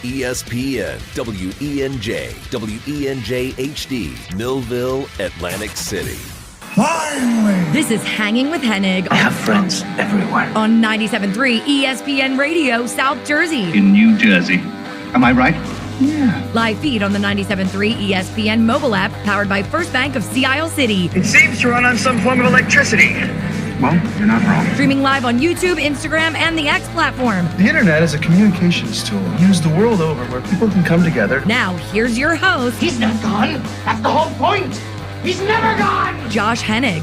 ESPN, WENJ, WENJ HD, Millville, Atlantic City. Finally! This is Hanging with Hennig. I have friends everywhere. On 97.3 ESPN Radio, South Jersey. In New Jersey. Am I right? Yeah. Live feed on the 97.3 ESPN mobile app, powered by First Bank of Sea Isle City. It seems to run on some form of electricity. Well, you're not wrong. Streaming live on YouTube, Instagram, and the X platform. The internet is a communications tool used the world over where people can come together. Now, here's your host. He's not gone. That's the whole point. He's never gone. Josh Hennig.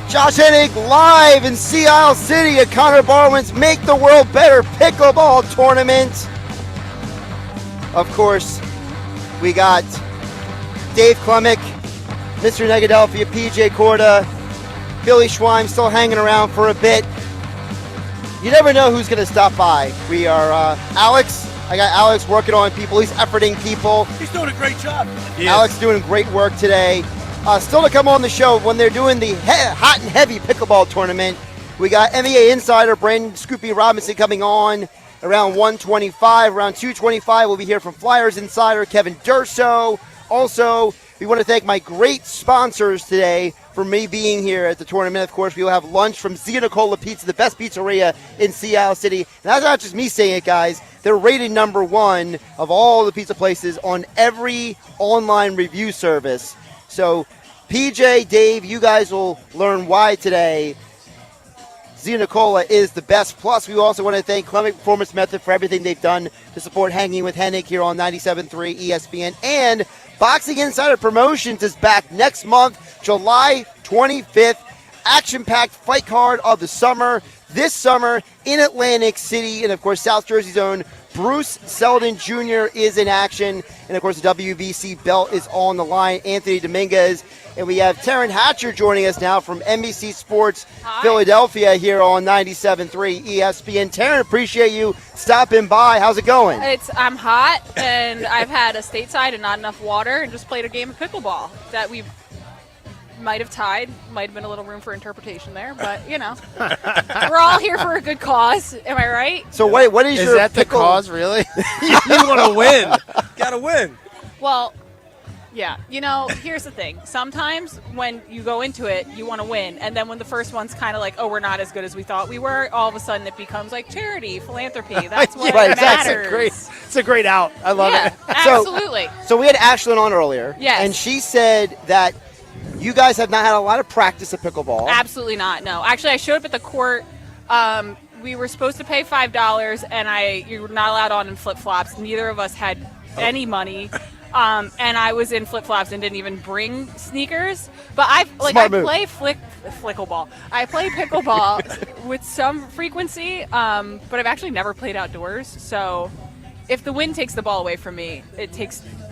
Josh Hennig live in Sea Isle City at Connor Barwin's Make the World Better Pickleball Tournament. Of course, we got Dave Klemic, Mr. Negadelphia, PJ Corda, Billy Schweim still hanging around for a bit. You never know who's going to stop by. We are Alex. I got Alex working on people. He's efforting people. He's doing a great job. Alex doing great work today. Still to come on the show when they're doing the hot and heavy pickleball tournament. We got NBA insider Brandon Scoopy Robinson coming on around 1:25. Around 2:25, we'll be here from Flyers insider Kevin Durso. Also, we want to thank my great sponsors today for me being here at the tournament. Of course, we will have lunch from Zia Nicola Pizza, the best pizzeria in Sea Isle City. And that's not just me saying it, guys. They're rated number one of all the pizza places on every online review service. So, PJ, Dave, you guys will learn why today Zia Nicola is the best. Plus, we also want to thank Klemic Performance Method for everything they've done to support Hanging with Hennig here on 97.3 ESPN. And Boxing Insider Promotions is back next month, July 25th. Action-packed fight card of the summer. This summer in Atlantic City, and of course, South Jersey's own Bruce Selden Jr. is in action. And of course, the WBC belt is on the line. Anthony Dominguez. And we have Taryn Hatcher joining us now from NBC Sports Philadelphia here on 97.3 ESPN. Taryn, appreciate you stopping by. How's it going? I'm hot, and I've had a stateside and not enough water, and just played a game of pickleball that we might have tied. Might have been a little room for interpretation there, but, you know. We're all here for a good cause. Am I right? So what is your that the cause, really? You want to win. Got to win. Well, yeah. You know, here's the thing. Sometimes when you go into it, you want to win. And then when the first one's kind of like, oh, we're not as good as we thought we were, all of a sudden it becomes like charity, philanthropy. That's what matters. It's a great out. I love it. Absolutely. So we had Ashlyn on earlier. Yes. And she said that you guys have not had a lot of practice at pickleball. Absolutely not, no. Actually, I showed up at the court. We were supposed to pay $5, and you were not allowed on in flip-flops. Neither of us had any money. And I was in flip-flops and didn't even bring sneakers. But I play flickleball. I play pickleball with some frequency, but I've actually never played outdoors. So if the wind takes the ball away from me, it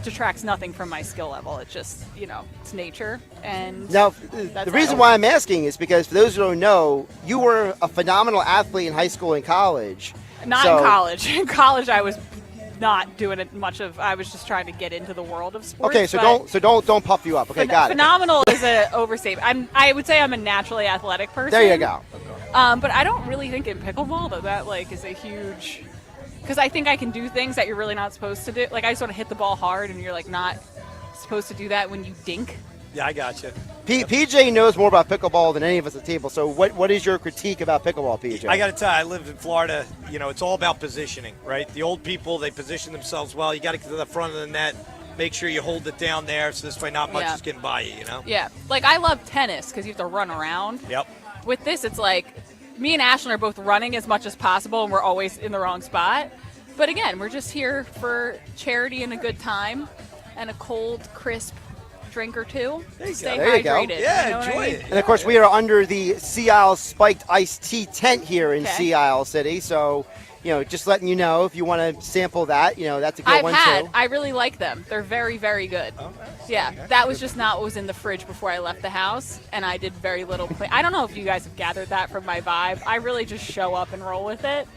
detracts nothing from my skill level. It's just, it's nature. And now, the reason why I'm asking is because for those who don't know, you were a phenomenal athlete in high school and college. Not in college. In college, I was not doing it much of. I was just trying to get into the world of sports. Okay, so don't puff you up. Okay, got it. Phenomenal is an overstatement. I would say I'm a naturally athletic person. There you go. But I don't really think in pickleball that is a huge. Because I think I can do things that you're really not supposed to do. Like, I sort of hit the ball hard, and you're, not supposed to do that when you dink. Yeah, I got you. PJ knows more about pickleball than any of us at the table. So what is your critique about pickleball, PJ? I got to tell you, I lived in Florida. It's all about positioning, right? The old people, they position themselves well. You got to get to the front of the net, make sure you hold it down there, so this way not much is getting by you, Yeah. I love tennis because you have to run around. Yep. With this, it's me and Ashlyn are both running as much as possible, and we're always in the wrong spot. But again, we're just here for charity and a good time and a cold, crisp drink or two. Stay hydrated. Yeah, enjoy it. And, of course, we are under the Sea Isle Spiked Iced Tea tent here in Sea Isle City. So, just letting you know if you want to sample that, that's a good one, too. I really like them. They're very, very good. Oh, nice. Yeah, that was just not what was in the fridge before I left the house, and I did very little play. I don't know if you guys have gathered that from my vibe. I really just show up and roll with it.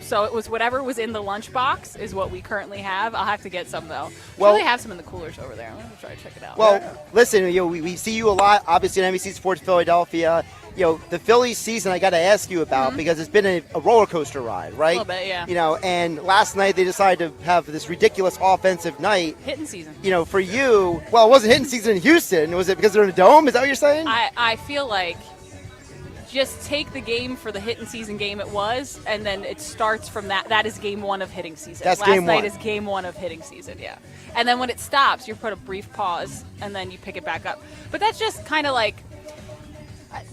So it was whatever was in the lunchbox is what we currently have. I'll have to get some, though. They have some in the coolers over there. I'm going to try to check it out. Well, listen, we see you a lot, obviously, on NBC Sports Philadelphia. the Phillies season I got to ask you about because it's been a roller coaster ride, right? A little bit, yeah. And last night they decided to have this ridiculous offensive night. Hitting season. For you, well, it wasn't hitting season in Houston. Was it because they're in a dome? Is that what you're saying? I feel like just take the game for the hitting season game it was, and then it starts from that. That is game one of hitting season. That's last game night one. is game one of hitting season, yeah. And then when it stops, you put a brief pause, and then you pick it back up. But that's just kind of like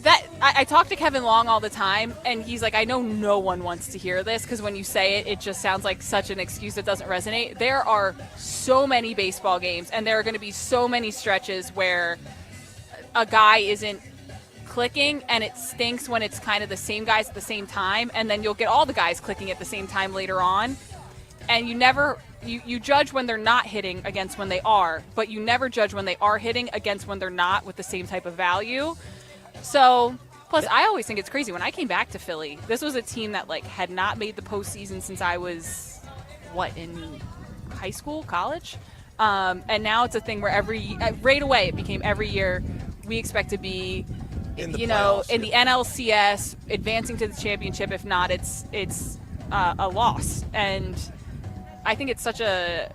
that. I talk to Kevin Long all the time, and he's like, I know no one wants to hear this because when you say it, it just sounds like such an excuse that doesn't resonate. There are so many baseball games, and there are going to be so many stretches where a guy isn't clicking, and it stinks when it's kind of the same guys at the same time, and then you'll get all the guys clicking at the same time later on, and you judge when they're not hitting against when they are, but you never judge when they are hitting against when they're not with the same type of value. So plus I always think it's crazy when I came back to Philly, this was a team that had not made the postseason since I was in high school, college, and now it's a thing where right away it became every year we expect to be in the NLCS, advancing to the championship. If not, it's a loss. And I think it's such a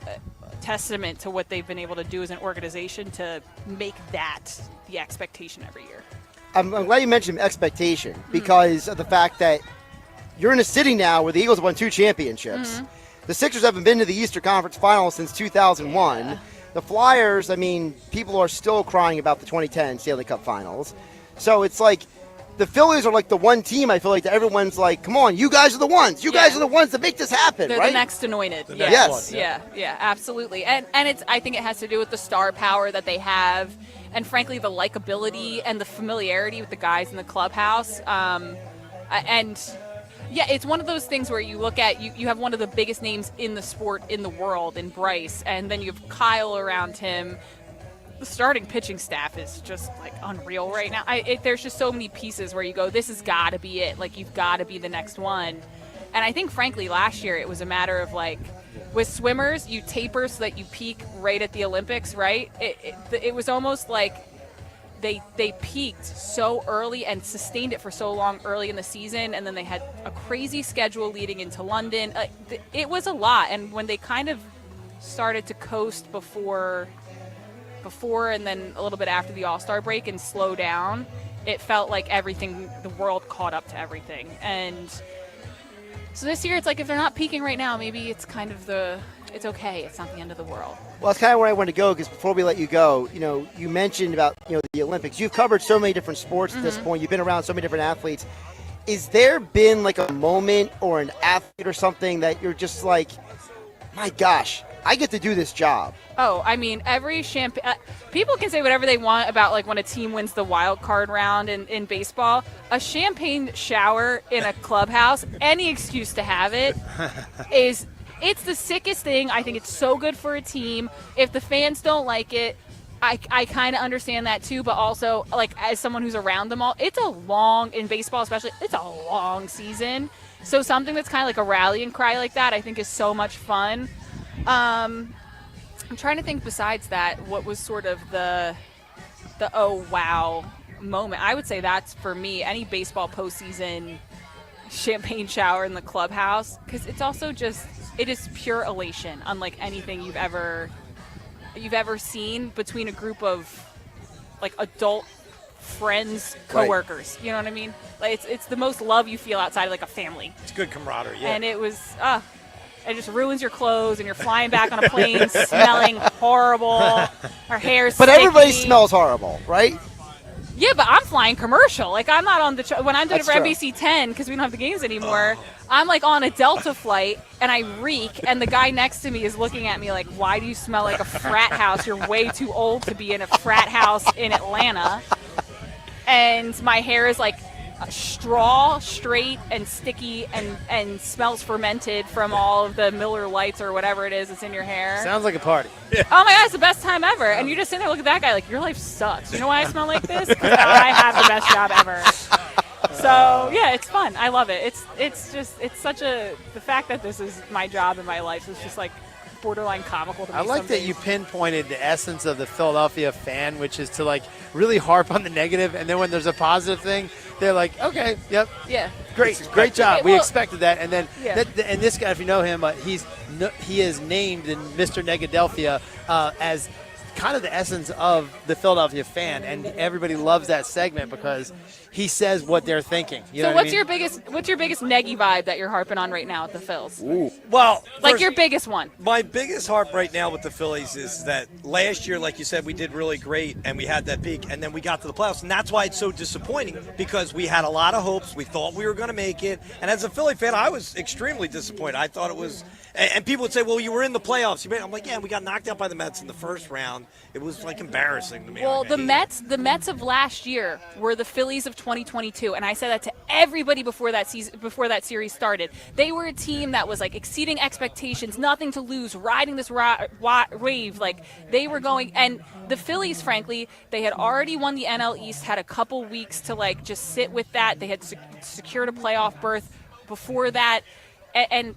testament to what they've been able to do as an organization to make that the expectation every year. I'm glad you mentioned expectation because of the fact that you're in a city now where the Eagles have won 2 championships. The Sixers haven't been to the Eastern Conference Finals since 2001. Yeah. The Flyers, people are still crying about the 2010 Stanley Cup Finals. So it's like the Phillies are like the one team I feel like that everyone's like, come on, you guys are the ones. You guys are the ones that make this happen, They're right? the next anointed. Yes. Yeah, absolutely. And I think it has to do with the star power that they have and, frankly, the likability and the familiarity with the guys in the clubhouse. It's one of those things where you look at, you have one of the biggest names in the sport in the world in Bryce, and then you have Kyle around him. The starting pitching staff is just unreal right now. There's just so many pieces where you go, this has got to be it. You've got to be the next one. And I think, frankly, last year it was a matter of with swimmers, you taper so that you peak right at the Olympics, right? It was almost like they peaked so early and sustained it for so long early in the season, and then they had a crazy schedule leading into London. It was a lot, and when they kind of started to coast before and then a little bit after the All-Star break and slow down, it felt like the world caught up to everything. And so this year, it's like if they're not peaking right now, maybe it's kind of it's okay. It's not the end of the world. Well, that's kind of where I want to go because before we let you go, you mentioned about the Olympics. You've covered so many different sports at this point. You've been around so many different athletes. Is there been a moment or an athlete or something that you're just like, my gosh, I get to do this job? Oh, every people can say whatever they want about when a team wins the wild card round in baseball. A champagne shower in a clubhouse, any excuse to have it, it's the sickest thing. I think it's so good for a team. If the fans don't like it, I kind of understand that too, but also as someone who's around them all, it's a long, in baseball especially, it's a long season. So something that's kind of like a rallying cry like that, I think is so much fun. I'm trying to think besides that, what was sort of the oh wow moment. I would say that's for me, any baseball postseason champagne shower in the clubhouse, because it's also it is pure elation, unlike anything you've ever seen between a group of adult friends, coworkers. Right. You know what I mean? It's the most love you feel outside of a family. It's good camaraderie. Yeah. And it was it just ruins your clothes, and you're flying back on a plane smelling horrible. Our hair's But sticky. everybody smells horrible, right? Yeah, but I'm flying commercial. I'm not on the when I'm doing That's it for true. NBC 10 because we don't have the games anymore. I'm on a Delta flight and I reek, and the guy next to me is looking at me like, "Why do you smell like a frat house? You're way too old to be in a frat house in Atlanta." And my hair is straw, straight, and sticky, and smells fermented from all of the Miller Lights or whatever it is that's in your hair. Sounds like a party. Oh my God, it's the best time ever. And you just sit there, look at that guy your life sucks. You know why I smell like this? Because I have the best job ever. So yeah, it's fun. I love it. It's such the fact that this is my job and my life is just borderline comical to me. I like that you pinpointed the essence of the Philadelphia fan, which is to really harp on the negative, and then when there's a positive thing, they're like, okay, yep, Yeah. great job. We expected that, and then Yeah. and this guy, if you know him, he is named in Mr. Negadelphia as kind of the essence of the Philadelphia fan, and everybody loves that segment because he says what they're thinking. You know what's your biggest neggy vibe that you're harping on right now at the Phils? Ooh. Well, like your biggest one. My biggest harp right now with the Phillies is that last year, like you said, we did really great and we had that peak, and then we got to the playoffs, and that's why it's so disappointing because we had a lot of hopes. We thought we were going to make it, and as a Philly fan, I was extremely disappointed. I thought it was. And people would say, well, you were in the playoffs. I'm like, yeah, we got knocked out by the Mets in the first round. It was, like, embarrassing to me. Well, the Mets of last year were the Phillies of 2022, and I said that to everybody before that series started. They were a team that was, like, exceeding expectations, nothing to lose, riding this wave. Like, they were going – and the Phillies, frankly, they had already won the NL East, had a couple weeks to, like, just sit with that. They had secured a playoff berth before that, and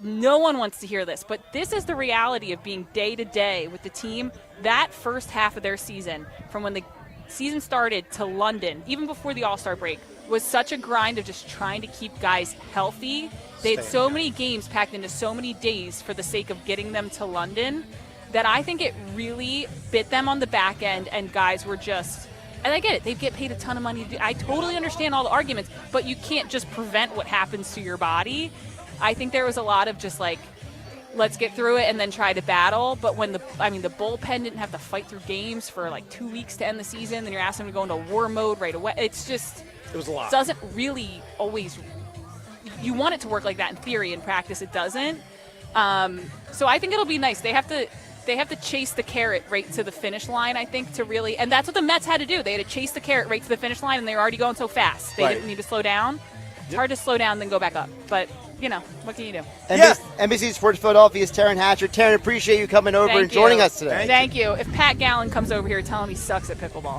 no one wants to hear this, but this is the reality of being day-to-day with the team. That first half of their season, from when the season started to London, even before the All-Star break, was such a grind of just trying to keep guys healthy. They had so many games packed into so many days for the sake of getting them to London that I think it really bit them on the back end, and guys were just – and I get it. They get paid a ton of money to do. I totally understand all the arguments, but you can't just prevent what happens to your body. I think there was a lot of just like, let's get through it and then try to battle. But when the bullpen didn't have to fight through games for like 2 weeks to end the season, then you're asking them to go into war mode right away. It was a lot. Doesn't really always. You want it to work like that in theory. In practice, it doesn't. So I think it'll be nice. They have to chase the carrot right to the finish line, I think, to really, and that's what the Mets had to do. They had to chase the carrot right to the finish line, and they were already going so fast. They didn't need to slow down. It's hard to slow down then go back up, but. You know, what can you do? NBC Sports Philadelphia's Taryn Hatcher. Taryn, appreciate you coming over and joining us today. Thank you. If Pat Gallen comes over here, tell him he sucks at pickleball.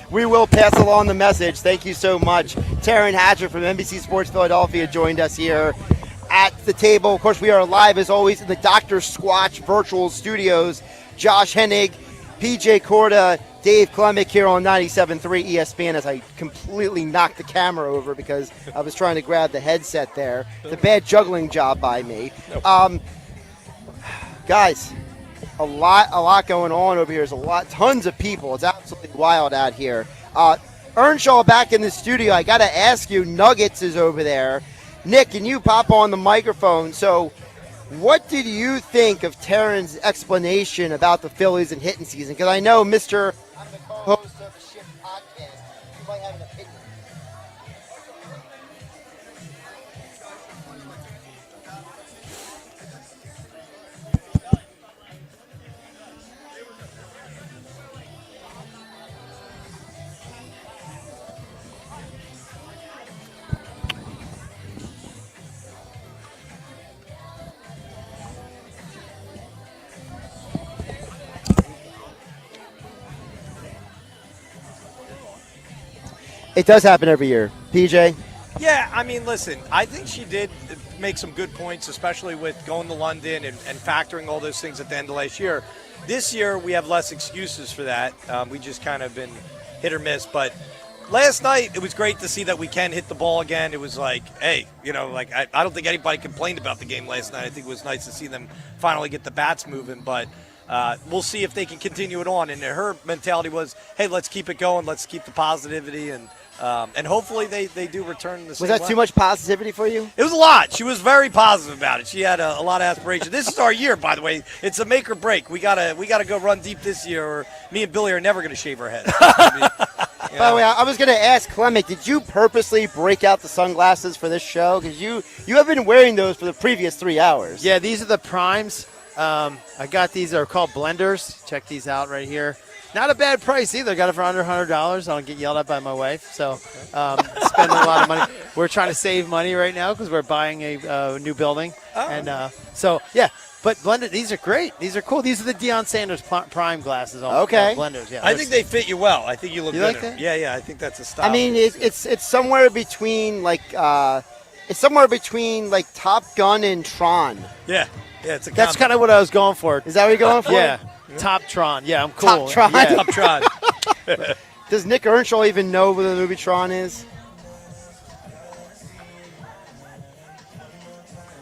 We will pass along the message. Thank you so much. Taryn Hatcher from NBC Sports Philadelphia joined us here at the table. Of course, we are live, as always, in the Dr. Squatch virtual studios. Josh Hennig, PJ Corda, Dave Klemic here on 97.3 ESPN as I completely knocked the camera over because I was trying to grab the headset there. It's a bad juggling job by me. Guys, a lot going on over here. There's tons of people. It's absolutely wild out here. Earnshaw back in the studio. I got to ask you, Nuggets is over there. Nick, can you pop on the microphone? So what did you think of Taryn's explanation about the Phillies and hitting season? Because I know Mr. I'm the co-host of the Shift podcast. You might have an opinion. It does happen every year. PJ? Yeah, I mean, listen, I think she did make some good points, especially with going to London and factoring all those things at the end of last year. This year, we have less excuses for that. We just kind of been hit or miss. But last night, it was great to see that we can hit the ball again. It was like, hey, you know, like I don't think anybody complained about the game last night. I think it was nice to see them finally get the bats moving. But we'll see if they can continue it on. And her mentality was, hey, let's keep it going. Let's keep the positivity. And hopefully they do return the same Was that way. too much positivity for you? It was a lot. She was very positive about it. She had a lot of aspiration. This is our year, by the way. It's a make or break. We gotta go run deep this year, or me and Billy are never gonna shave our heads. By the way, I was going to ask Klemic, did you purposely break out the sunglasses for this show? Because you have been wearing those for the previous 3 hours. Yeah, these are the primes. I got these. They're called blenders. Check these out right here. Not a bad price either. Got it for under $100. I don't get yelled at by my wife. So spending a lot of money. We're trying to save money right now because we're buying a new building. Oh. And so, yeah. But blended, these are great. These are cool. These are the Deion Sanders Prime glasses. Okay. Blenders, yeah. I think they fit you well. I think you look You good. like that? Yeah. I think that's a style. I mean, it's somewhere between like Top Gun and Tron. Yeah. It's a That's kind of what I was going for. Is that what you're going for? Yeah. Top Tron. Yeah, I'm cool. Top Tron. Yeah. Top Tron. Does Nick Earnshaw even know what the movie Tron is?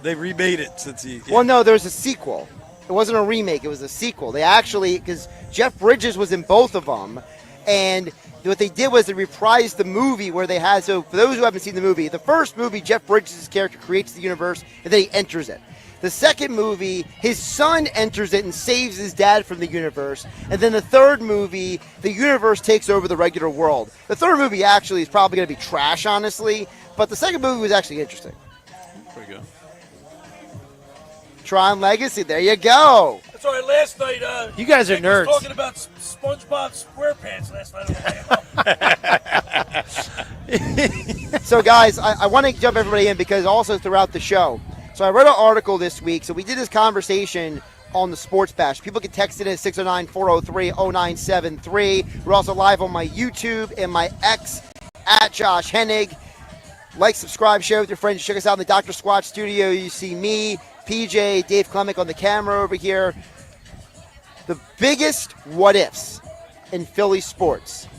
They remade it since he. Well, no, there's a sequel. It wasn't a remake. It was a sequel. They actually, because Jeff Bridges was in both of them, and what they did was they reprised the movie where they had, so for those who haven't seen the movie, the first movie, Jeff Bridges' character creates the universe, and then he enters it. The second movie, his son enters it and saves his dad from the universe. And then the third movie, the universe takes over the regular world. The third movie actually is probably going to be trash, honestly, but the second movie was actually interesting. Pretty good. Tron Legacy, there you go. That's all right. Last night, you guys are nerds. Was talking about SpongeBob SquarePants last night. So, guys, I want to jump everybody in because also throughout the show. So I read an article this week. So we did this conversation on the Sports Bash. People can text it at 609-403-0973. We're also live on my YouTube and my X at Josh Hennig. Like, subscribe, share with your friends. Check us out in the Dr. Squatch studio. You see me, PJ, Dave Klemic on the camera over here. The biggest what-ifs in Philly sports.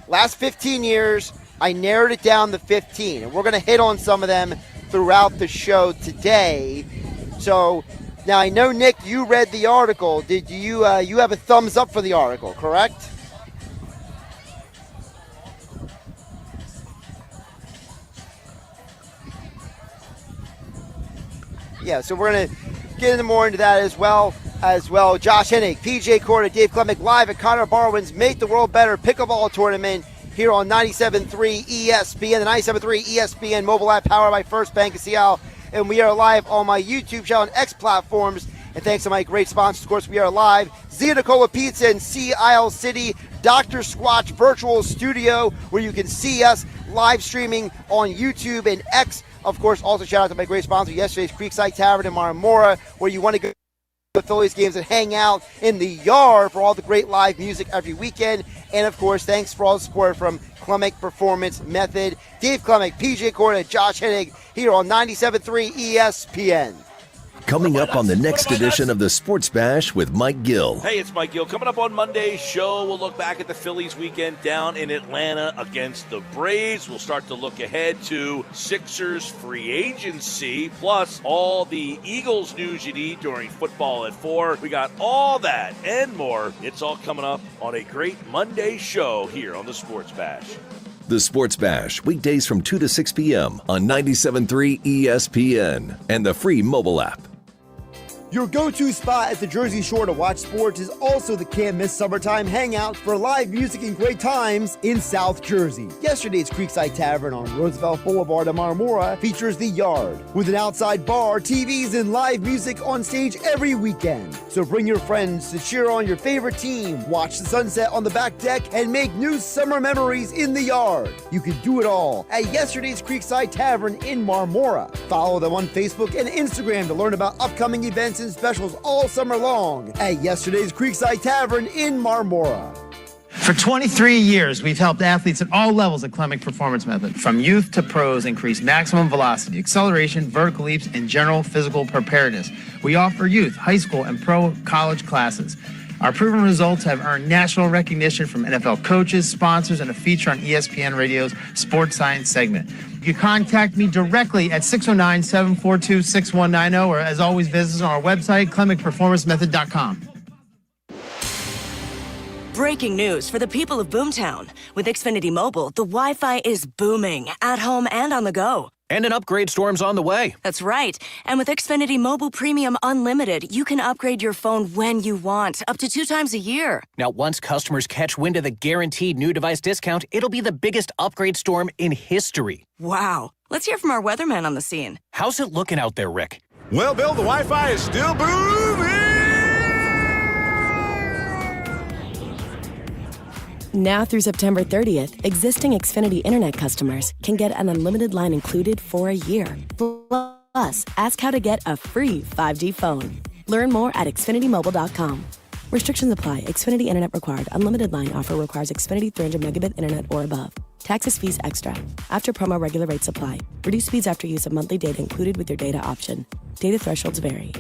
Last 15 years, I narrowed it down to 15. And we're going to hit on some of them throughout the show today. So now I know, Nick, you read the article. Did you you have a thumbs up for the article, correct? Yeah, so we're going to get into more into that as well. Josh Hennig, PJ Corda, Dave Klemic live at Connor Barwin's Make the World Better Pickleball Tournament here on 97.3 ESPN, the 97.3 ESPN mobile app powered by First Bank of Seattle. And we are live on my YouTube channel and X platforms. And thanks to my great sponsors, of course, we are live. Zia Nicola Pizza in Sea Isle City, Dr. Squatch Virtual Studio, where you can see us live streaming on YouTube and X. Of course, also shout out to my great sponsor, yesterday's Creekside Tavern in Marmora, where you want to go to the Phillies games and hang out in the yard for all the great live music every weekend. And, of course, thanks for all the support from Klemic Performance Method. Dave Klemic, PJ Corda, Josh Hennig here on 97.3 ESPN. Coming up on the next edition of the Sports Bash with Mike Gill. Hey, it's Mike Gill. Coming up on Monday's show, we'll look back at the Phillies weekend down in Atlanta against the Braves. We'll start to look ahead to Sixers free agency, plus all the Eagles news you need during football at 4. We got all that and more. It's all coming up on a great Monday show here on the Sports Bash. The Sports Bash, weekdays from 2 to 6 p.m. on 97.3 ESPN and the free mobile app. Your go-to spot at the Jersey Shore to watch sports is also the Can't Miss Summertime Hangout for live music and great times in South Jersey. Yesterday's Creekside Tavern on Roosevelt Boulevard in Marmora features The Yard, with an outside bar, TVs, and live music on stage every weekend. So bring your friends to cheer on your favorite team, watch the sunset on the back deck, and make new summer memories in The Yard. You can do it all at yesterday's Creekside Tavern in Marmora. Follow them on Facebook and Instagram to learn about upcoming events and specials all summer long at yesterday's Creekside Tavern in Marmora. For 23 years, we've helped athletes at all levels at Klemic Performance Method, from youth to pros, increase maximum velocity, acceleration, vertical leaps, and general physical preparedness. We offer youth, high school, and pro college classes. Our proven results have earned national recognition from NFL coaches, sponsors, and a feature on ESPN Radio's Sports Science segment. You can contact me directly at 609-742-6190, or as always, visit us on our website, KlemicPerformanceMethod.com. Breaking news for the people of Boomtown. With Xfinity Mobile, the Wi-Fi is booming, at home and on the go. And an upgrade storm's on the way. That's right. And with Xfinity Mobile Premium Unlimited, you can upgrade your phone when you want, up to 2 times a year. Now, once customers catch wind of the guaranteed new device discount, it'll be the biggest upgrade storm in history. Wow. Let's hear from our weatherman on the scene. How's it looking out there, Rick? Well, Bill, the Wi-Fi is still booming. Now through September 30th, existing Xfinity Internet customers can get an unlimited line included for a year. Plus, ask how to get a free 5G phone. Learn more at XfinityMobile.com. Restrictions apply. Xfinity Internet required. Unlimited line offer requires Xfinity 300 megabit internet or above. Taxes, fees extra. After promo, regular rates apply. Reduced speeds after use of monthly data included with your data option. Data thresholds vary.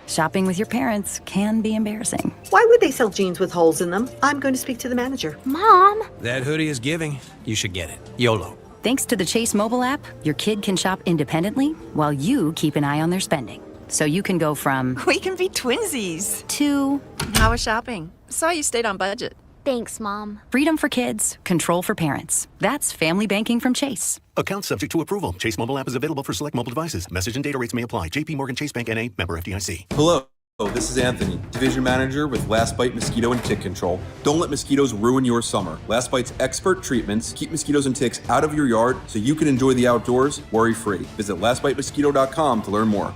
Shopping with your parents can be embarrassing. Why would they sell jeans with holes in them? I'm going to speak to the manager. Mom! That hoodie is giving. You should get it. YOLO. Thanks to the Chase mobile app, your kid can shop independently while you keep an eye on their spending. So you can go from... We can be twinsies. ...to... How was shopping? Saw you stayed on budget. Thanks, Mom. Freedom for kids, control for parents. That's family banking from Chase. Account subject to approval. Chase mobile app is available for select mobile devices. Message and data rates may apply. JP Morgan Chase Bank N.A. Member FDIC. Hello, this is Anthony, Division Manager with Last Bite Mosquito and Tick Control. Don't let mosquitoes ruin your summer. Last Bite's expert treatments keep mosquitoes and ticks out of your yard so you can enjoy the outdoors worry-free. Visit lastbitemosquito.com to learn more.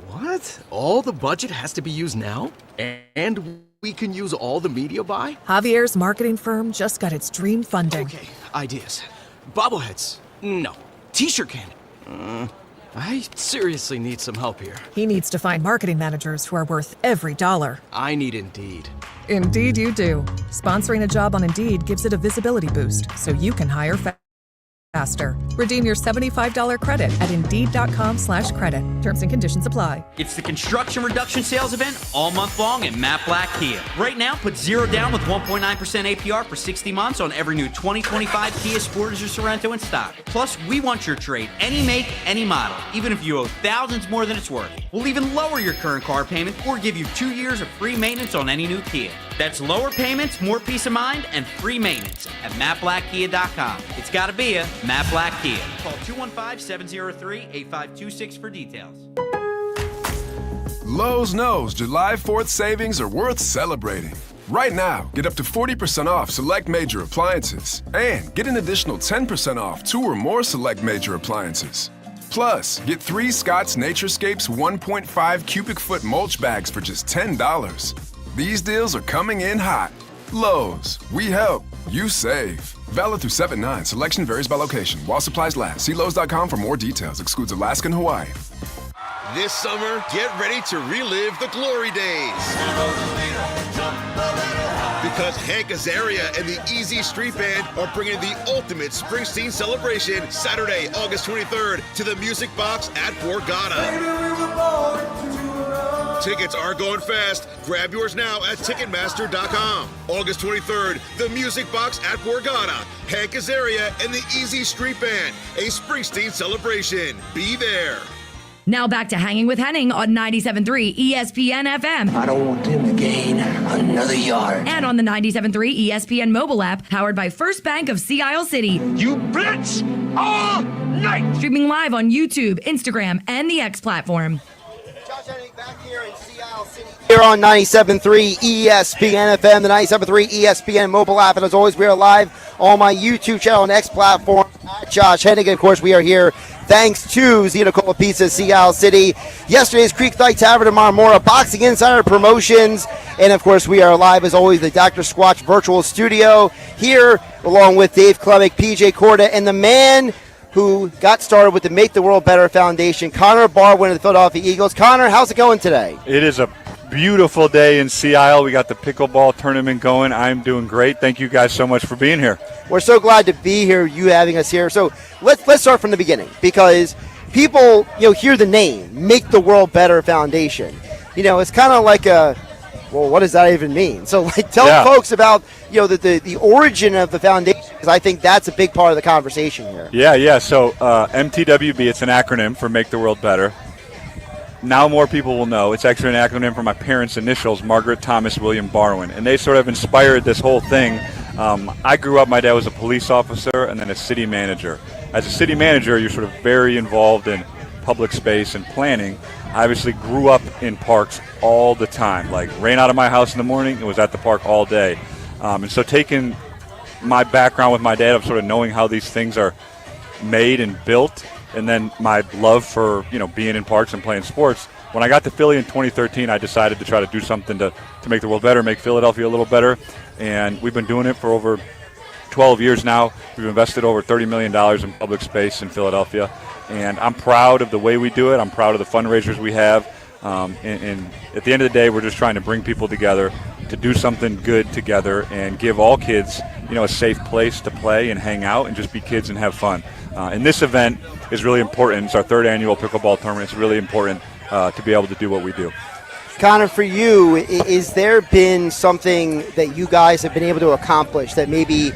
What? All the budget has to be used now? And we can use all the media buy? Javier's marketing firm just got its dream funding. Okay, ideas. Bobbleheads? No. T-shirt candy? I seriously need some help here. He needs to find marketing managers who are worth every dollar. I need Indeed. Indeed you do. Sponsoring a job on Indeed gives it a visibility boost, so you can hire faster. Redeem your $75 credit at Indeed.com/credit. Terms and conditions apply. It's the construction reduction sales event all month long at Matt Black Kia. Right now, put 0 down with 1.9% APR for 60 months on every new 2025 Kia Sportage or Sorento in stock. Plus, we want your trade, any make, any model, even if you owe thousands more than it's worth. We'll even lower your current car payment or give you 2 years of free maintenance on any new Kia. That's lower payments, more peace of mind, and free maintenance at MattBlackKia.com. It's gotta be a Matt Black Kia. Call 215-703-8526 for details. Lowe's knows July 4th savings are worth celebrating. Right now, get up to 40% off select major appliances and get an additional 10% off 2 or more select major appliances. Plus, get 3 Scott's Naturescapes 1.5 cubic foot mulch bags for just $10. These deals are coming in hot. Lowe's, we help, you save. Valid through 7/9. Selection varies by location. While supplies last. See Lowe's.com for more details. Excludes Alaska and Hawaii. This summer, get ready to relive the glory days. Because Hank Azaria and the Easy Street Band are bringing the ultimate Springsteen celebration Saturday, August 23rd to the Music Box at Borgata. Tickets are going fast. Grab yours now at Ticketmaster.com. August 23rd, the Music Box at Borgata. Hank Azaria and the Easy Street Band. A Springsteen celebration. Be there. Now back to Hanging with Hennig on 97.3 ESPN FM. I don't want them to gain another yard. And on the 97.3 ESPN mobile app, powered by First Bank of Sea Isle City. You blitz all night. Streaming live on YouTube, Instagram, and the X platform. Josh Hennig back here in Sea Isle City. Here on 97.3 ESPN FM, the 97.3 ESPN mobile app. And as always, we are live on my YouTube channel and X platform at Josh Hennig. And of course, we are here thanks to Xenocola Pizza, Sea Isle City. Yesterday's Creek Light Tavern, tomorrow more Boxing Insider Promotions. And of course, we are live as always, the Dr. Squatch virtual studio here, along with Dave Klemic, PJ Corda, and the man who got started with the Make the World Better Foundation, Connor Barwin of the Philadelphia Eagles. Connor, how's it going today? It is a beautiful day in Sea Isle. We got the pickleball tournament going. I'm doing great. Thank you guys so much for being here. We're so glad to be here, you having us here. So let's start from the beginning, because people hear the name, Make the World Better Foundation. It's kind of like well, what does that even mean? So tell folks about the origin of the foundation, because I think that's a big part of the conversation here. Yeah. So MTWB, it's an acronym for Make the World Better. Now more people will know. It's actually an acronym for my parents' initials, Margaret Thomas William Barwin. And they sort of inspired this whole thing. I grew up, my dad was a police officer and then a city manager. As a city manager, you're sort of very involved in public space and planning. I obviously grew up in parks all the time. Like, ran out of my house in the morning and was at the park all day. And so taking my background with my dad of sort of knowing how these things are made and built, and then my love for being in parks and playing sports. When I got to Philly in 2013, I decided to try to do something to make the world better, make Philadelphia a little better, and we've been doing it for over 12 years now. We've invested over $30 million in public space in Philadelphia, and I'm proud of the way we do it. I'm proud of the fundraisers we have, and at the end of the day, we're just trying to bring people together to do something good together and give all kids a safe place to play and hang out and just be kids and have fun. And this event is really important. It's our 3rd annual pickleball tournament. It's really important to be able to do what we do. Connor, for you, is there been something that you guys have been able to accomplish that maybe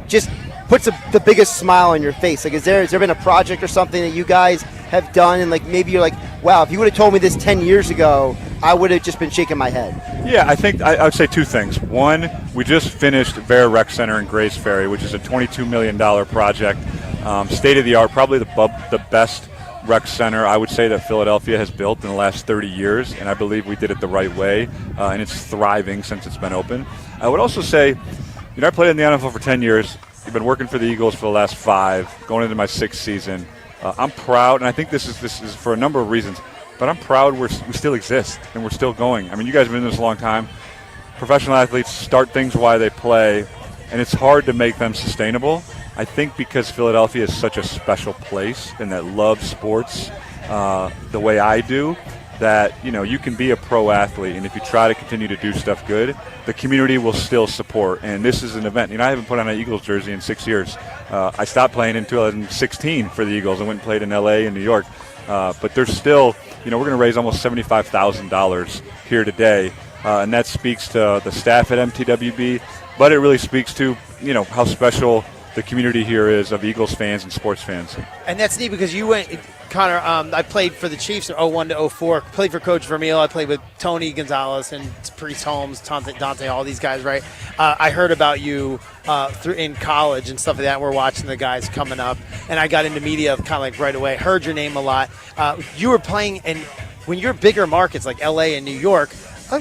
just puts the biggest smile on your face? Like, has there been a project or something that you guys have done, and like maybe you're like, wow, if you would have told me this 10 years ago, I would have just been shaking my head? Yeah, I think I would say two things. One, we just finished Vera Rec Center in Grace Ferry, which is a $22 million project, state of the art, probably the best rec center I would say that Philadelphia has built in the last 30 years, and I believe we did it the right way, and it's thriving since it's been open. I would also say, I played in the NFL for 10 years. I've been working for the Eagles for the last 5, going into my 6th season. I'm proud, and I think this is for a number of reasons, but I'm proud we still exist and we're still going. I mean, you guys have been in this a long time. Professional athletes start things while they play, and it's hard to make them sustainable. I think because Philadelphia is such a special place and that loves sports the way I do, that you can be a pro athlete, and if you try to continue to do stuff good, the community will still support. And this is an event. I haven't put on an Eagles jersey in 6 years. I stopped playing in 2016 for the Eagles. I went and played in LA and New York. But there's still, we're going to raise almost $75,000 here today, and that speaks to the staff at MTWB, but it really speaks to how special the community here is of Eagles fans and sports fans. And that's neat because you went, Connor, I played for the Chiefs in 01 to 04, played for Coach Vermeil. I played with Tony Gonzalez and Priest Holmes, Dante, all these guys, right? I heard about you in college and stuff like that. We're watching the guys coming up, and I got into media kind of like right away, heard your name a lot. You were playing, and when you're bigger markets like LA and New York,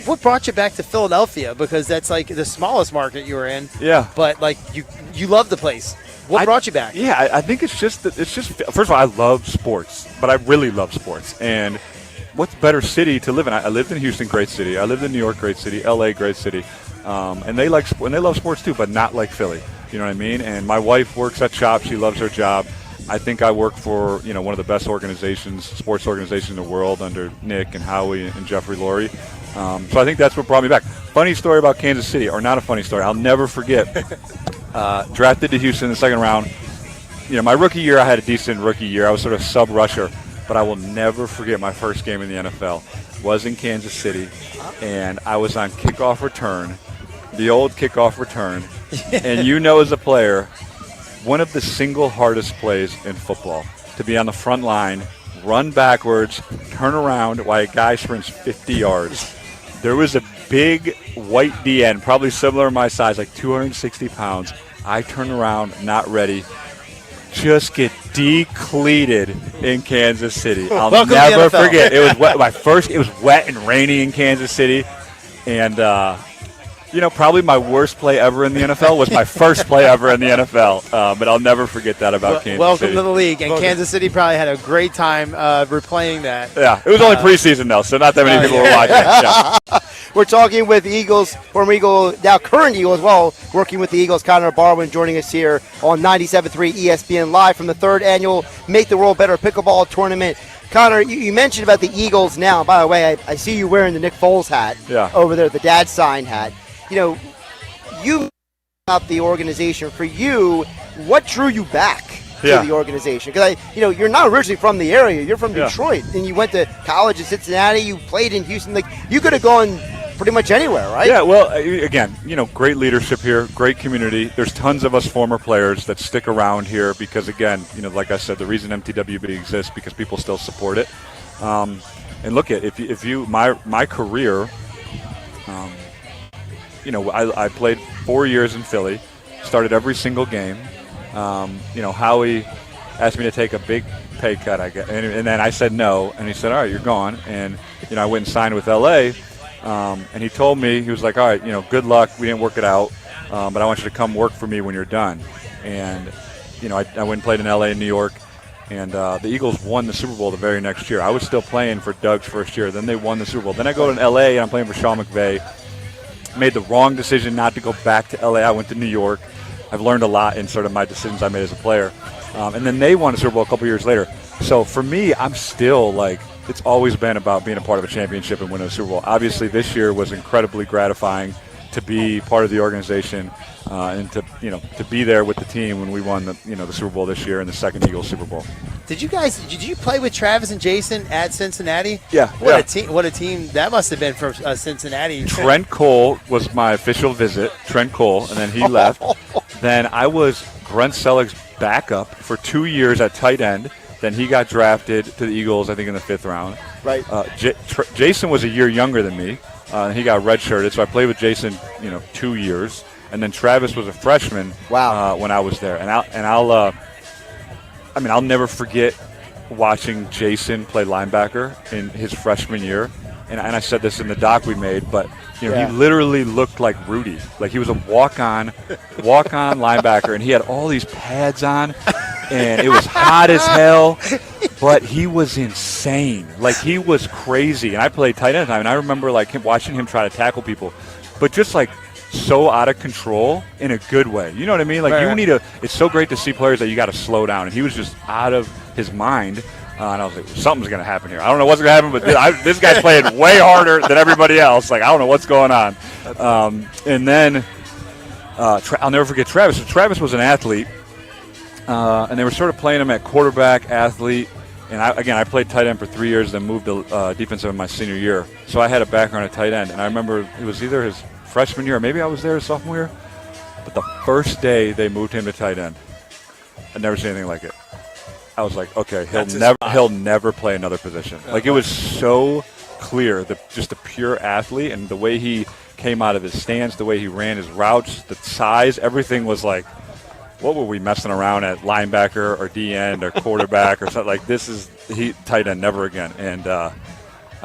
what brought you back to Philadelphia? Because that's like the smallest market you were in. Yeah. But like you love the place. What brought you back? Yeah, I think it's just first of all, I love sports, but I really love sports. And what's better city to live in? I lived in Houston, great city. I lived in New York, great city. LA, great city. And they love sports too, but not like Philly. You know what I mean? And my wife works at Shop. She loves her job. I think I work for one of the best sports organizations in the world under Nick and Howie and Jeffrey Lurie. So I think that's what brought me back. Funny story about Kansas City, or not a funny story, I'll never forget. Drafted to Houston in the 2nd round. My rookie year, I had a decent rookie year. I was sort of sub-rusher, but I will never forget my first game in the NFL. Was in Kansas City, and I was on kickoff return, the old kickoff return. And as a player, one of the single hardest plays in football, to be on the front line, run backwards, turn around while a guy sprints 50 yards. There was a big white DN, probably similar to my size, like 260 pounds. I turn around, not ready. Just get decleated in Kansas City. I'll never forget. It was wet. It was wet and rainy in Kansas City, and probably my worst play ever in the NFL was my first play ever in the NFL. But I'll never forget that about Kansas City. Welcome to the league, and Kansas City probably had a great time replaying that. Yeah, it was only preseason though, so not that many people were watching. Yeah. We're talking with Eagles, former Eagle, now current Eagle as well, working with the Eagles, Connor Barwin, joining us here on 97.3 ESPN Live from the 3rd annual Make the World Better Pickleball Tournament. Connor, you mentioned about the Eagles now. By the way, I see you wearing the Nick Foles hat over there, the dad sign hat. You about the organization. For you, what drew you back to the organization? Because you're not originally from the area. You're from Detroit, and you went to college in Cincinnati. You played in Houston. Like, you could have gone pretty much anywhere, right? Yeah. Well, again, great leadership here, great community. There's tons of us former players that stick around here because, again, like I said, the reason MTWB exists because people still support it. And look at if you my career. I played 4 years in Philly, started every single game. Howie asked me to take a big pay cut, I guess, and then I said no, and he said, all right, you're gone. And, I went and signed with L.A., and he told me, he was like, all right, good luck. We didn't work it out, but I want you to come work for me when you're done. And, I went and played in L.A. and New York, and the Eagles won the Super Bowl the very next year. I was still playing for Doug's first year. Then they won the Super Bowl. Then I go to L.A., and I'm playing for Sean McVay. Made the wrong decision not to go back to L.A. I went to New York. I've learned a lot in sort of my decisions I made as a player. And then they won a Super Bowl a couple years later. So for me, I'm still it's always been about being a part of a championship and winning a Super Bowl. Obviously, this year was incredibly gratifying to be part of the organization and to be there with the team when we won the Super Bowl this year and the second Eagles Super Bowl. Did you play with Travis and Jason at Cincinnati? Yeah. What a team that must have been for Cincinnati. Trent Cole was my official visit, Trent Cole, and then he left. Then I was Brent Selleck's backup for 2 years at tight end. Then he got drafted to the Eagles, I think, in the 5th round. Right. Jason was a year younger than me. He got redshirted, so I played with Jason, 2 years. And then Travis was a freshman. Wow. When I was there, and I'll never forget watching Jason play linebacker in his freshman year. And I said this in the doc we made, but he literally looked like Rudy. Like he was a walk-on linebacker, and he had all these pads on, and it was hot as hell. But he was insane. Like he was crazy. And I played tight end time, and I remember watching him try to tackle people, but just so out of control in a good way. You know what I mean? It's so great to see players that you got to slow down. And he was just out of his mind. And I was like, something's going to happen here. I don't know what's going to happen, but this guy's playing way harder than everybody else. I don't know what's going on. And then I'll never forget Travis. So Travis was an athlete, and they were sort of playing him at quarterback, athlete. And I played tight end for 3 years, then moved to defensive in my senior year. So I had a background at tight end. And I remember it was either his freshman year, or maybe I was there his sophomore year. But the first day they moved him to tight end, I'd never seen anything like it. I was like, okay, he'll never play another position. It was so clear, just the pure athlete, and the way he came out of his stance, the way he ran his routes, the size, everything was like, what were we messing around at linebacker or D end or quarterback or something? Tight end, never again. And I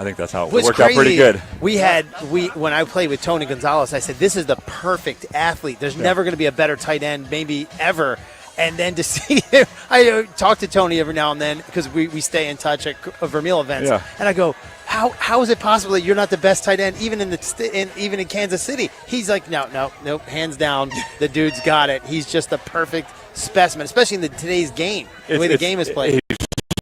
think that's how it worked out pretty good. When I played with Tony Gonzalez, I said, this is the perfect athlete. There's never going to be a better tight end, maybe ever. And then to see him, I talk to Tony every now and then because we stay in touch at Vermeil events. Yeah. And I go, how is it possible that you're not the best tight end even in Kansas City? He's like, no, hands down, the dude's got it. He's just the perfect specimen, especially in today's game, the way the game is played. He's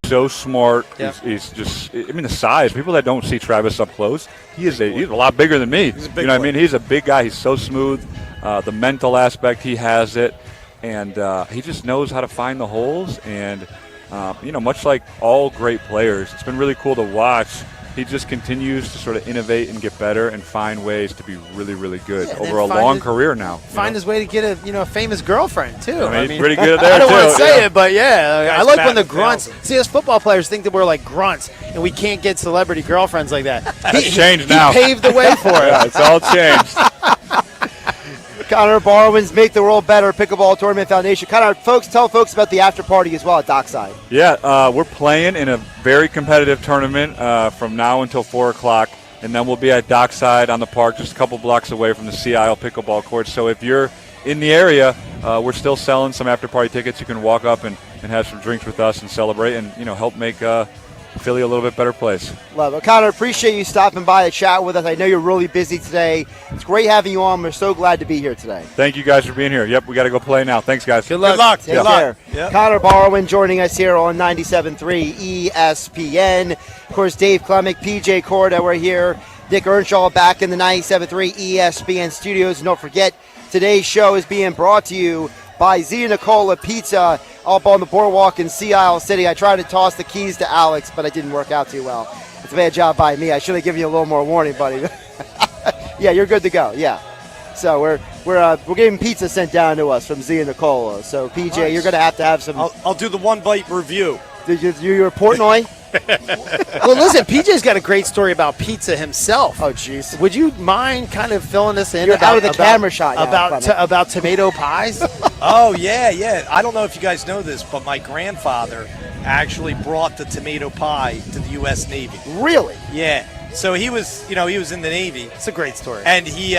so smart. Yeah. He's just, the size. People that don't see Travis up close, he's a lot bigger than me. He's a big boy. He's a big guy. He's so smooth. The mental aspect, he has it. And he just knows how to find the holes. And, much like all great players, it's been really cool to watch. He just continues to sort of innovate and get better and find ways to be really, really good over a long career now. Find his way to get a famous girlfriend, too. He's pretty good at that, I don't want to say it, but I like when the grunts. See, us football players think that we're like grunts, and we can't get celebrity girlfriends like that. It's changed now. He paved the way for it. Yeah, it's all changed. Connor Barwin's Make the World Better Pickleball Tournament Foundation. Connor, tell folks about the after party as well at Dockside. Yeah, we're playing in a very competitive tournament from now until 4 o'clock, and then we'll be at Dockside on the park, just a couple blocks away from the Sea Isle pickleball courts. So if you're in the area, we're still selling some after party tickets. You can walk up and have some drinks with us and celebrate and help make Philly a little bit better place. Love it. Connor, appreciate you stopping by to chat with us. I know you're really busy today. It's great having you on. We're so glad to be here today. Thank you guys for being here. Yep, we got to go play now. Thanks, guys. Good luck. Take care. Yep. Connor Barwin joining us here on 97.3 ESPN. Of course, Dave Klemic, PJ Corda, we're here. Dick Earnshaw back in the 97.3 ESPN studios. And don't forget, today's show is being brought to you by Zia Nicola Pizza up on the boardwalk in Sea Isle City. I tried to toss the keys to Alex, but it didn't work out too well. It's a bad job by me. I should have given you a little more warning, buddy. Yeah, you're good to go. Yeah. So we're getting pizza sent down to us from Zia Nicola. So PJ, nice. You're going to have some. I'll do the one bite review. You're Portnoy? Well, listen, PJ's got a great story about pizza himself. Oh, jeez. Would you mind kind of filling us in You're out of the camera shot now, about tomato pies? Oh, yeah. I don't know if you guys know this, but my grandfather actually brought the tomato pie to the U.S. Navy. Really? Yeah. So he was in the Navy. It's a great story. And he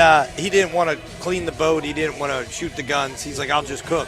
didn't want to clean the boat. He didn't want to shoot the guns. He's like, I'll just cook.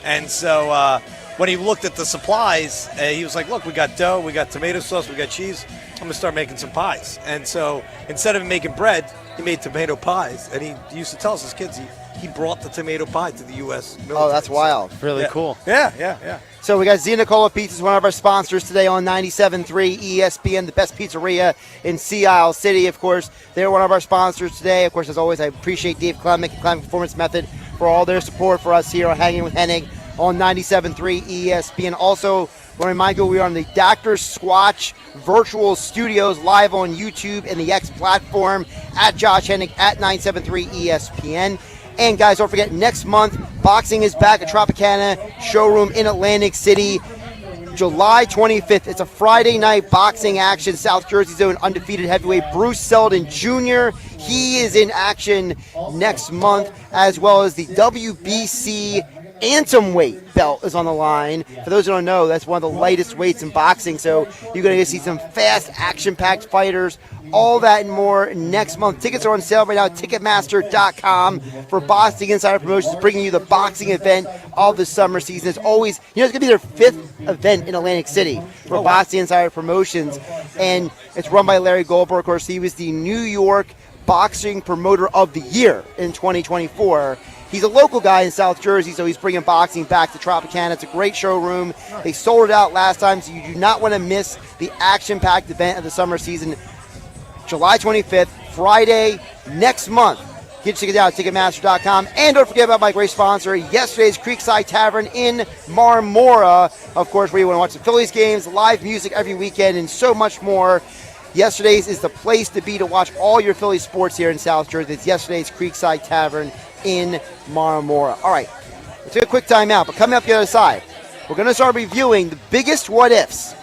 And so when he looked at the supplies, he was like, look, we got dough, we got tomato sauce, we got cheese. I'm going to start making some pies. And so instead of making bread, he made tomato pies. And he used to tell us as kids, he brought the tomato pie to the U.S. military. Oh, that's wild. Really Yeah. cool. Yeah. So we got Zia Nicola Pizza, one of our sponsors today on 97.3 ESPN, the best pizzeria in Sea Isle City. Of course, they're one of our sponsors today. Of course, as always, I appreciate Dave Klemic and Klemic Performance Method for all their support for us here on Hanging with Hennig on 97.3 ESPN. Also, I want to remind you, we are on the Dr. Squatch Virtual Studios live on YouTube and the X platform at Josh Hennig at 97.3 ESPN. And guys, don't forget, next month, boxing is back at Tropicana Showroom in Atlantic City, July 25th. It's a Friday night boxing action. South Jersey's own undefeated heavyweight Bruce Selden Jr. He is in action next month, as well as the WBC Bantamweight belt is on the line. For those who don't know, that's one of the lightest weights in boxing, so you're going to see some fast, action-packed fighters. All that and more next month. Tickets are on sale right now at Ticketmaster.com for Boxing Insider Promotions, bringing you the boxing event of the summer season. It's always, it's going to be their 5th event in Atlantic City for Boxing Insider Promotions, and it's run by Larry Goldberg. Of course, he was the New York Boxing Promoter of the Year in 2024. He's a local guy in South Jersey, so he's bringing boxing back to Tropicana. It's a great showroom. They sold it out last time, so you do not want to miss the action-packed event of the summer season. July 25th, Friday, next month. Get your tickets out at Ticketmaster.com. And don't forget about my great sponsor, yesterday's Creekside Tavern in Marmora. Of course, where you want to watch the Phillies games, live music every weekend, and so much more. Yesterday's is the place to be to watch all your Philly sports here in South Jersey. It's yesterday's Creekside Tavern in Marmora. All right, let's take a quick timeout, but coming up the other side, we're going to start reviewing the biggest what-ifs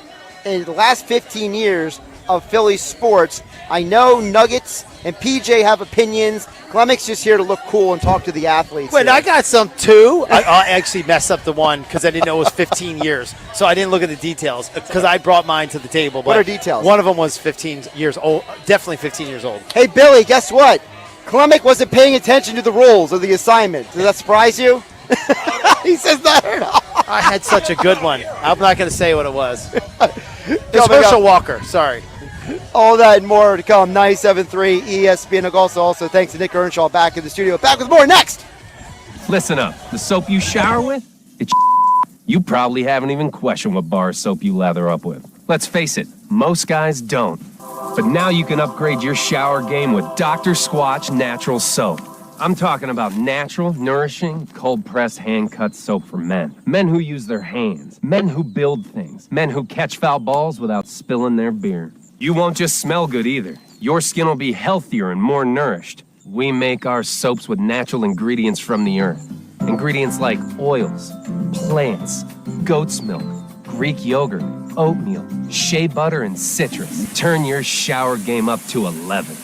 in the last 15 years of Philly sports. I know Nuggets and PJ have opinions. Klemic's just here to look cool and talk to the athletes. Wait, here. I got some too. I actually messed up the one because I didn't know it was 15 years. So I didn't look at the details because I brought mine to the table. But What are details? One of them was 15 years old. Definitely 15 years old. Hey, Billy, guess what? Klemic wasn't paying attention to the rules of the assignment. Does that surprise you? He says that or not. I had such a good one. I'm not going to say what it was. It's Coming Herschel up. Walker. Sorry. All that and more to come. 97.3 ESPN. Also, thanks to Nick Earnshaw back in the studio. Back with more next. Listen up. The soap you shower with, it's you probably haven't even questioned what bar of soap you lather up with. Let's face it, most guys don't. But now you can upgrade your shower game with Dr. Squatch Natural Soap. I'm talking about natural, nourishing, cold-pressed, hand-cut soap for men. Men who use their hands. Men who build things. Men who catch foul balls without spilling their beer. You won't just smell good either. Your skin will be healthier and more nourished. We make our soaps with natural ingredients from the earth. Ingredients like oils, plants, goat's milk, Greek yogurt, oatmeal, shea butter, and citrus. Turn your shower game up to 11.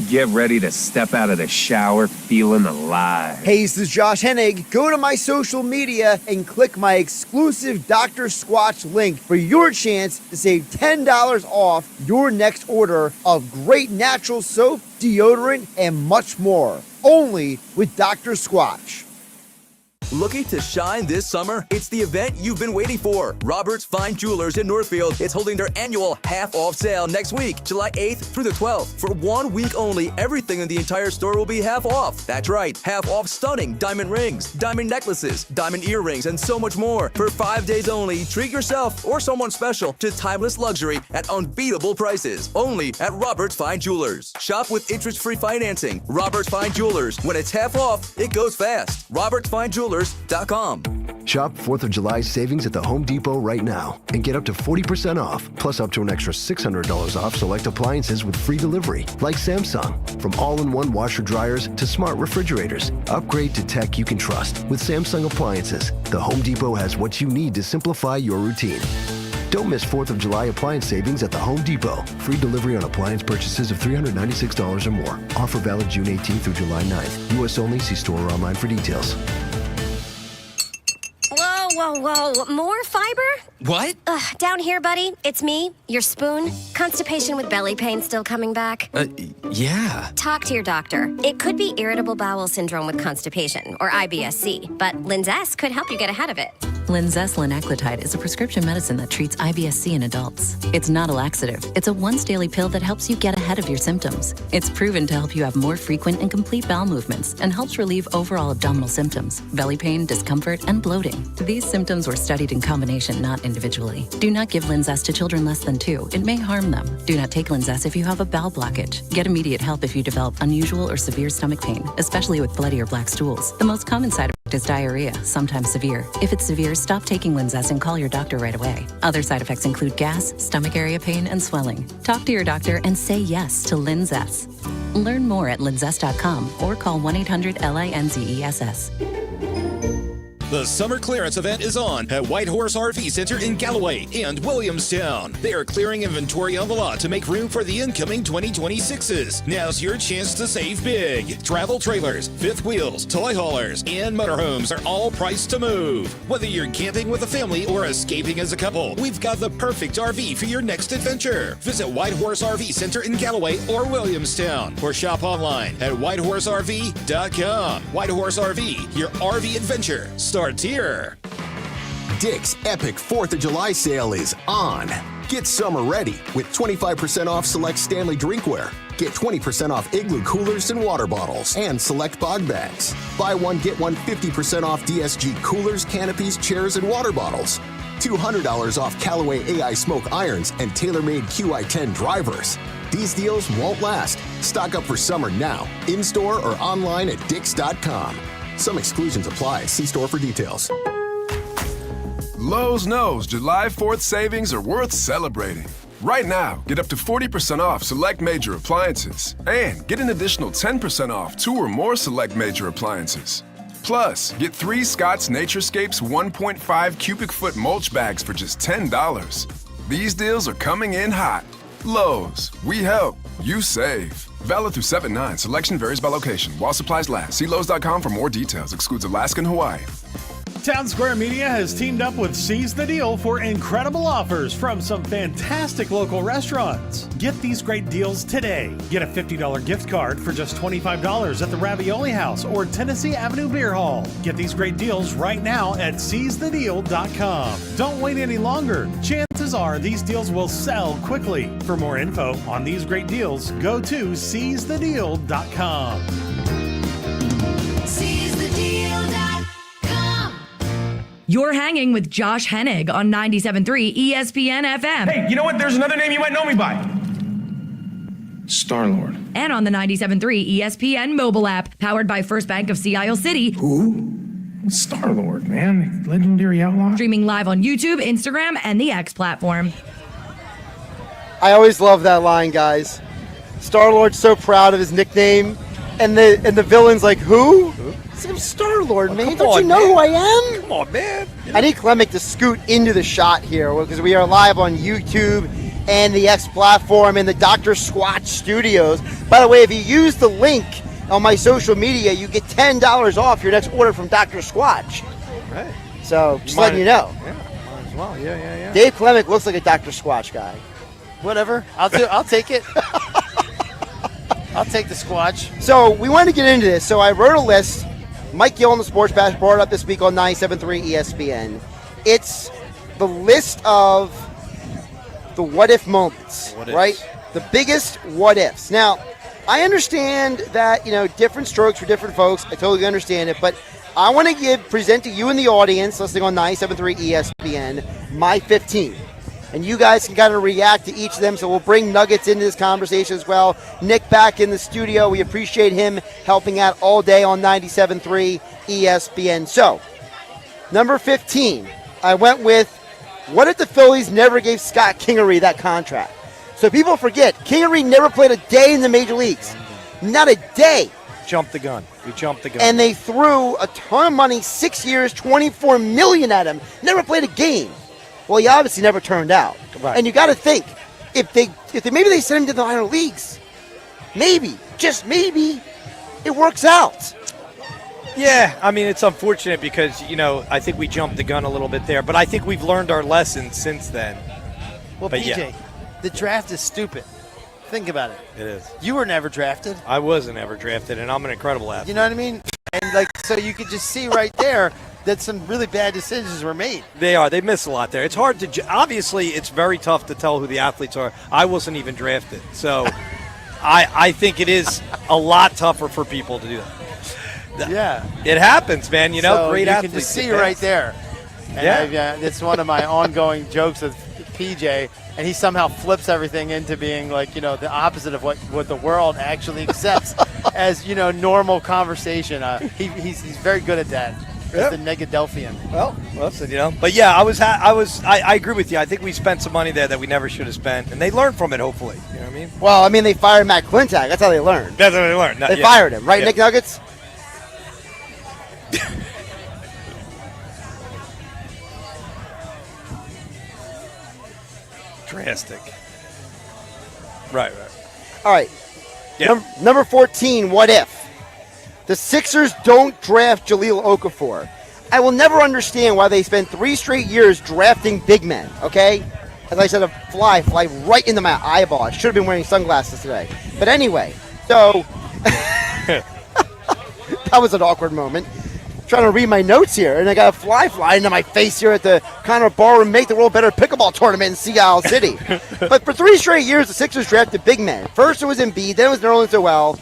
Get ready to step out of the shower feeling alive. Hey, this is Josh Hennig. Go to my social media and click my exclusive Dr. Squatch link for your chance to save $10 off your next order of great natural soap, deodorant, and much more. Only with Dr. Squatch. Looking to shine this summer? It's the event you've been waiting for. Robert's Fine Jewelers in Northfield is holding their annual half-off sale next week, July 8th through the 12th. For 1 week only, everything in the entire store will be half off. That's right, half off stunning diamond rings, diamond necklaces, diamond earrings, and so much more. For 5 days only, treat yourself or someone special to timeless luxury at unbeatable prices. Only at Robert's Fine Jewelers. Shop with interest-free financing. Robert's Fine Jewelers. When it's half off, it goes fast. RobertsFineJewelers.com. Shop 4th of July savings at the Home Depot right now and get up to 40% off, plus up to an extra $600 off select appliances with free delivery, like Samsung. From all-in-one washer dryers to smart refrigerators, upgrade to tech you can trust with Samsung appliances. The Home Depot has what you need to simplify your routine. Don't miss 4th of July appliance savings at the Home Depot. Free delivery on appliance purchases of $396 or more. Offer valid June 18th through July 9th. U.S. only. See store or online for details. Whoa, more fiber? What? Down here, buddy. It's me, your spoon. Constipation with belly pain still coming back? Yeah. Talk to your doctor. It could be irritable bowel syndrome with constipation, or IBS-C, but Linzess could help you get ahead of it. Linzess linaclotide is a prescription medicine that treats IBS-C in adults. It's not a laxative. It's a once-daily pill that helps you get ahead ahead of your symptoms. It's proven to help you have more frequent and complete bowel movements and helps relieve overall abdominal symptoms, belly pain, discomfort, and bloating. These symptoms were studied in combination, not individually. Do not give Linzess to children less than 2. It may harm them. Do not take Linzess if you have a bowel blockage. Get immediate help if you develop unusual or severe stomach pain, especially with bloody or black stools. The most common side effect is diarrhea, sometimes severe. If it's severe, stop taking Linzess and call your doctor right away. Other side effects include gas, stomach area pain, and swelling. Talk to your doctor and say yes to Linzess. Learn more at linzess.com or call 1-800-LINZESS. The summer clearance event is on at White Horse RV Center in Galloway and Williamstown. They are clearing inventory on the lot to make room for the incoming 2026s. Now's your chance to save big. Travel trailers, fifth wheels, toy haulers, and motorhomes are all priced to move. Whether you're camping with a family or escaping as a couple, we've got the perfect RV for your next adventure. Visit White Horse RV Center in Galloway or Williamstown or shop online at whitehorseRV.com. White Horse RV, your RV adventure starts here. Dick's epic 4th of July sale is on. Get summer ready with 25% off select Stanley drinkware. Get 20% off Igloo coolers and water bottles and select bog bags. Buy one, get one 50% off DSG coolers, canopies, chairs, and water bottles. $200 off Callaway AI smoke irons and TaylorMade QI10 drivers. These deals won't last. Stock up for summer now, in-store or online at dicks.com. Some exclusions apply. See store for details. Lowe's knows July 4th savings are worth celebrating. Right now, get up to 40% off select major appliances and get an additional 10% off 2 or more select major appliances. Plus, get 3 Scott's Naturescapes 1.5 cubic foot mulch bags for just $10. These deals are coming in hot. Lowe's, we help, you save. Valid through 7/9. Selection varies by location. While supplies last. See Lowe's.com for more details. Excludes Alaska and Hawaii. Town Square Media has teamed up with Seize the Deal for incredible offers from some fantastic local restaurants. Get these great deals today. Get a $50 gift card for just $25 at the Ravioli House or Tennessee Avenue Beer Hall. Get these great deals right now at seizethedeal.com. Don't wait any longer. Chances are these deals will sell quickly. For more info on these great deals, go to seizethedeal.com. You're hanging with Josh Hennig on 97.3 ESPN FM. Hey, you know what? There's another name you might know me by. Star-Lord. And on the 97.3 ESPN mobile app, powered by First Bank of Sea Isle City. Who? Star-Lord, man. Legendary outlaw. Streaming live on YouTube, Instagram, and the X platform. I always love that line, guys. Star-Lord's so proud of his nickname, and the villain's like, who? I'm Star-Lord, man. Don't you know who I am? Come on, man. I need Klemic to scoot into the shot here because we are live on YouTube and the X platform in the Dr. Squatch studios. By the way, if you use the link on my social media, you get $10 off your next order from Dr. Squatch. Right. So, just letting you know. Yeah, might as well. Yeah. Dave Klemic looks like a Dr. Squatch guy. Whatever. I'll take it. I'll take the Squatch. So, we wanted to get into this. So, I wrote a list. Mike Gill on the Sports Bash brought it up this week on 97.3 ESPN. It's the list of the what-if moments, right? The biggest what-ifs. Now, I understand that, different strokes for different folks. I totally understand it. But I want to present to you and the audience listening on 97.3 ESPN my 15. And you guys can kind of react to each of them, so we'll bring Nuggets into this conversation as well. Nick back in the studio. We appreciate him helping out all day on 97.3 ESPN. So, number 15, I went with, what if the Phillies never gave Scott Kingery that contract? So people forget, Kingery never played a day in the major leagues. Not a day. Jumped the gun. We jumped the gun. And they threw a ton of money, 6 years, $24 million at him. Never played a game. Well, he obviously never turned out. Right. And you got to think, if they maybe they send him to the minor leagues, maybe, just maybe, it works out. Yeah, I mean, it's unfortunate because, I think we jumped the gun a little bit there, but I think we've learned our lessons since then. Well, but PJ, the draft is stupid. Think about it. It is. You were never drafted. I wasn't ever drafted, and I'm an incredible athlete. You know what I mean? And, so you could just see right there that some really bad decisions were made. They are. They miss a lot there. It's hard to obviously, it's very tough to tell who the athletes are. I wasn't even drafted. So, I think it is a lot tougher for people to do that. Yeah. It happens, man. You know, So great you athletes. can just see get right past. there. And Yeah. it's one of my ongoing jokes with PJ, and he somehow flips everything into being like, the opposite of what the world actually accepts as, normal conversation. He's very good at that. Yep. The Negadelphian. Well, listen, but yeah, I agree with you. I think we spent some money there that we never should have spent, and they learned from it. Hopefully, you know what I mean. Well, I mean, they fired Matt Clintock. That's how they learned. That's how they learned. They fired him, right, Yeah. Nick Nuggets? Drastic. Right. All right. Yeah. Number 14, what if? The Sixers don't draft Jahlil Okafor. I will never understand why they spent 3 straight years drafting big men, okay? As I said, a fly right into my eyeball. I should have been wearing sunglasses today. But anyway, so that was an awkward moment. Trying to read my notes here, and I got a fly into my face here at the Connor Ballroom Make the World Better Pickleball Tournament in Sea Isle City. But for 3 straight years, the Sixers drafted big men. First it was Embiid, then it was Nerlens Noel.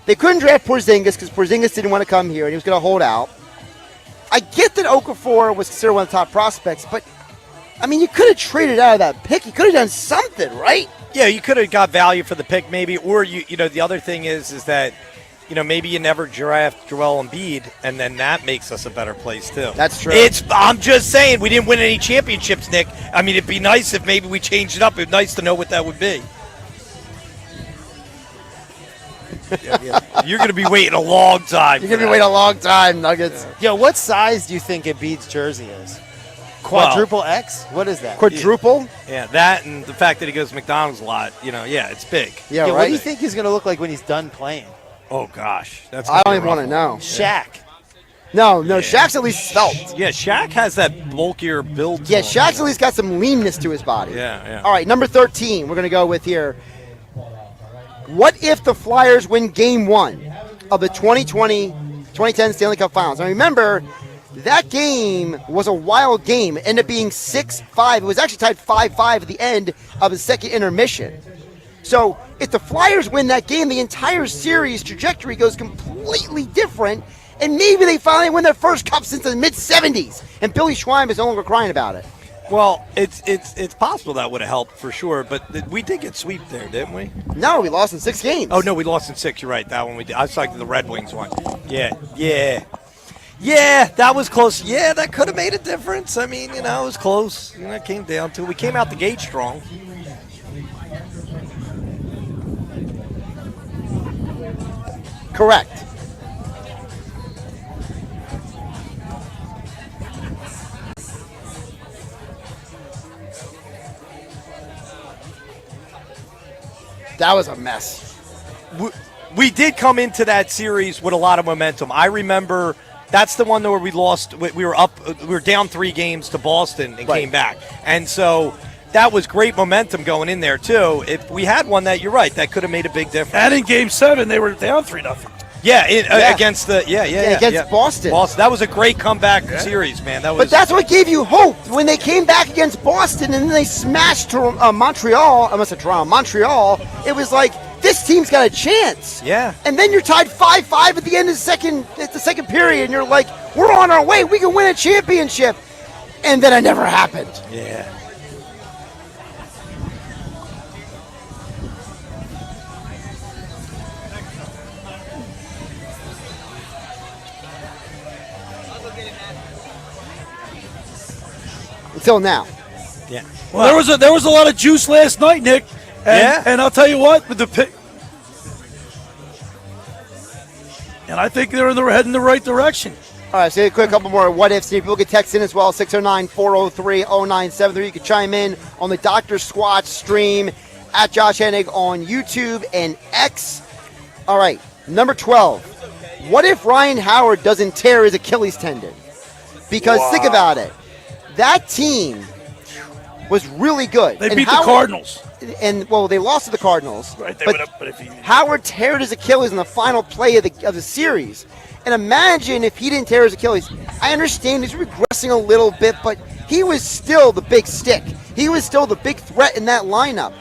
They couldn't draft Porzingis because Porzingis didn't want to come here, and he was going to hold out. I get that Okafor was considered one of the top prospects, but, I mean, you could have traded out of that pick. You could have done something, right? Yeah, you could have got value for the pick maybe, or the other thing is that, maybe you never draft Joel Embiid, and then that makes us a better place too. That's true. I'm just saying, we didn't win any championships, Nick. I mean, it'd be nice if maybe we changed it up. It'd be nice to know what that would be. You're going to be waiting a long time. You're going to be waiting a long time, Nuggets. Yo, what size do you think Embiid's jersey is? Quadruple X? What is that? Quadruple? Yeah, that and the fact that he goes to McDonald's a lot, it's big. Yeah, What right. do you think he's going to look like when he's done playing? Oh, gosh. I don't even want to know. Shaq. No, Shaq's at least svelte. Yeah, Shaq has that bulkier build. Yeah, Shaq's at least got some leanness to his body. Yeah. All right, number 13, we're going to go with here. What if the Flyers win Game 1 of the 2020-2010 Stanley Cup Finals? Now remember, that game was a wild game. It ended up being 6-5. It was actually tied 5-5 at the end of the second intermission. So if the Flyers win that game, the entire series trajectory goes completely different, and maybe they finally win their first cup since the mid-'70s, and Billy Schweim is no longer crying about it. Well, it's possible that would have helped for sure, but we did get swept there, didn't we? No, we lost in 6 games. Oh, no, we lost in 6. You're right. That one we did. I was talking to the Red Wings one. Yeah, that was close. Yeah, that could have made a difference. I mean, it was close. It came down to it. We came out the gate strong. Correct. That was a mess. We did come into that series with a lot of momentum. I remember that's the one where we lost. We were down 3 games to Boston and came back. And so that was great momentum going in there, too. If we had one that, you're right, that could have made a big difference. And in Game 7, they were down 3-0. Against Boston. That was a great comeback series, man. But that's what gave you hope when they came back against Boston and then they smashed Montreal. I must have drawn Montreal. It was like, this team's got a chance. Yeah. And then you're tied 5-5 at the end of the second period, and you're like, we're on our way. We can win a championship. And then it never happened. Yeah. Until now. Yeah. Well, there was a lot of juice last night, Nick. And I'll tell you what, with the pick, and I think they're heading the right direction. All right, so a quick couple more what ifs. People can text in as well, 609-403-0973. You can chime in on the Dr. Squatch stream at Josh Hennig on YouTube and X. All right, number 12. What if Ryan Howard doesn't tear his Achilles tendon? Because think about it. That team was really good. They beat the Cardinals. And, they lost to the Cardinals. Right, but Howard teared his Achilles in the final play of the series. And imagine if he didn't tear his Achilles. I understand he's regressing a little bit, but he was still the big stick. He was still the big threat in that lineup.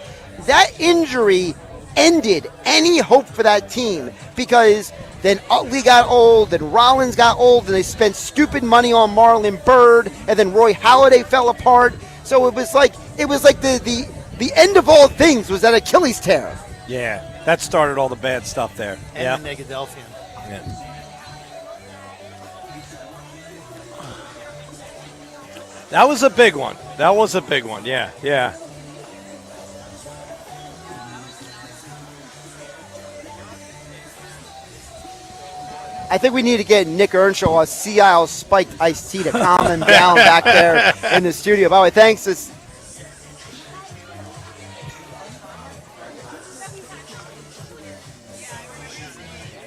That injury ended any hope for that team because then Utley got old, then Rollins got old, and they spent stupid money on Marlon Byrd, and then Roy Halladay fell apart. So it was like the end of all things was that Achilles tear. Yeah, that started all the bad stuff there. And the Negadelphia. Yeah. That was a big one. Yeah. I think we need to get Nick Earnshaw a Sea Isle spiked iced tea to calm him down back there in the studio. By the way, thanks.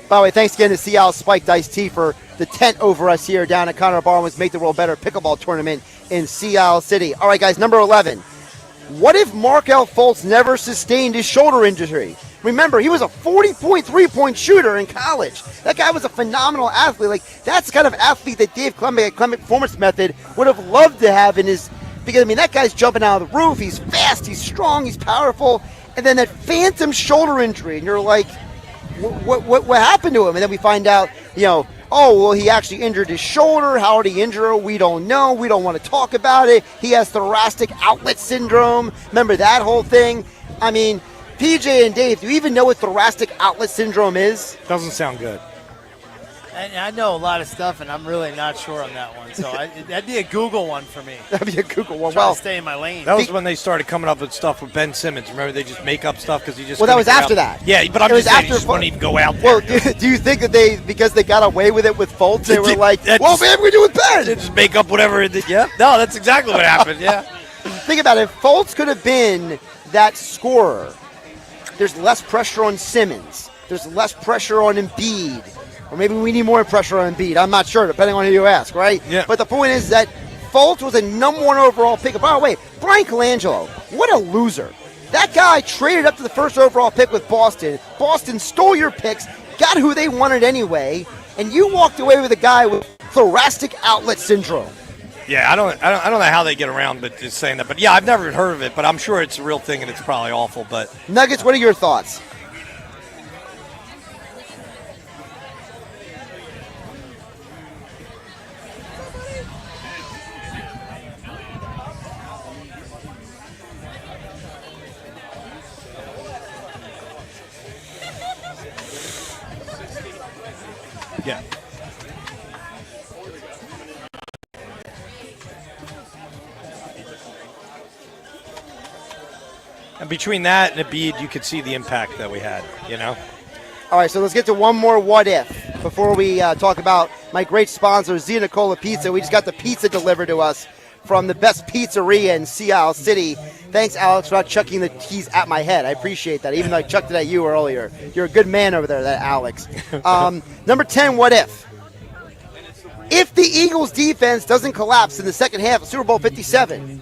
By the way, thanks again to Sea Isle Spiked Iced Tea for the tent over us here down at Connor Barwin's Make the World Better Pickleball Tournament in Sea Isle City. All right, guys, number 11. What if Markel Fultz never sustained his shoulder injury? Remember, he was a 40.3 3-point shooter in college. That guy was a phenomenal athlete. Like, that's the kind of athlete that Dave Klemic at Klemic Performance Method would have loved to have in his, because, I mean, that guy's jumping out of the roof. He's fast, he's strong, he's powerful. And then that phantom shoulder injury, and you're like, what happened to him? And then we find out, oh, well, he actually injured his shoulder. How did he injure it? We don't know. We don't want to talk about it. He has thoracic outlet syndrome. Remember that whole thing? I mean, PJ and Dave, do you even know what thoracic outlet syndrome is? Doesn't sound good. I know a lot of stuff, and I'm really not sure on that one. So that'd be a Google one for me. That'd be a Google one. Well, stay in my lane. That was when they started coming up with stuff with Ben Simmons. Remember, they just make up stuff because he just. Well, that was after out. that. Yeah, but I'm just saying, he just wouldn't even go out there. Well, do you think that because they got away with it with Fultz, they were like, well, maybe we do with Ben? They just make up whatever. Yeah. No, that's exactly what happened. Yeah. Think about it. If Fultz could have been that scorer, there's less pressure on Simmons. There's less pressure on Embiid. Or maybe we need more pressure on Embiid. I'm not sure, depending on who you ask, right? Yeah. But the point is that Fultz was a number 1 overall pick. By the way, Brian Colangelo, what a loser. That guy traded up to the first overall pick with Boston. Boston stole your picks, got who they wanted anyway, and you walked away with a guy with thoracic outlet syndrome. Yeah, I don't know how they get around but just saying that. But yeah, I've never heard of it, but I'm sure it's a real thing and it's probably awful. But Nuggets, what are your thoughts? Yeah. And between that and Embiid, you could see the impact that we had, All right, so let's get to one more what if before we talk about my great sponsor, Zia Nicola Pizza. We just got the pizza delivered to us from the best pizzeria in Sea Isle City. Thanks, Alex, for not chucking the keys at my head. I appreciate that, even though I chucked it at you earlier. You're a good man over there, that Alex. Number 10, what if? If the Eagles' defense doesn't collapse in the second half of Super Bowl 57,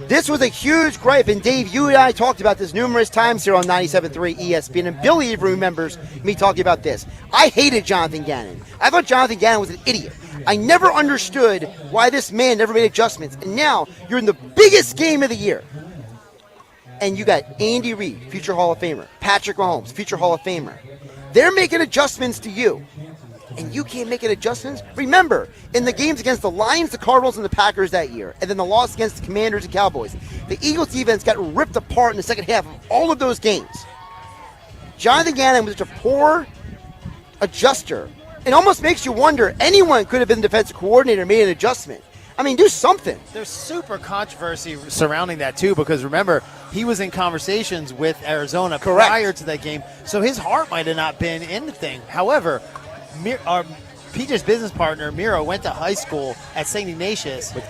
this was a huge gripe, and Dave, you and I talked about this numerous times here on 97.3 ESPN, and Billy even remembers me talking about this. I hated Jonathan Gannon. I thought Jonathan Gannon was an idiot. I never understood why this man never made adjustments, and now you're in the biggest game of the year, and you got Andy Reid, future Hall of Famer, Patrick Mahomes, future Hall of Famer. They're making adjustments to you, and you can't make adjustments? Remember, in the games against the Lions, the Cardinals, and the Packers that year, and then the loss against the Commanders and Cowboys, the Eagles defense got ripped apart in the second half of all of those games. Jonathan Gannon was such a poor adjuster. It almost makes you wonder, anyone could have been the defensive coordinator and made an adjustment. I mean, do something. There's super controversy surrounding that, too, because remember, he was in conversations with Arizona prior to that game, so his heart might have not been in the thing. However, PJ's business partner, Miro, went to high school at St. Ignatius with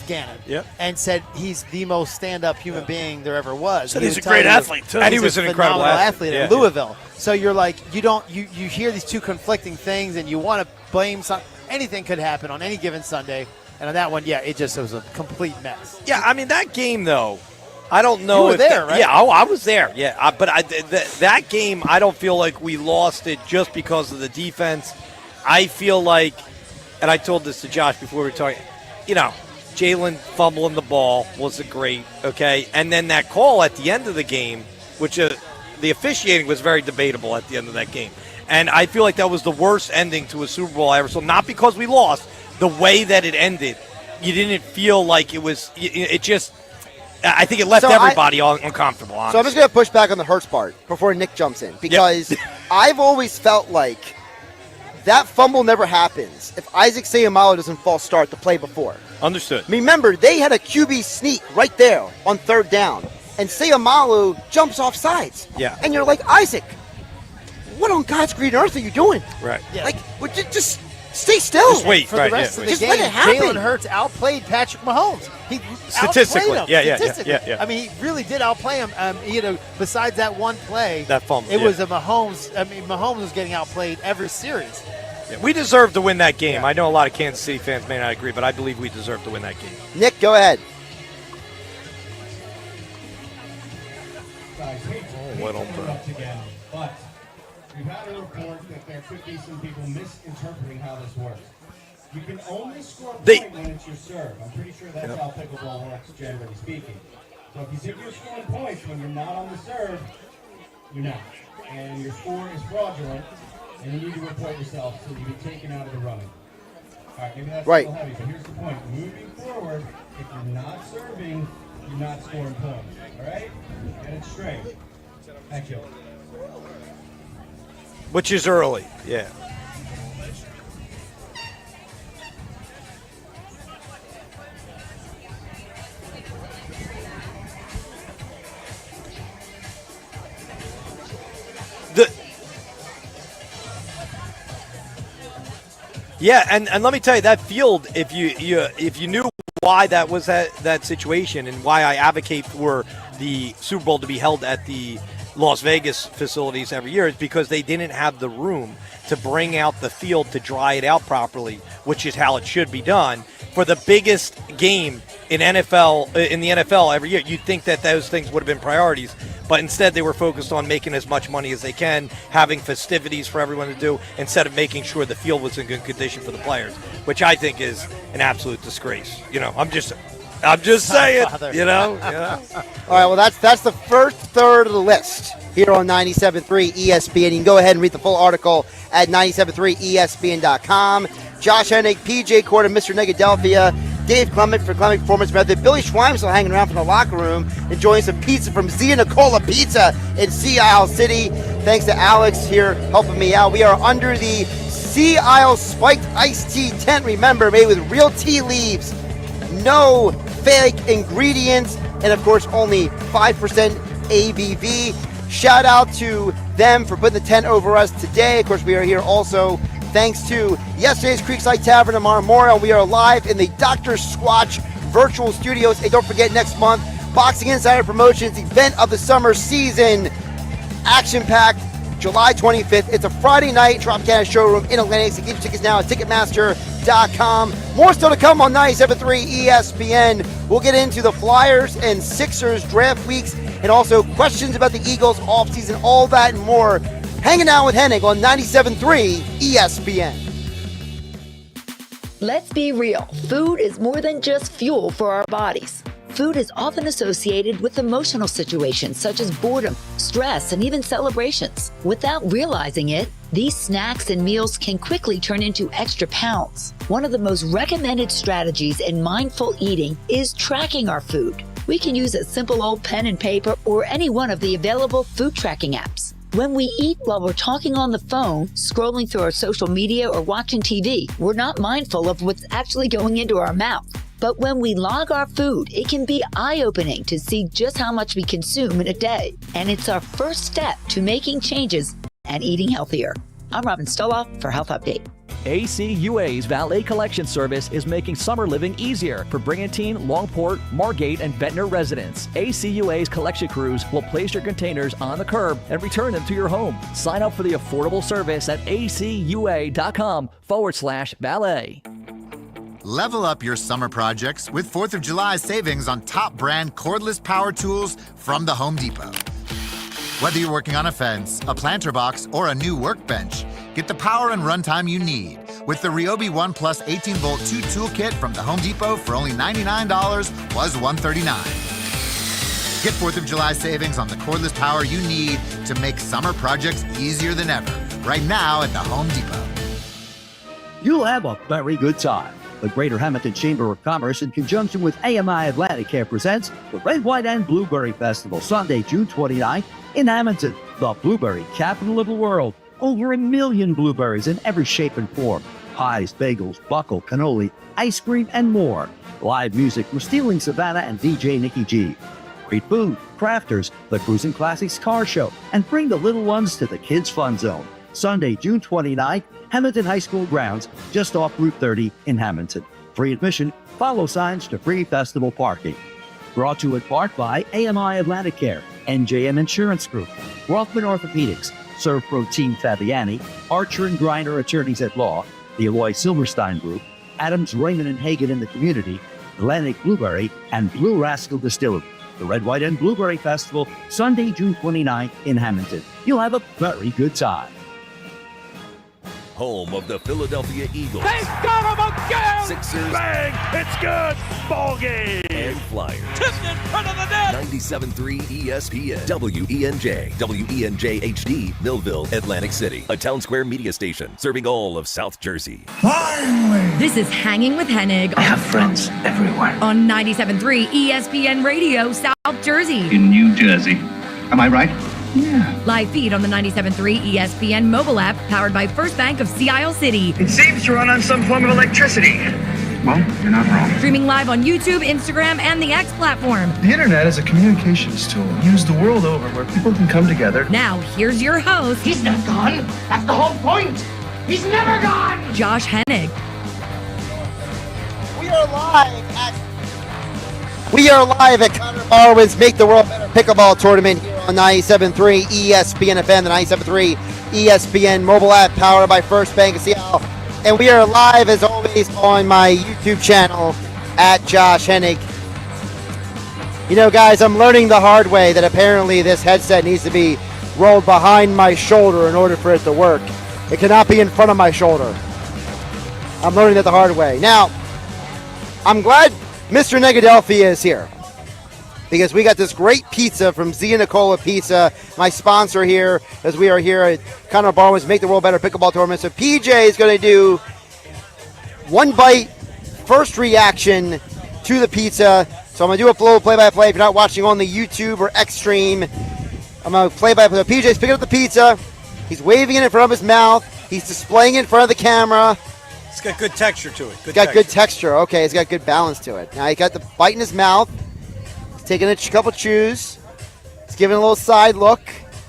Gannon. Yep. And said he's the most stand-up human being there ever was. He's a great athlete, too. And he was an incredible athlete at Louisville. So you're like, you hear these two conflicting things, and you want to blame something. Anything could happen on any given Sunday. And on that one, it was a complete mess. Yeah, I mean, that game, though, I don't know. You were there, right? Yeah, I was there. Yeah, but that game, I don't feel like we lost it just because of the defense. I feel like, and I told this to Josh before we were talking, Jalen fumbling the ball wasn't great, okay? And then that call at the end of the game, which the officiating was very debatable at the end of that game. And I feel like that was the worst ending to a Super Bowl I ever saw. Not because we lost, the way that it ended, you didn't feel like it was. It just, I think it left everybody uncomfortable. Honestly. So I'm just going to push back on the Hurts part before Nick jumps in, because I've always felt like that fumble never happens if Isaac Seumalo doesn't false start the play before. Understood. Remember, they had a QB sneak right there on 3rd down, and Seumalo jumps off sides. Yeah. And you're like, Isaac, what on God's green earth are you doing? Right. Yeah. Like, just stay still. Just wait. For the rest of the just game, let it happen. Jalen Hurts outplayed Patrick Mahomes. He Statistically, outplayed him. yeah. I mean, he really did outplay him. Besides that one play, that fumble, it was a Mahomes. I mean, Mahomes was getting outplayed every series. Yeah, we deserved to win that game. I know a lot of Kansas City fans may not agree, but I believe we deserved to win that game. Nick, go ahead. But we've had a report that there could be some people misinterpreting how this works. You can only score a point when it's your serve. I'm pretty sure that's how pickleball works, generally speaking. So if you think you're scoring points when you're not on the serve, you're not. And your score is fraudulent, and you need to report yourself so you get taken out of the running. All right, maybe that's a little heavy, but here's the point. Moving forward, if you're not serving, you're not scoring points. All right? Get it straight. Thank you. Which is early, yeah. Yeah, and let me tell you, that field, if you knew why that was that situation and why I advocate for the Super Bowl to be held at the Las Vegas facilities every year, is because they didn't have the room to bring out the field to dry it out properly, which is how it should be done. For the biggest game in the NFL every year, you'd think that those things would have been priorities, but instead they were focused on making as much money as they can, having festivities for everyone to do, instead of making sure the field was in good condition for the players, which I think is an absolute disgrace. I'm just saying, you know. All right, well, that's the first third of the list here on 97.3 ESPN. You can go ahead and read the full article at 97.3ESPN.com. Josh Hennig, PJ Corda, Mr. Negadelphia, Dave Klemic for Klemic Performance Method, Billy Schweim still hanging around from the locker room, enjoying some pizza from Zia Nicola Pizza in Sea Isle City. Thanks to Alex here helping me out. We are under the Sea Isle Spiked Iced Tea tent, remember, made with real tea leaves, no fake ingredients, and of course only 5% ABV. Shout out to them for putting the tent over us today. Of course, we are here also thanks to yesterday's Creekside Tavern in Memorial. We are live in the Dr. Squatch virtual studios. Hey, don't forget, next month, Boxing Insider Promotions event of the summer season. Action-packed, July 25th. It's a Friday night, Tropicana showroom in Atlantic. So get your tickets now at Ticketmaster.com. More still to come on 97.3 ESPN. We'll get into the Flyers and Sixers draft weeks and also questions about the Eagles offseason, all that and more. Hanging out with Hennig on 97.3 ESPN. Let's be real. Food is more than just fuel for our bodies. Food is often associated with emotional situations such as boredom, stress, and even celebrations. Without realizing it, these snacks and meals can quickly turn into extra pounds. One of the most recommended strategies in mindful eating is tracking our food. We can use a simple old pen and paper or any one of the available food tracking apps. When we eat while we're talking on the phone, scrolling through our social media, or watching TV, we're not mindful of what's actually going into our mouth. But when we log our food, it can be eye-opening to see just how much we consume in a day. And it's our first step to making changes and eating healthier. I'm Robin Stoloff for Health Update. ACUA's Valet Collection Service is making summer living easier for Brigantine, Longport, Margate, and Ventnor residents. ACUA's collection crews will place your containers on the curb and return them to your home. Sign up for the affordable service at acua.com/valet. Level up your summer projects with 4th of July savings on top brand cordless power tools from the Home Depot. Whether you're working on a fence, a planter box, or a new workbench, get the power and runtime you need with the Ryobi One Plus 18-volt 2 toolkit from the Home Depot for only $99 plus $139. Get 4th of July savings on the cordless power you need to make summer projects easier than ever. Right now at the Home Depot. You'll have a very good time. The Greater Hamilton Chamber of Commerce, in conjunction with AMI Atlantic Care, presents the Red, White, and Blueberry Festival, Sunday, June 29th in Hamilton, the blueberry capital of the world. Over 1 million blueberries in every shape and form. Pies, bagels, buckle, cannoli, ice cream, and more. Live music from Stealing Savannah and DJ Nikki G. Great food, crafters, the Cruising Classics car show, and bring the little ones to the Kids Fun Zone. Sunday, June 29th, Hamilton High School grounds, just off Route 30 in Hamilton. Free admission, follow signs to free festival parking. Brought to you in part by AMI Atlantic Care, NJM Insurance Group, Rothman Orthopedics, Serve Protein Fabiani, Archer and Griner Attorneys at Law, the Eloy Silverstein Group, Adams, Raymond and Hagen in the Community, Atlantic Blueberry, and Blue Rascal Distillery. The Red, White, and Blueberry Festival, Sunday, June 29th in Hamilton. You'll have a very good time. Home of the Philadelphia Eagles. They got him again! Sixers. Bang! It's good! Ball game! And Flyers. Tipped in front of the net! 97.3 ESPN. WENJ. WENJ HD. Millville, Atlantic City. A Town Square media station serving all of South Jersey. Finally! This is Hanging with Hennig. I have friends everywhere. On 97.3 ESPN Radio, South Jersey. In New Jersey. Am I right? Yeah. Live feed on the 97.3 ESPN mobile app, powered by First Bank of Sea Isle City. It seems to run on some form of electricity. Well, you're not wrong. Streaming live on YouTube, Instagram, and the X platform. The internet is a communications tool used the world over where people can come together. Now, here's your host. He's not gone. That's the whole point. He's never gone. Josh Hennig. We are live at Connor Barwin's Make the World Better Pickleball Tournament here on 97.3 ESPN FM, the 97.3 ESPN mobile app powered by First Bank of Seattle. And we are live, as always, on my YouTube channel at Josh Hennig. You know, guys, I'm learning the hard way that apparently this headset needs to be rolled behind my shoulder in order for it to work. It cannot be in front of my shoulder. I'm learning that the hard way. Now, I'm glad Mr. Negadelphia is here, because we got this great pizza from Zia Nicola Pizza, my sponsor here, as we are here at Connor Barwin's Make the World Better Pickleball Tournament. So PJ is going to do one bite, first reaction to the pizza. So I'm going to do a little play-by-play. If you're not watching on the YouTube or X stream, I'm going to play-by-play. PJ's picking up the pizza. He's waving it in front of his mouth. He's displaying it in front of the camera. It's got good texture to it. It's got good texture. Okay, it's got good balance to it. Now he got the bite in his mouth. He's taking a couple chews. He's giving a little side look.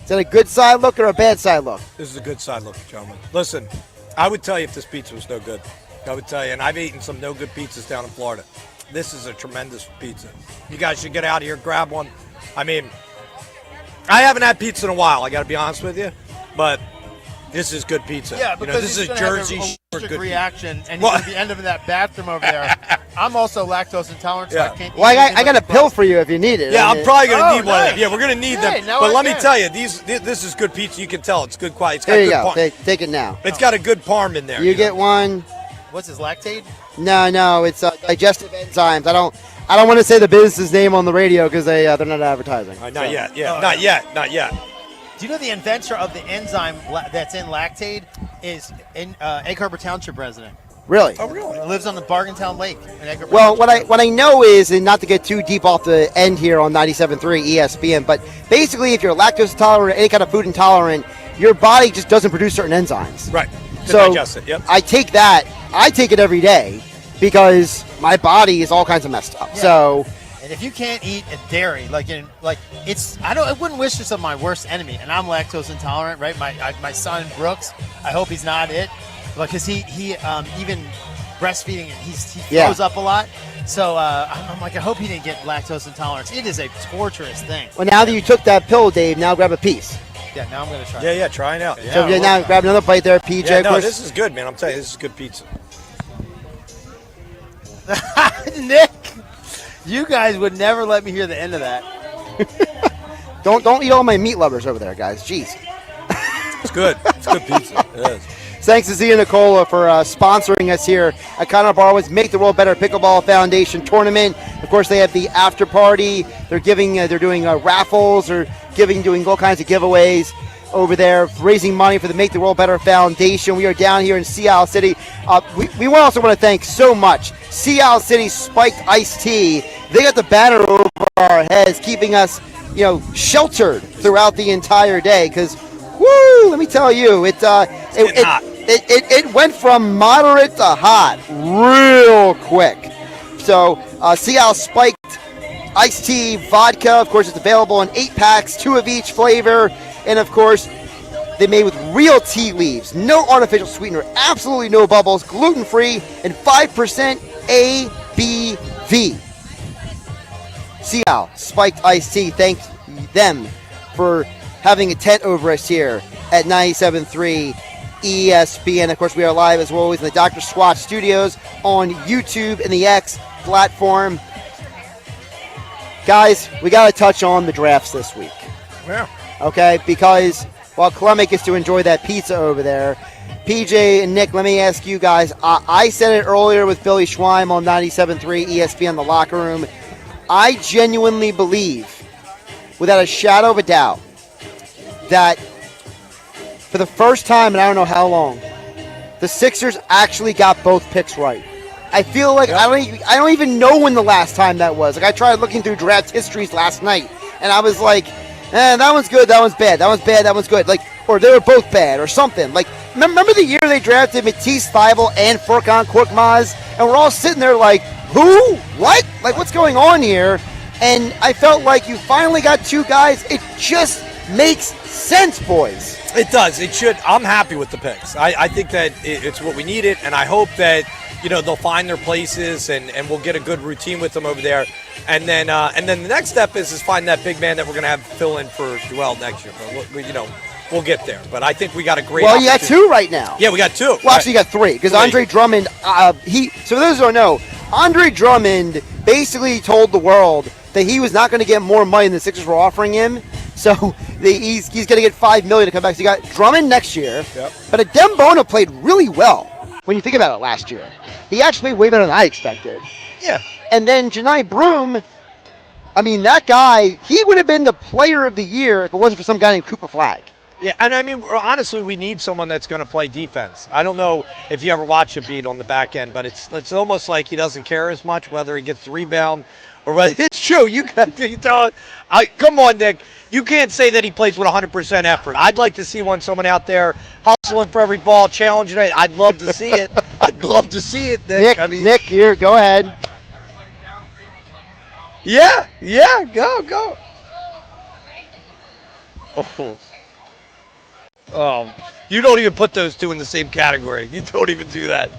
Is that a good side look or a bad side look? This is a good side look, gentlemen. Listen, I would tell you if this pizza was no good. I would tell you, and I've eaten some no good pizzas down in Florida. This is a tremendous pizza. You guys should get out here, grab one. I mean, I haven't had pizza in a while, I got to be honest with you, but this is good pizza. Yeah, because this is he's Jersey have a good reaction, and he's going to be end up in that bathroom over there. I'm also lactose intolerant, so I can't. Well, I got a pill for you if you need it. Yeah, I'm probably going to need one. Nice. Yeah, we're going to need them. Now But let me can. tell you, this is good pizza. You can tell it's good quality. It's got There you good go. parm. Take it now. It's got a good parm in there. You get one. What's his lactate? No, it's digestive enzymes. I don't want to say the business's name on the radio because they're not advertising. Not yet. Yeah, not yet. Do you know the inventor of the enzyme that's in lactate is Egg Harbor Township resident? Really? Oh, really? Lives on the Bargaintown Lake. In Egg Harbor Well, Township. what I know is, and not to get too deep off the end here on 97.3 ESPN, but basically if you're lactose intolerant or any kind of food intolerant, your body just doesn't produce certain enzymes. Right. So digest it. Yep. I take it every day because my body is all kinds of messed up. Yeah. So And if you can't eat dairy, I wouldn't wish this on my worst enemy, and I'm lactose intolerant, right? My son Brooks, I hope he's not it, because he even breastfeeding, he throws up a lot. So I'm like, I hope he didn't get lactose intolerance. It is a torturous thing. well, now that you took that pill, Dave, now grab a piece. Yeah, now I'm gonna try. Yeah, try it out. Yeah, So now grab another bite there, PJ. Yeah, of no, course. this is good, man. I'm telling you, this is good pizza. Nick, you guys would never let me hear the end of that. Don't eat all my meat lovers over there, guys. Jeez. It's good. It's good pizza. It is. Thanks to Zia Nicola for sponsoring us here at Connor Barwood's Make the World Better Pickleball Foundation tournament. Of course, they have the after party. They're doing raffles or doing all kinds of giveaways over there, raising money for the Make the World Better Foundation. We are down here in Sea Isle City. We also want to thank so much Sea Isle City Spiked Iced Tea. They got the banner over our heads, keeping us, sheltered throughout the entire day. Because, woo, let me tell you, it went from moderate to hot real quick. So, Sea Isle Spiked Iced Tea Vodka, of course, it's available in 8 packs, 2 of each flavor. And, of course, they made with real tea leaves, no artificial sweetener, absolutely no bubbles, gluten-free, and 5% ABV. Sea Isle Spiked Iced Tea, thank them for having a tent over us here at 97.3 ESPN. Of course, we are live, as always, in the Dr. Swatch studios on YouTube and the X platform. Guys, we got to touch on the drafts this week. Yeah. Okay, because while Klemic gets to enjoy that pizza over there, PJ and Nick, let me ask you guys. I said it earlier with Billy Schweim on 97.3 ESPN, The Locker Room. I genuinely believe, without a shadow of a doubt, that for the first time in I don't know how long, the Sixers actually got both picks right. I feel like I don't even know when the last time that was. Like, I tried looking through draft histories last night, and I was like, that one's good, that one's bad, that one's bad, that one's good. Like, or they were both bad or something. Like, remember the year they drafted Matisse Thybulle and Furkan Korkmaz, and we're all sitting there like, who? What? Like, what's going on here? And I felt like you finally got 2 guys. It just makes sense, boys. It does. It should. I'm happy with the picks. I think that it's what we needed, and I hope that they'll find their places and we'll get a good routine with them over there. And then the next step is find that big man that we're going to have fill in for Joel next year. But we'll get there. But I think we got a great. Well, you got 2 right now. Yeah, we got 2. Well, actually, you got 3 because Andre Drummond. So for those who don't know, Andre Drummond basically told the world that he was not going to get more money than the Sixers were offering him. So he's going to get $5 million to come back. So you got Drummond next year. Yep. But Adem Bona played really well when you think about it last year. He actually played way better than I expected. Yeah. And then Janai Broom, I mean, that guy, he would have been the player of the year if it wasn't for some guy named Cooper Flagg. Yeah, and I mean, honestly, we need someone that's going to play defense. I don't know if you ever watch a beat on the back end, but it's almost like he doesn't care as much whether he gets the rebound or whether it's true. Come on, Nick. You can't say that he plays with 100% effort. I'd like to see someone out there hustling for every ball, challenging it. I'd love to see it. I'd love to see it, Nick. Nick, here, go ahead. Yeah, go. Oh, you don't even put those 2 in the same category. You don't even do that.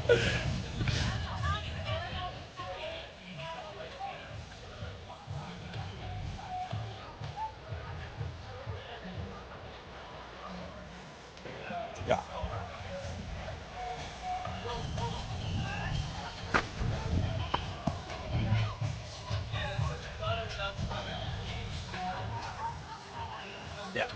Yeah. Yeah.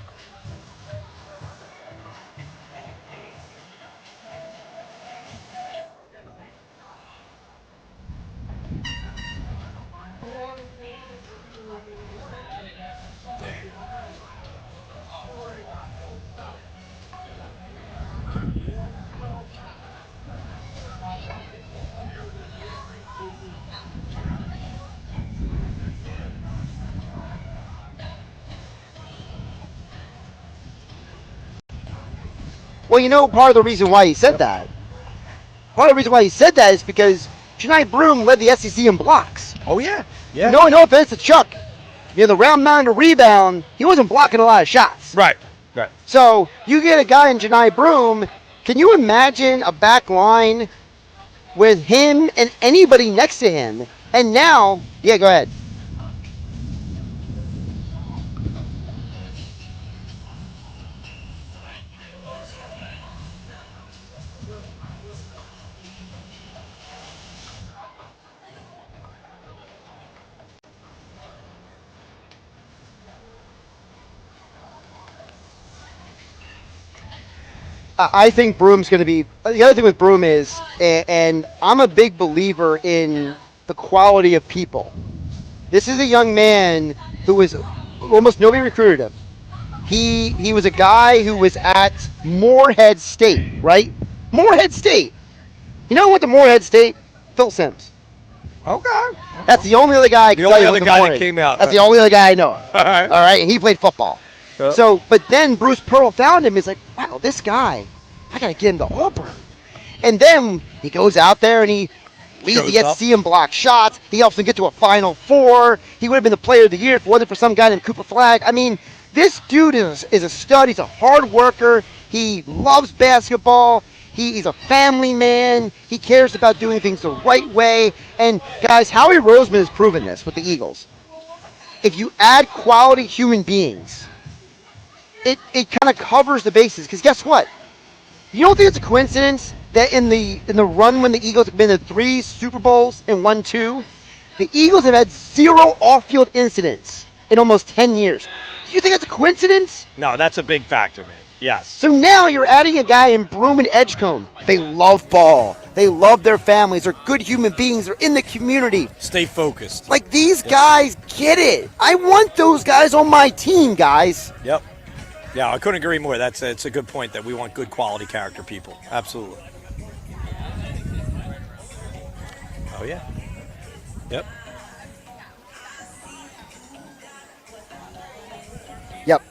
Well, part of the reason why he said that. Part of the reason why he said that is because Janai Broom led the SEC in blocks. Oh, yeah. Yeah. No offense to Chuck. The round mound to rebound, he wasn't blocking a lot of shots. Right. So you get a guy in Janai Broom. Can you imagine a back line with him and anybody next to him? And now, yeah, go ahead. I think Broom's going to be. The other thing with Broom is, and I'm a big believer in the quality of people. This is a young man who was almost nobody recruited him. He was a guy who was at Morehead State, right? Morehead State. You know who went to Morehead State? Phil Simms. Okay. That's the only other guy. The only other guy that came out. That's the only other guy I know. All right. All right, and he played football. Yep. So, but then Bruce Pearl found him. He's like, wow, this guy, I gotta get him to Auburn. And then he goes out there and he gets to see him block shots. He helps him get to a Final Four. He would have been the player of the year if it wasn't for some guy named Cooper Flagg. I mean, this dude is a stud. He's a hard worker. He loves basketball. He's a family man. He cares about doing things the right way. And guys, Howie Roseman has proven this with the Eagles. If you add quality human beings, it kind of covers the bases. Because guess what? You don't think it's a coincidence that in the run when the Eagles have been to 3 Super Bowls and won 2, the Eagles have had 0 off-field incidents in almost 10 years. Do you think that's a coincidence? No, that's a big factor, man. Yes. So now you're adding a guy in Broome and Edgecombe. They love ball. They love their families. They're good human beings. They're in the community. Stay focused. Like, these guys get it. I want those guys on my team, guys. Yep. Yeah, I couldn't agree more. It's a good point that we want good quality character people. Absolutely. Oh, yeah. Yep. Yep.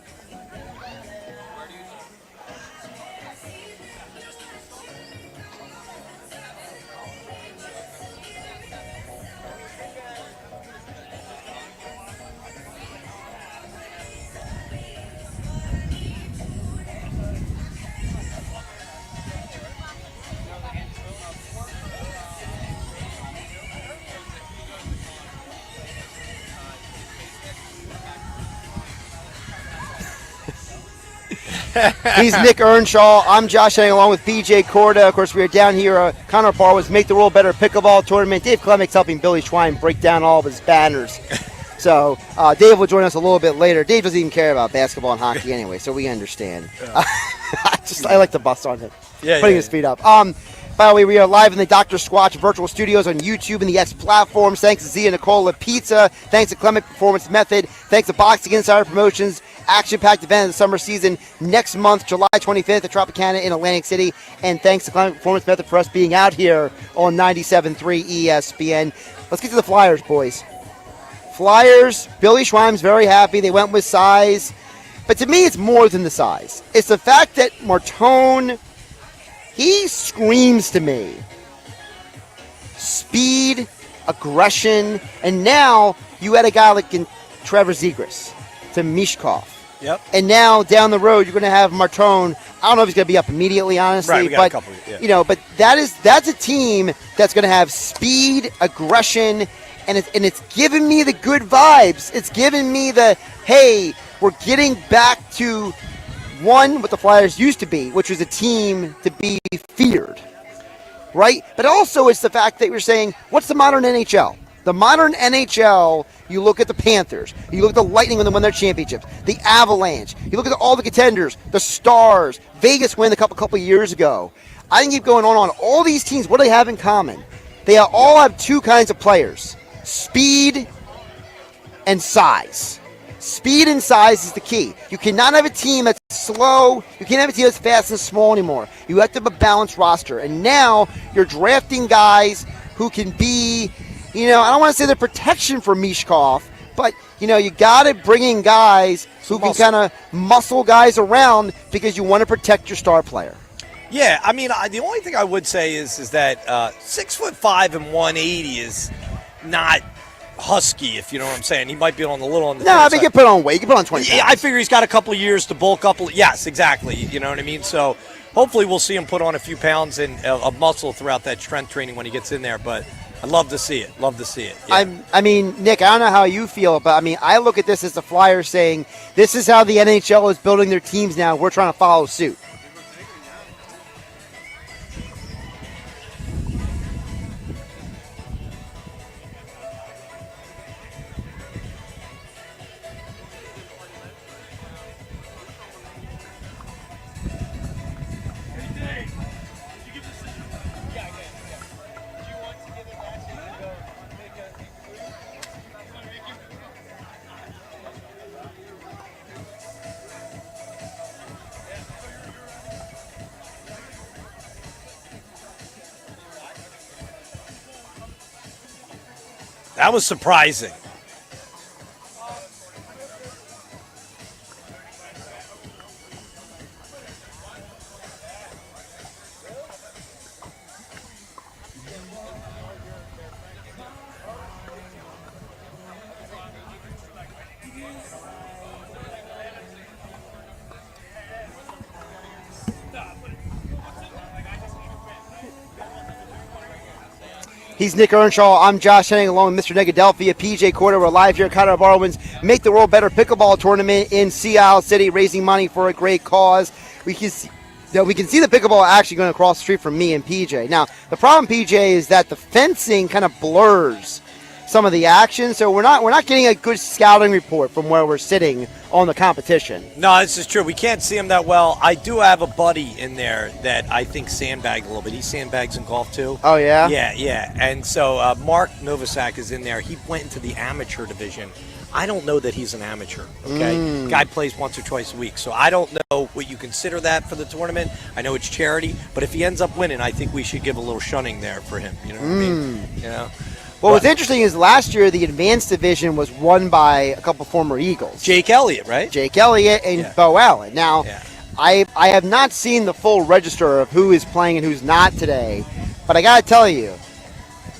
He's Nick Earnshaw. I'm Josh Hennig along with BJ Corda. Of course, we are down here. Connor Parr was Make the World Better Pickleball Tournament. Dave Klemic's helping Billy Schwein break down all of his banners. So Dave will join us a little bit later. Dave doesn't even care about basketball and hockey anyway, so we understand. I like to bust on him. Putting his feet up. By the way, we are live in the Dr. Squatch virtual studios on YouTube and the X platforms. Thanks to Zia Nicola Pizza. Thanks to Klemic Performance Method. Thanks to Boxing Insider Promotions. Action-packed event of the summer season next month, July 25th at Tropicana in Atlantic City. And thanks to Klemic Performance Method for us being out here on 97.3 ESPN. Let's get to the Flyers, boys. Flyers, Billy Schweim's very happy. They went with size. But to me, it's more than the size. It's the fact that Martone, he screams to me. Speed, aggression, and now you had a guy like Trevor Zegras to Mishkov. Yep. And now down the road, you're going to have Martone. I don't know if he's going to be up immediately, honestly. Right, we got a couple, yeah. But that's a team that's going to have speed, aggression, and it's giving me the good vibes. It's giving me the, hey, we're getting back to what the Flyers used to be, which was a team to be feared, right? But also it's the fact that you're saying, what's the modern NHL? The modern NHL, you look at the Panthers, you look at the Lightning when they won their championships, the Avalanche, you look at all the contenders, the Stars, Vegas win a couple years ago. I can keep going on. All these teams, what do they have in common? They all have 2 kinds of players, speed and size. Speed and size is the key. You cannot have a team that's slow. You can't have a team that's fast and small anymore. You have to have a balanced roster. And now you're drafting guys who can be, I don't want to say the protection for Mishkov, but, you got to bring in guys who can kind of muscle guys around because you want to protect your star player. Yeah, I mean, the only thing I would say is that 6'5" and 180 is not husky, if you know what I'm saying. He might be on the little on the. No, but he can put on weight. He can put on 20 pounds. Yeah, I figure he's got a couple of years to bulk up. Yes, exactly. You know what I mean? So hopefully we'll see him put on a few pounds of muscle throughout that strength training when he gets in there. But I'd love to see it. Love to see it. Yeah. I mean, Nick, I don't know how you feel, but I look at this as the Flyers saying, this is how the NHL is building their teams now. We're trying to follow suit. That was surprising. He's Nick Earnshaw. I'm Josh Hennig along with Mr. Negadelphia, PJ Corda. We're live here at Connor Barwin's Make the World Better Pickleball Tournament in Sea Isle City, raising money for a great cause. We can see the pickleball actually going across the street from me and PJ. Now, the problem, PJ, is that the fencing kind of blurs some of the action, so we're not getting a good scouting report from where we're sitting on the competition. No, this is true. We can't see him that well. I do have a buddy in there that I think sandbagged a little bit. He sandbags in golf too. Oh, yeah? Yeah. And so Mark Novasak is in there. He went into the amateur division. I don't know that he's an amateur, okay? Guy plays once or twice a week, so I don't know what you consider that for the tournament. I know it's charity, but if he ends up winning, I think we should give a little shunning there for him. You know what I mean? You know? Well, what's interesting is last year the advanced division was won by a couple former Eagles. Jake Elliott, right? Jake Elliott and Bo Allen. Now, I have not seen the full register of who is playing and who's not today, but I got to tell you,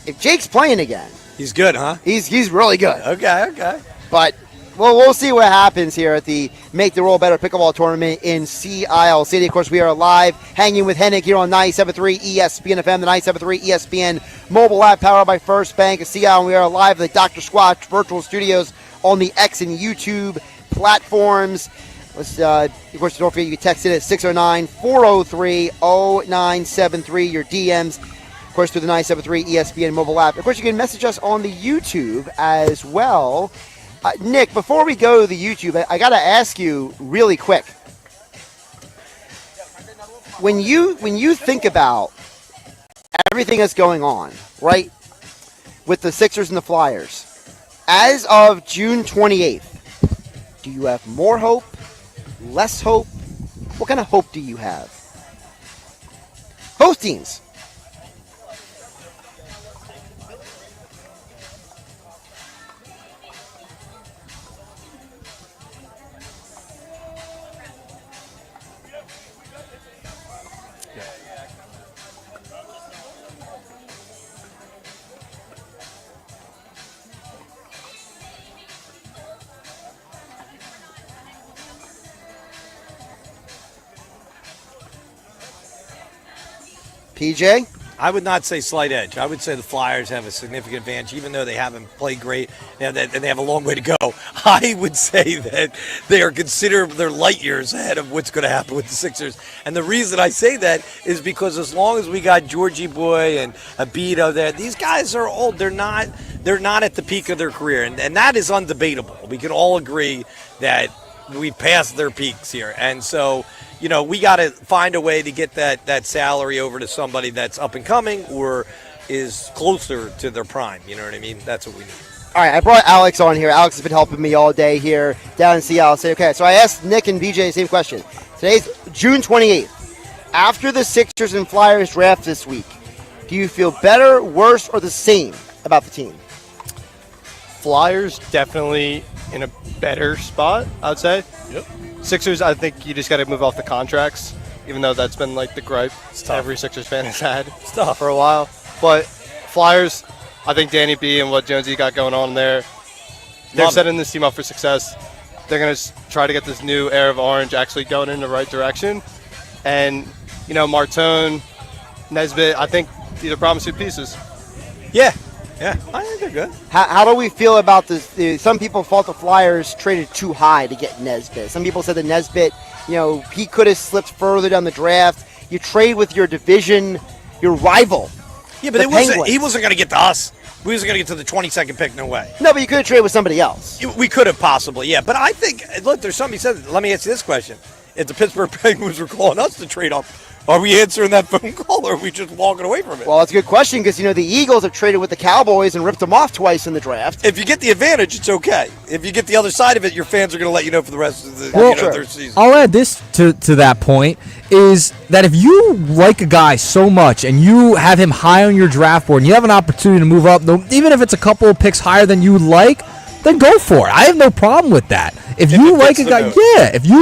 if Jake's playing again, he's good, huh? He's really good. Okay. But we'll see what happens here at the Make the World Better Pickleball Tournament in Sea Isle City. Of course, we are live hanging with Hennig here on 97.3 ESPN FM, the 97.3 ESPN mobile app powered by First Bank of Sea Isle. And we are live at the Dr. Squatch virtual studios on the X and YouTube platforms. Of course, don't forget you can text it at 609-403-0973, your DMs. Of course, through the 97.3 ESPN mobile app. Of course, you can message us on the YouTube as well. Nick, before we go to the YouTube, I got to ask you really quick. When you think about everything that's going on, right, with the Sixers and the Flyers, as of June 28th, do you have more hope, less hope? What kind of hope do you have? Both teams. PJ? I would not say slight edge. I would say the Flyers have a significant advantage, even though they haven't played great and they have a long way to go. I would say that they are considered they're light years ahead of what's going to happen with the Sixers. And the reason I say that is because as long as we got Georgie Boy and Abito there, these guys are old. They're not at the peak of their career, and that is undebatable. We can all agree that we passed their peaks here, and so. You know, we got to find a way to get that salary over to somebody that's up and coming or is closer to their prime. You know what I mean? That's what we need. All right, I brought Alex on here. Alex has been helping me all day here down in Seattle. Okay, so I asked Nick and BJ the same question. Today's June 28th. After the Sixers and Flyers draft this week, do you feel better, worse, or the same about the team? Flyers definitely in a better spot, I would say. Yep. Sixers, I think you just got to move off the contracts, even though that's been like the gripe every Sixers fan has had for a while. But Flyers, I think Danny B and what Jonesy got going on there, they're setting this team up for success. They're going to try to get this new era of orange actually going in the right direction. And, you know, Martone, Nesbitt, I think these are promising pieces. Yeah, I think they're good. How do we feel about this? Some people thought the Flyers traded too high to get Nesbitt. Some people said that Nesbitt, you know, he could have slipped further down the draft. You trade with your division, your rival. Yeah, but he wasn't going to get to us. We wasn't going to get to the 22nd pick, no way. No, but you could have traded with somebody else. We could have possibly, yeah. But I think, look, there's somebody said, let me ask you this question. If the Pittsburgh Penguins were calling us to trade up, Are we answering that phone call, or are we just walking away from it? Well, that's a good question because, the Eagles have traded with the Cowboys and ripped them off twice in the draft. If you get the advantage, it's okay. If you get the other side of it, your fans are going to let you know for the rest of the their season. I'll add this to that point, is that if you like a guy so much and you have him high on your draft board and you have an opportunity to move up, even if it's a couple of picks higher than you like, then go for it. I have no problem with that. If you like a guy,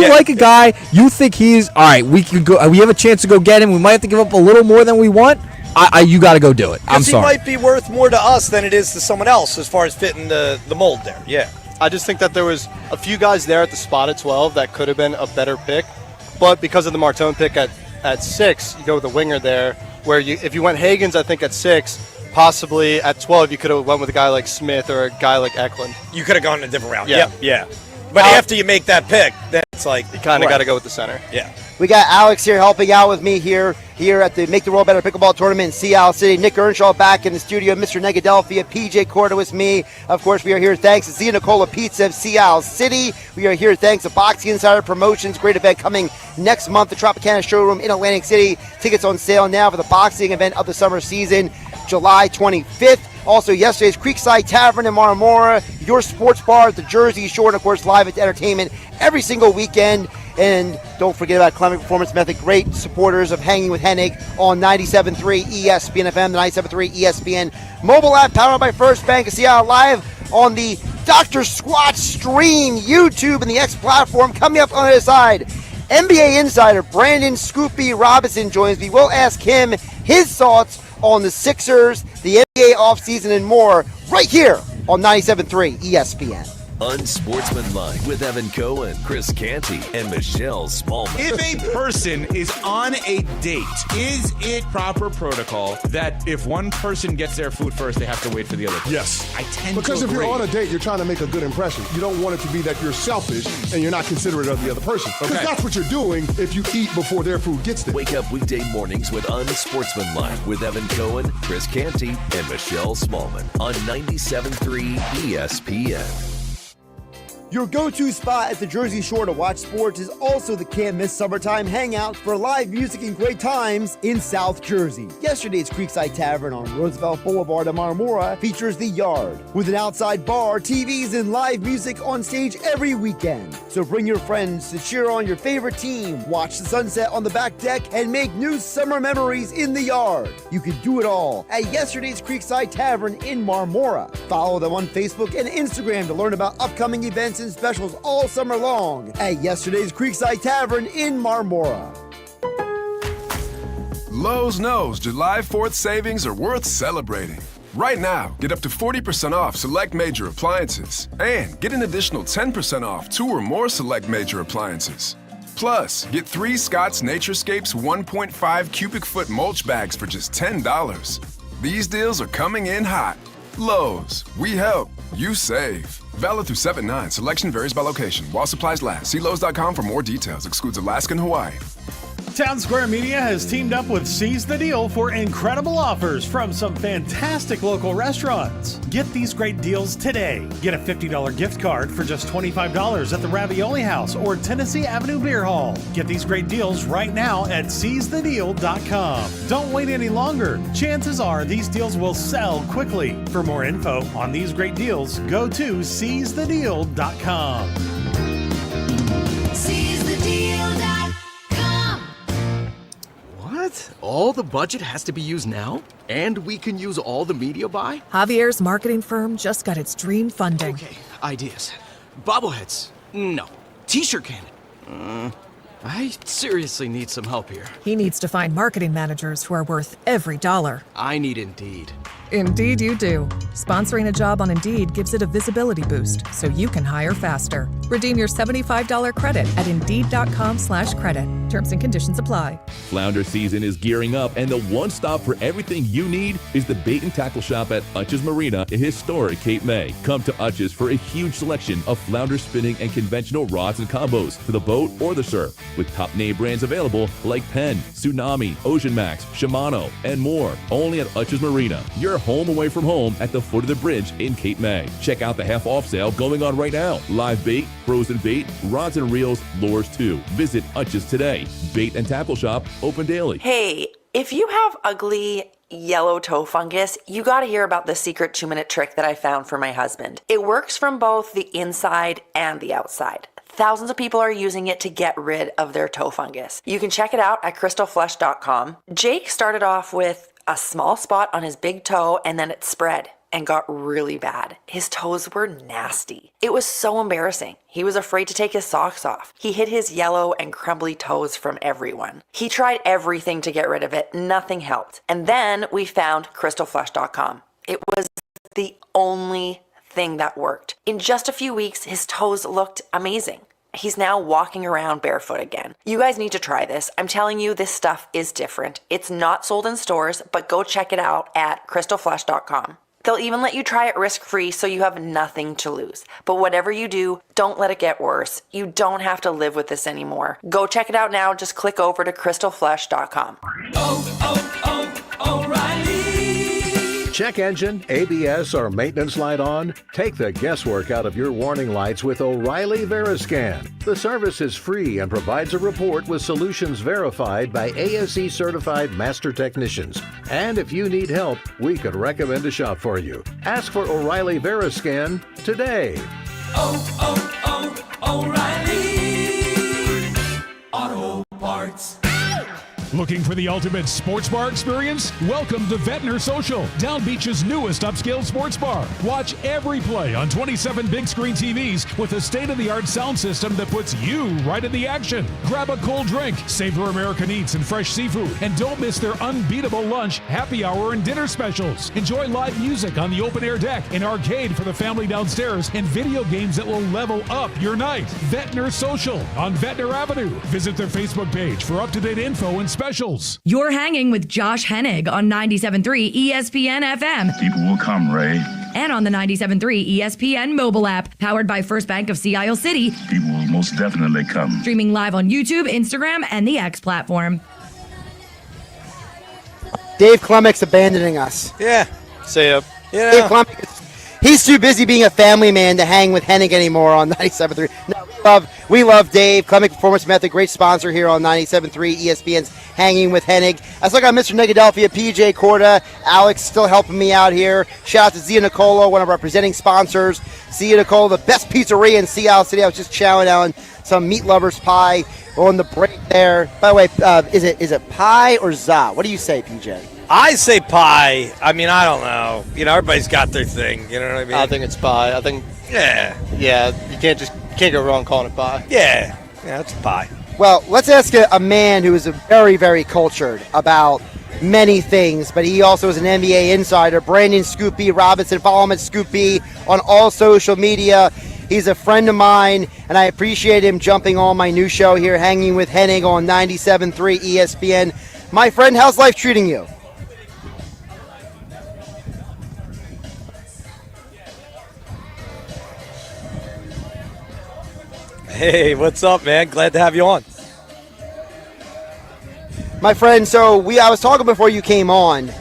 like a guy, you think he's all right. We can go. We have a chance to go get him. We might have to give up a little more than we want. You got to go do it. I'm sorry. He might be worth more to us than it is to someone else as far as fitting the mold there. Yeah. I just think that there was a few guys there at the spot at 12 that could have been a better pick, but because of the Martone pick at 6, you go with a winger there. Where if you went Higgins, I think at 6. Possibly at 12, you could have went with a guy like Smith or a guy like Eklund. You could have gone in a different round. Yeah. Yeah. But after you make that pick, then it's like you kind of got to go with the center. Yeah. We got Alex here helping out with me here at the Make the World Better Pickleball Tournament in Sea Isle City. Nick Earnshaw back in the studio. Mr. Negadelphia, PJ Corda with me. Of course, we are here thanks to Zia Nicola Pizza of Sea Isle City. We are here thanks to Boxing Insider Promotions. Great event coming next month. The Tropicana Showroom in Atlantic City. Tickets on sale now for the boxing event of the summer season, July 25th. Also, yesterday's Creekside Tavern in Marmora, your sports bar at the Jersey Shore, and of course, live entertainment every single weekend. And don't forget about Klemic Performance Method, great supporters of Hanging with Hennig on 97.3 ESPN FM, the 97.3 ESPN mobile app, powered by First Bank of Seattle, live on the Dr. Squatch stream, YouTube, and the X platform. Coming up on the other side, NBA insider Brandon Scoopy Robinson joins me. We'll ask him his thoughts on the Sixers, the NBA offseason, and more right here on 97.3 ESPN. Unsportsmanlike with Evan Cohen, Chris Canty, and Michelle Smallman. If a person is on a date, is it proper protocol that if one person gets their food first, they have to wait for the other? Yes. I tend because to if agree. you're on a date, you're trying to make a good impression. You don't want it to be that you're selfish and you're not considerate of the other person. Because that's what you're doing if you eat before their food gets there. Wake up weekday mornings with Unsportsmanlike with Evan Cohen, Chris Canty, and Michelle Smallman on 97.3 ESPN. Your go-to spot at the Jersey Shore to watch sports is also the Can't Miss Summertime Hangout for live music and great times in South Jersey. Yesterday's Creekside Tavern on Roosevelt Boulevard in Marmora features The Yard, with an outside bar, TVs, and live music on stage every weekend. So bring your friends to cheer on your favorite team, watch the sunset on the back deck, and make new summer memories in The Yard. You can do it all at yesterday's Creekside Tavern in Marmora. Follow them on Facebook and Instagram to learn about upcoming events and specials all summer long at yesterday's Creekside Tavern in Marmora. Lowe's knows July 4th savings are worth celebrating. Right now, get up to 40% off select major appliances and get an additional 10% off 2 or more select major appliances. Plus, get 3 Scott's Naturescapes 1.5 cubic foot mulch bags for just $10. These deals are coming in hot. Lowe's, we help, you save. Valid through 7/9. Selection varies by location. While supplies last. See Lowe's.com for more details. Excludes Alaska and Hawaii. Town Square Media has teamed up with Seize the Deal for incredible offers from some fantastic local restaurants. Get these great deals today. Get a $50 gift card for just $25 at the Ravioli House or Tennessee Avenue Beer Hall. Get these great deals right now at seizethedeal.com. Don't wait any longer. Chances are these deals will sell quickly. For more info on these great deals, go to seizethedeal.com. SeizeTheDeal.com. What? All the budget has to be used now? And we can use all the media buy? Javier's marketing firm just got its dream funding. Okay, ideas. Bobbleheads? No. T-shirt cannon? I seriously need some help here. He needs to find marketing managers who are worth every dollar. I need Indeed. Indeed you do. Sponsoring a job on Indeed gives it a visibility boost so you can hire faster. Redeem your $75 credit at Indeed.com/credit. Terms and conditions apply. Flounder season is gearing up, and the one stop for everything you need is the bait and tackle shop at Utch's Marina in historic Cape May. Come to Utch's for a huge selection of flounder spinning and conventional rods and combos for the boat or the surf, with top name brands available like Penn, Tsunami, Ocean Max, Shimano, and more. Only at Utch's Marina, your home away from home at the foot of the bridge in Cape May. Check out the half off sale going on right now. Live bait, frozen bait, rods and reels, lures too. Visit Hutch's today. Bait and tackle shop open daily. Hey, if you have ugly yellow toe fungus, you got to hear about the secret 2-minute trick that I found for my husband. It works from both the inside and the outside. Thousands of people are using it to get rid of their toe fungus. You can check it out at crystalflush.com. Jake started off with a small spot on his big toe and then it spread and got really bad. His toes were nasty. It was so embarrassing. He was afraid to take his socks off. He hid his yellow and crumbly toes from everyone. He tried everything to get rid of it. Nothing helped. And then we found crystalflush.com. It was the only thing that worked. In just a few weeks, his toes looked amazing. He's now walking around barefoot again. You guys need to try this. I'm telling you, this stuff is different. It's not sold in stores, but go check it out at crystalflush.com. They'll even let you try it risk-free so you have nothing to lose. But whatever you do, don't let it get worse. You don't have to live with this anymore. Go check it out now. Just click over to crystalflush.com. Check engine, ABS, or maintenance light on? Take the guesswork out of your warning lights with O'Reilly Veriscan. The service is free and provides a report with solutions verified by ASE certified master technicians. And if you need help, we could recommend a shop for you. Ask for O'Reilly Veriscan today. O'Reilly Auto Parts. Looking for the ultimate sports bar experience? Welcome to Ventnor Social, Down Beach's newest upscale sports bar. Watch every play on 27 big screen TVs with a state-of-the-art sound system that puts you right in the action. Grab a cold drink, savor American eats and fresh seafood, and don't miss their unbeatable lunch, happy hour, and dinner specials. Enjoy live music on the open-air deck, an arcade for the family downstairs, and video games that will level up your night. Ventnor Social on Ventnor Avenue. Visit their Facebook page for up-to-date info and specials. You're hanging with Josh Hennig on 97.3 ESPN FM. People will come, Ray. And on the 97.3 ESPN mobile app, powered by First Bank of Sea Isle City. People will most definitely come. Streaming live on YouTube, Instagram, and the X platform. Dave Klemic's abandoning us. Yeah. See ya. Dave Klemic, he's too busy being a family man to hang with Hennig anymore on 97.3. No, we love Dave. Klemic Performance Method, great sponsor here on 97.3 ESPN's Hanging with Hennig. I still got Mr. Negadelphia, PJ Corda, Alex still helping me out here. Shout out to Zia Nicola, one of our presenting sponsors. Zia Nicola, the best pizzeria in Sea Isle City. I was just chowing on some meat lovers pie on the break there. By the way, is it pie or za? What do you say, PJ? I say pie. I mean, I don't know. You know, everybody's got their thing. You know what I mean? I think it's pie. I think. Yeah. Yeah, you can't go wrong calling it pie. Yeah, it's pie. Well, let's ask a man who is very, very cultured about many things, but he also is an NBA insider. Brandon Scoopy Robinson. Follow him at Scoopy on all social media. He's a friend of mine, and I appreciate him jumping on my new show here, Hanging with Hennig on 97.3 ESPN. My friend, how's life treating you? Hey, what's up, man? Glad to have you on. My friend, so I was talking before you came on.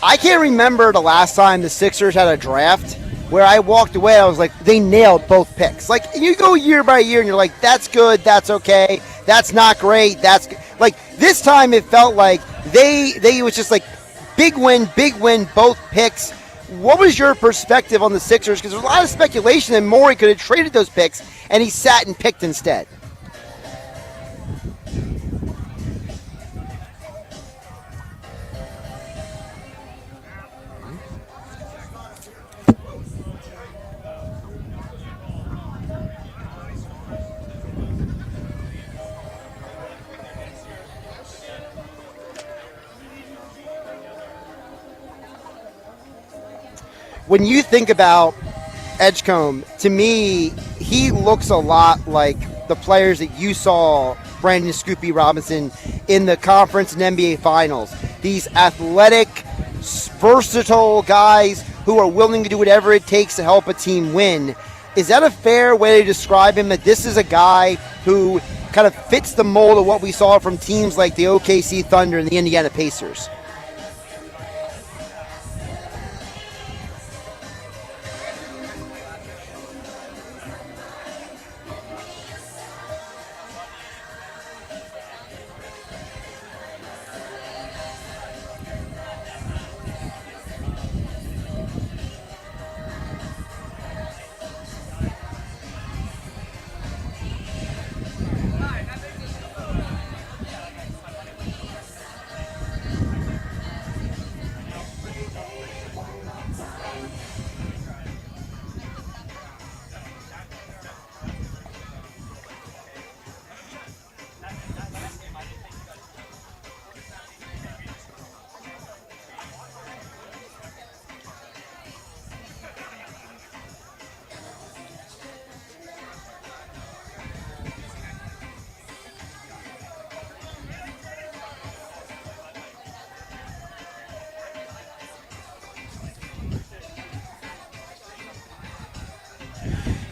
I can't remember the last time the Sixers had a draft where I walked away. I was like, they nailed both picks. Like, you go year by year and you're like, that's good, that's okay, that's not great, that's good. Like, this time it felt like they was just like, big win, both picks. What was your perspective on the Sixers? Because there's a lot of speculation that Morey could have traded those picks, and he sat and picked instead. When you think about Edgecombe, to me, he looks a lot like the players that you saw, Brandon Scoopy Robinson, in the conference and NBA finals. These athletic, versatile guys who are willing to do whatever it takes to help a team win. Is that a fair way to describe him, that this is a guy who kind of fits the mold of what we saw from teams like the OKC Thunder and the Indiana Pacers?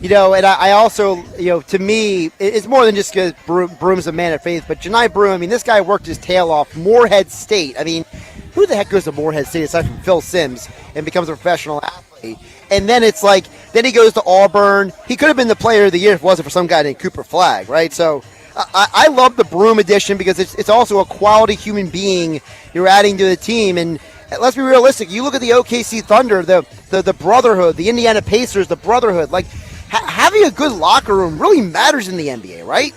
And I also, to me, it's more than just because Broom's a man of faith, but Janai Broom, I mean, this guy worked his tail off. Moorhead State. I mean, who the heck goes to Moorhead State aside from Phil Simms and becomes a professional athlete? And then it's like, then he goes to Auburn. He could have been the player of the year if it wasn't for some guy named Cooper Flagg, right? So I love the Broom edition because it's also a quality human being you're adding to the team. And let's be realistic. You look at the OKC Thunder, the brotherhood, the Indiana Pacers, the brotherhood. Like, having a good locker room really matters in the NBA, right?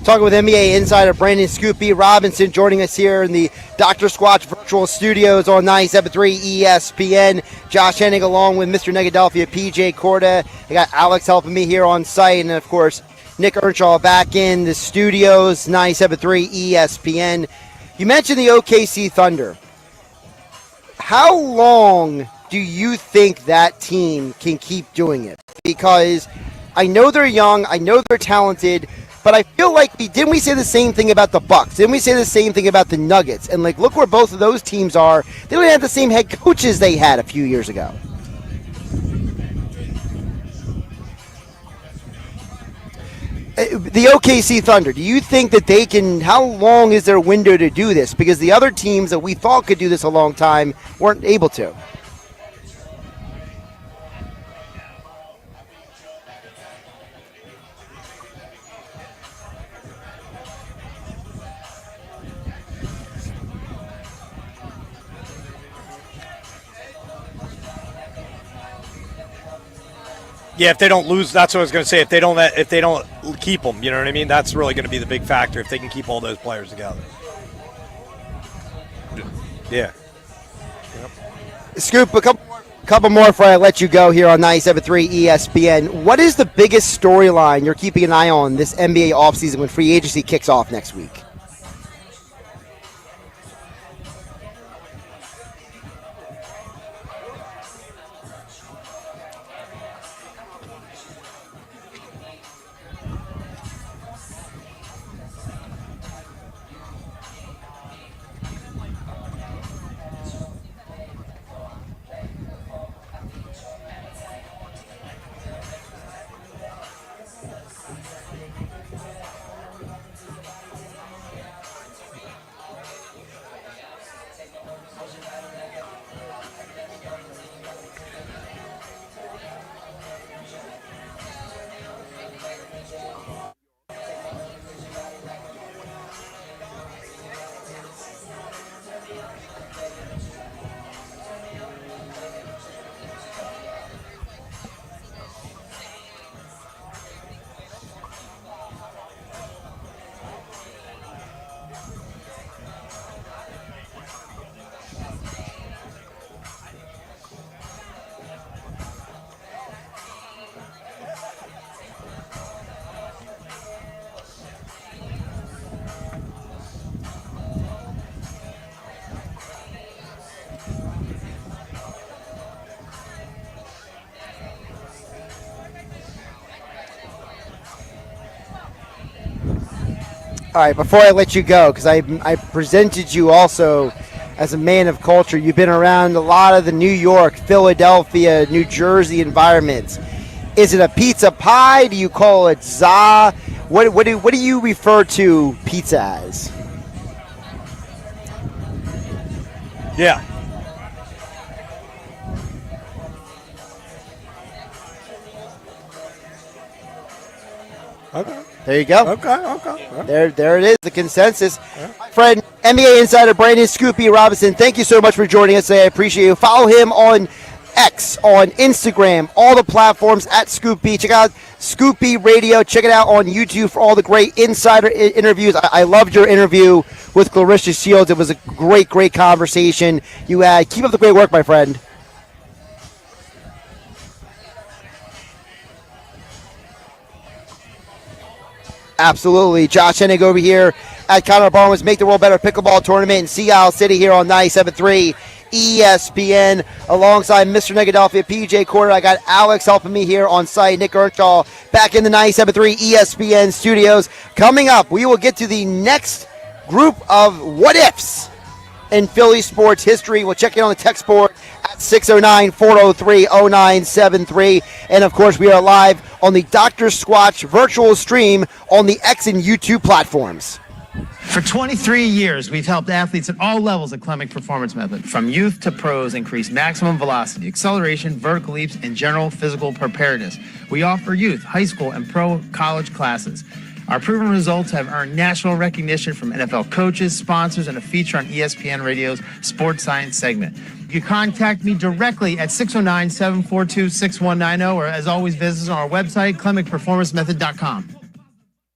Talking with NBA insider Brandon Scoopy Robinson, joining us here in the Dr. Squatch virtual studios on 97.3 ESPN. Josh Hennig along with Mr. Negadelphia, PJ Corda. I got Alex helping me here on site, and of course Nick Earnshaw back in the studios, 97.3 ESPN. You mentioned the OKC Thunder. How long do you think that team can keep doing it? Because I know they're young, I know they're talented, but I feel like didn't we say the same thing about the Bucks? Didn't we say the same thing about the Nuggets? And look where both of those teams are. They don't have the same head coaches they had a few years ago. The OKC Thunder, do you think that they can, how long is their window to do this? Because the other teams that we thought could do this a long time weren't able to. Yeah, if they don't lose, that's what I was going to say. If they don't keep them, you know what I mean? That's really going to be the big factor if they can keep all those players together. Yeah. Yep. Scoop, a couple more before I let you go here on 97.3 ESPN. What is the biggest storyline you're keeping an eye on this NBA offseason when free agency kicks off next week? All right, before I let you go, because I presented you also as a man of culture. You've been around a lot of the New York, Philadelphia, New Jersey environments. Is it a pizza pie? Do you call it za? What do you refer to pizza as? Yeah. Okay. There you go. Okay. There it is, the consensus. Friend, NBA insider Brandon Scoopy Robinson, thank you so much for joining us today. I appreciate you. Follow him on X, on Instagram, all the platforms at Scoopy. Check out Scoopy Radio. Check it out on YouTube for all the great insider interviews. I loved your interview with Clarissa Shields. It was a great conversation you had. Keep up the great work, my friend. Absolutely. Josh Hennig over here at Connor Barnes Make the World Better Pickleball Tournament in Sea Isle City here on 97.3 ESPN alongside Mr. Negadelphia, PJ Corda. I got Alex helping me here on site. Nick Earnshaw back in the 97.3 ESPN studios. Coming up, we will get to the next group of what-ifs in Philly sports history. We'll check in on the text board at 609-403-0973. And, of course, we are live on the Dr. Squatch virtual stream on the X and YouTube platforms. For 23 years, we've helped athletes at all levels at Klemic Performance Method, from youth to pros, increase maximum velocity, acceleration, vertical leaps, and general physical preparedness. We offer youth, high school, and pro college classes. Our proven results have earned national recognition from NFL coaches, sponsors, and a feature on ESPN Radio's Sports Science segment. You can contact me directly at 609-742-6190, or as always, visit us on our website, KlemicPerformanceMethod.com.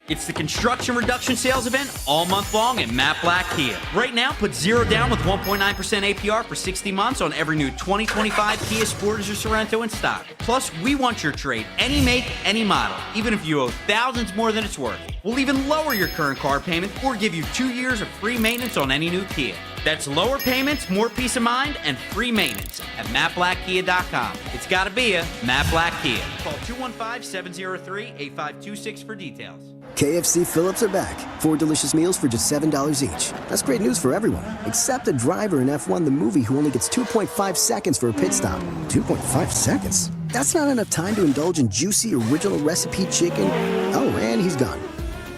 It's the construction reduction sales event all month long at Matt Black Kia. Right now, put zero down with 1.9% APR for 60 months on every new 2025 Kia Sportage or Sorento in stock. Plus, we want your trade, any make, any model, even if you owe thousands more than it's worth. We'll even lower your current car payment or give you 2 years of free maintenance on any new Kia. That's lower payments, more peace of mind, and free maintenance at MattBlackKia.com. It's gotta be a Matt Black Kia. Call 215-703-8526 for details. KFC Phillips are back. 4 delicious meals for just $7 each. That's great news for everyone, except the driver in F1 the movie who only gets 2.5 seconds for a pit stop. 2.5 seconds? That's not enough time to indulge in juicy original recipe chicken. Oh, and he's gone.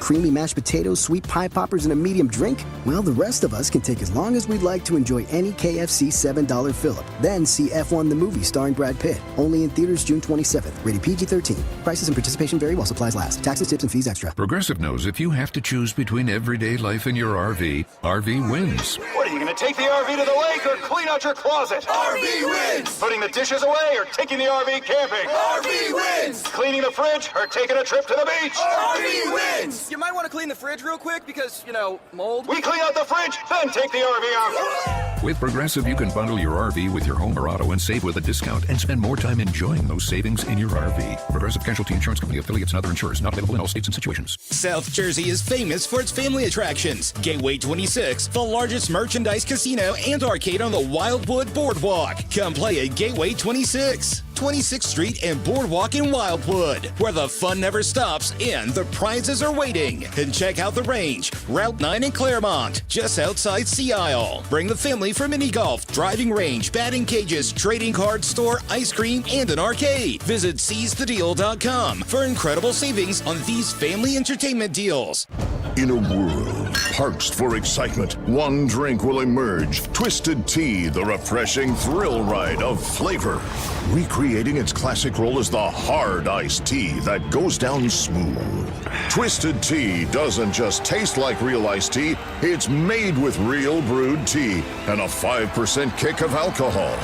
Creamy mashed potatoes, sweet pie poppers, and a medium drink? Well, the rest of us can take as long as we'd like to enjoy any KFC $7 fill-up. Then see F1 the movie starring Brad Pitt. Only in theaters June 27th. Rated PG-13. Prices and participation vary while supplies last. Taxes, tips, and fees extra. Progressive knows if you have to choose between everyday life and your RV, RV wins. What, are you going to take the RV to the lake or clean out your closet? RV wins! Putting the dishes away or taking the RV camping? RV wins! Cleaning the fridge or taking a trip to the beach? RV wins! You might want to clean the fridge real quick because, mold. We clean out the fridge, then take the RV out. With Progressive, you can bundle your RV with your home or auto and save with a discount and spend more time enjoying those savings in your RV. Progressive Casualty Insurance Company, affiliates, and other insurers not available in all states and situations. South Jersey is famous for its family attractions. Gateway 26, the largest merchandise casino and arcade on the Wildwood Boardwalk. Come play at Gateway 26. 26th Street and Boardwalk in Wildwood, where the fun never stops and the prizes are waiting. And check out the range, Route 9 in Claremont, just outside Sea Isle. Bring the family for mini golf, driving range, batting cages, trading card store, ice cream, and an arcade. Visit seizethedeal.com for incredible savings on these family entertainment deals. In a world parched for excitement, one drink will emerge. Twisted Tea, the refreshing thrill ride of flavor. Recreating its classic role as the hard iced tea that goes down smooth. Twisted Tea doesn't just taste like real iced tea, it's made with real brewed tea and a 5% kick of alcohol.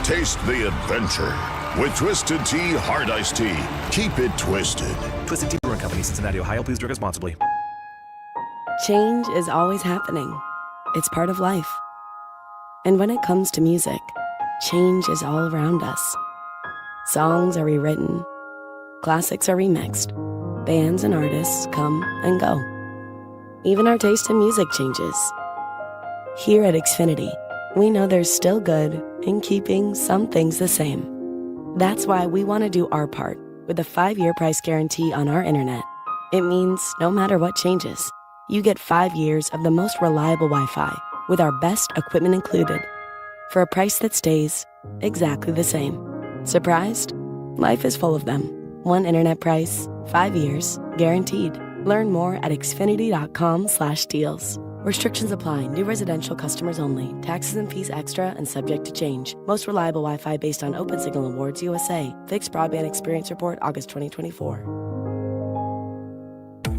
Taste the adventure with Twisted Tea Hard Iced Tea. Keep it twisted. Twisted Tea Brewing Company, Cincinnati, Ohio. Please drink responsibly. Change is always happening. It's part of life. And when it comes to music, change is all around us. Songs are rewritten. Classics are remixed. Bands and artists come and go. Even our taste in music changes. Here at Xfinity, we know there's still good in keeping some things the same. That's why we want to do our part with a 5-year price guarantee on our internet. It means no matter what changes, you get 5 years of the most reliable Wi-Fi with our best equipment included for a price that stays exactly the same. Surprised? Life is full of them. One internet price, 5 years, guaranteed. Learn more at xfinity.com/deals. Restrictions apply. New residential customers only. Taxes and fees extra and subject to change. Most reliable Wi-Fi based on Open Signal Awards USA. Fixed Broadband Experience Report, August 2024.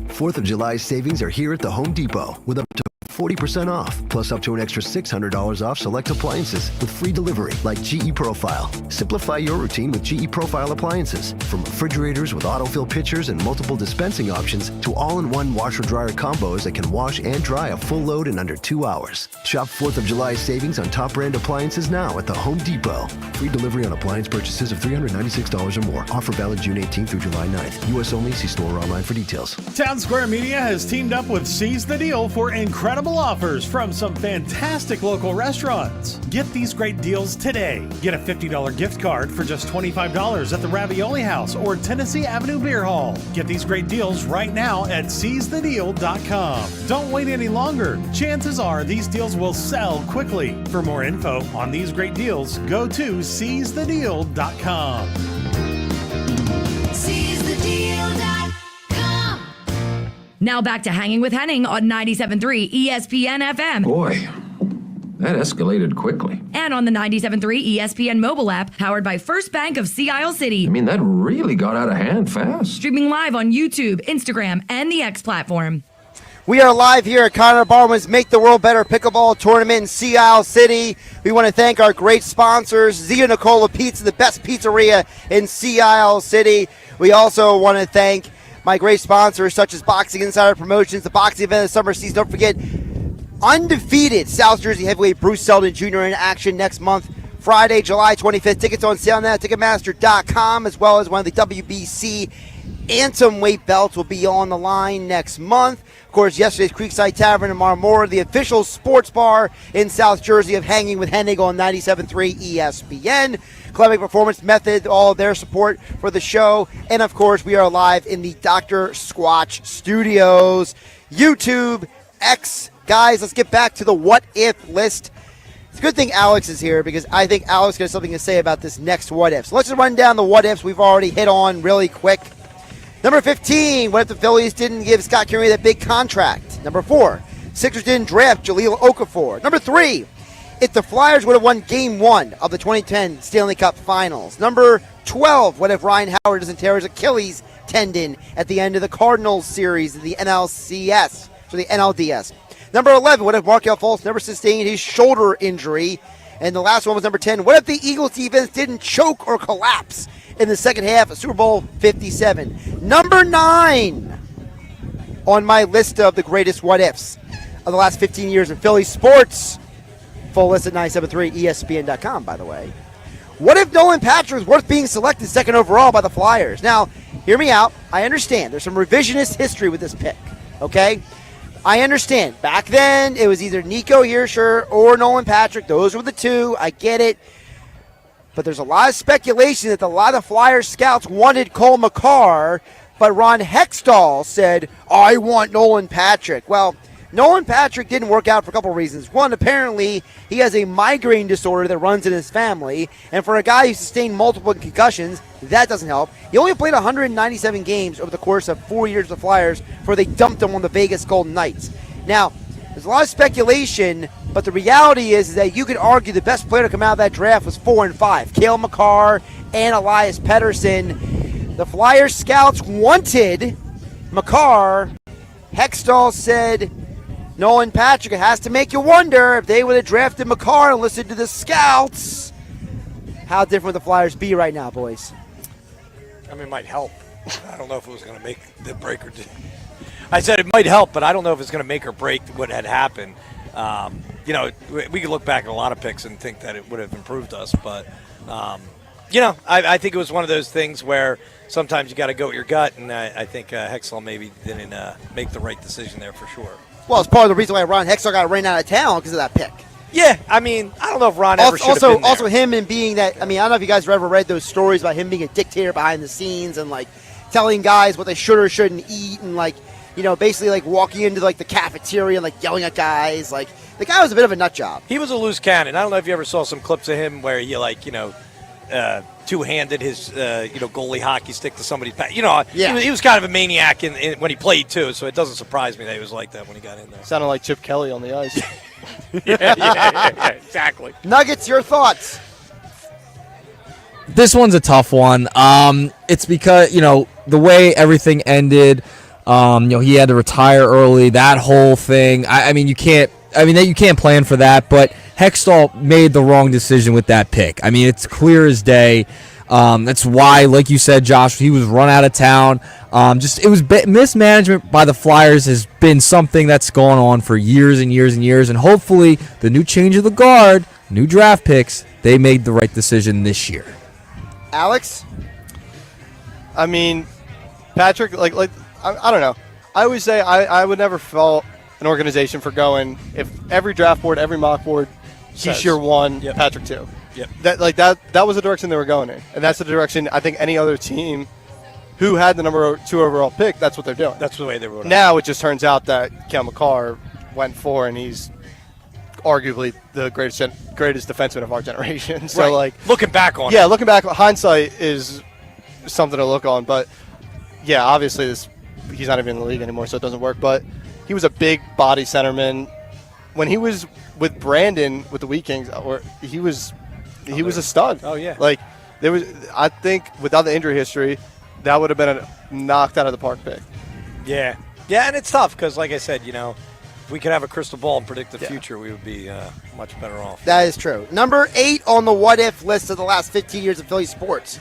4th of July savings are here at the Home Depot with up to 40% off, plus up to an extra $600 off select appliances with free delivery like GE Profile. Simplify your routine with GE Profile appliances. From refrigerators with autofill pitchers and multiple dispensing options to all-in-one washer-dryer combos that can wash and dry a full load in under 2 hours. Shop 4th of July savings on top brand appliances now at the Home Depot. Free delivery on appliance purchases of $396 or more. Offer valid June 18th through July 9th. U.S. only. See store or online for details. Town Square Media has teamed up with Seize the Deal for incredible offers from some fantastic local restaurants. Get these great deals today. Get a $50 gift card for just $25 at the Ravioli House or Tennessee Avenue Beer Hall. Get these great deals right now at seizethedeal.com. Don't wait any longer. Chances are these deals will sell quickly. For more info on these great deals, go to seizethedeal.com. Now back to Hanging with Hennig on 97.3 ESPN FM. Boy, that escalated quickly. And on the 97.3 ESPN mobile app, powered by First Bank of Sea Isle City. I mean, that really got out of hand fast. Streaming live on YouTube, Instagram, and the X platform. We are live here at Connor Barwin's Make the World Better Pickleball Tournament in Sea Isle City. We want to thank our great sponsors, Zia Nicola Pizza, the best pizzeria in Sea Isle City. We also want to thank my great sponsors such as Boxing Insider Promotions, the boxing event of the summer season. Don't forget, undefeated South Jersey heavyweight Bruce Seldon Jr. in action next month, Friday, July 25th. Tickets on sale now at Ticketmaster.com, as well as one of the WBC Bantamweight belts will be on the line next month. Of course, yesterday's Creekside Tavern in Marmora, the official sports bar in South Jersey of Hanging with Hennig on 97.3 ESPN. Klemic Performance Method, all of their support for the show. And, of course, we are live in the Dr. Squatch Studios. YouTube, X. Guys, let's get back to the what-if list. It's a good thing Alex is here because I think Alex has something to say about this next what-if. So let's just run down the what-ifs we've already hit on really quick. Number 15, what if the Phillies didn't give Scott Kingery that big contract? Number 4, Sixers didn't draft Jahlil Okafor. Number 3, if the Flyers would have won Game 1 of the 2010 Stanley Cup Finals. Number 12, what if Ryan Howard doesn't tear his Achilles tendon at the end of the Cardinals series of the NLCS, so the NLDS. Number 11, what if Markelle Fultz never sustained his shoulder injury? And the last one was number 10, what if the Eagles defense didn't choke or collapse in the second half of Super Bowl 57? Number 9 on my list of the greatest what-ifs of the last 15 years in Philly sports. Full list at 973ESPN.com, by the way. What if Nolan Patrick was worth being selected second overall by the Flyers? Now, hear me out. I understand. There's some revisionist history with this pick, okay? I understand. Back then, it was either Nico Hirscher or Nolan Patrick. Those were the two. I get it. But there's a lot of speculation that a lot of Flyers scouts wanted Cole Makar, but Ron Hextall said, I want Nolan Patrick. Well, Nolan Patrick didn't work out for a couple of reasons. One, apparently he has a migraine disorder that runs in his family, and for a guy who sustained multiple concussions, that doesn't help. He only played 197 games over the course of 4 years with the Flyers before they dumped him on the Vegas Golden Knights. Now, there's a lot of speculation, but the reality is that you could argue the best player to come out of that draft was 4 and 5. Cale Makar and Elias Pettersson. The Flyers scouts wanted Makar. Hextall said, Nolan Patrick, it has to make you wonder if they would have drafted Makar and listened to the scouts. How different would the Flyers be right now, boys? I mean, it might help. I don't know if it was going to make the break or I said it might help, but I don't know if it's going to make or break what had happened. We could look back at a lot of picks and think that it would have improved us, but I think it was one of those things where sometimes you got to go with your gut, and I think Hextall maybe didn't make the right decision there for sure. Well, it's part of the reason why Ron Hextall got ran out of town because of that pick. Yeah, I mean, I don't know if Ron ever should have been there. Also him and being that, I mean, I don't know if you guys have ever read those stories about him being a dictator behind the scenes and, like, telling guys what they should or shouldn't eat and, like, basically like walking into like the cafeteria and like yelling at guys. Like the guy was a bit of a nut job. He was a loose cannon. I don't know if you ever saw some clips of him where he two-handed his goalie hockey stick to somebody's back. He was kind of a maniac when he played too. So it doesn't surprise me that he was like that when he got in there. Sounded like Chip Kelly on the ice. yeah, exactly. Nuggets, your thoughts? This one's a tough one. It's because the way everything ended. He had to retire early. That whole thing. You can't plan for that. But Hextall made the wrong decision with that pick. It's clear as day. That's why, like you said, Josh, he was run out of town. It was mismanagement by the Flyers has been something that's gone on for years and years and years. And hopefully, the new change of the guard, new draft picks, they made the right decision this year. Alex? Patrick, I don't know. I always say I would never fault an organization for going, if every draft board, every mock board, Heishier 1, Patrick 2. Yep. That was the direction they were going in. And that's the direction I think any other team who had the number 2 overall pick, that's what they're doing. That's the way they wrote it. Now it just turns out that Kel McCarr went 4 and he's arguably the greatest defenseman of our generation. So looking back on it. Yeah, looking back, hindsight is something to look on. But yeah, obviously he's not even in the league anymore, so it doesn't work. But he was a big body centerman. When he was with Brandon with the Wheat Kings, he was a stud. Oh yeah. I think without the injury history, that would have been a knocked out of the park pick. Yeah. Yeah, and it's tough because, like I said, if we could have a crystal ball and predict the future, we would be much better off. That is true. Number 8 on the what-if list of the last 15 years of Philly sports.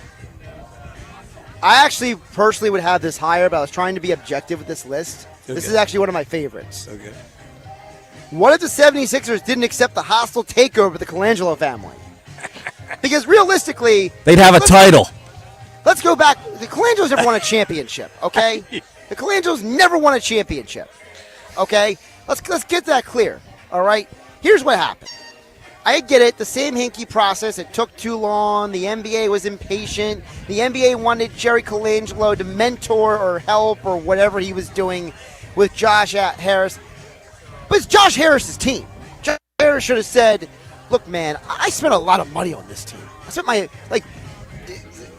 I actually personally would have this higher, but I was trying to be objective with this list. Okay. This is actually one of my favorites. Okay. What if the 76ers didn't accept the hostile takeover of the Colangelo family? Because realistically... They'd have a title. Let's go back. The Colangelos never won a championship, okay? The Colangelos never won a championship, okay? Let's get that clear, all right? Here's what happened. I get it, the Sam Hinkie process, it took too long. The NBA was impatient. The NBA wanted Jerry Colangelo to mentor or help or whatever he was doing with Josh Harris. But it's Josh Harris's team. Josh Harris should have said, look, man, I spent a lot of money on this team. I spent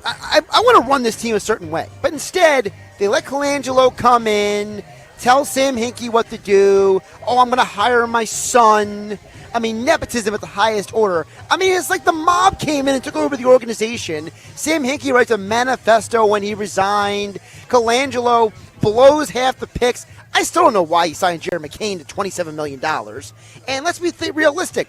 I want to run this team a certain way. But instead, they let Colangelo come in, tell Sam Hinkie what to do. Oh, I'm going to hire my son. Nepotism at the highest order. It's like the mob came in and took over the organization. Sam Hinkie writes a manifesto when he resigned. Colangelo blows half the picks. I still don't know why he signed Jerry McCain to $27 million. And let's be realistic.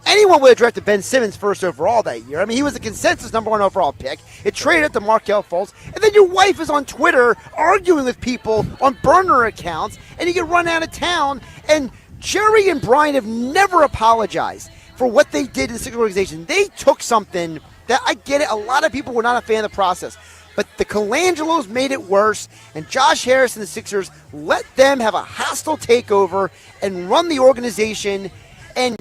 Anyone would have drafted Ben Simmons first overall that year. He was a consensus number 1 overall pick. It traded to Markelle Fultz. And then your wife is on Twitter arguing with people on burner accounts, and you get run out of town. And Jerry and Brian have never apologized for what they did to the Sixers organization. They took something that, I get it, a lot of people were not a fan of the process. But the Colangelos made it worse, and Josh Harris and the Sixers let them have a hostile takeover and run the organization. And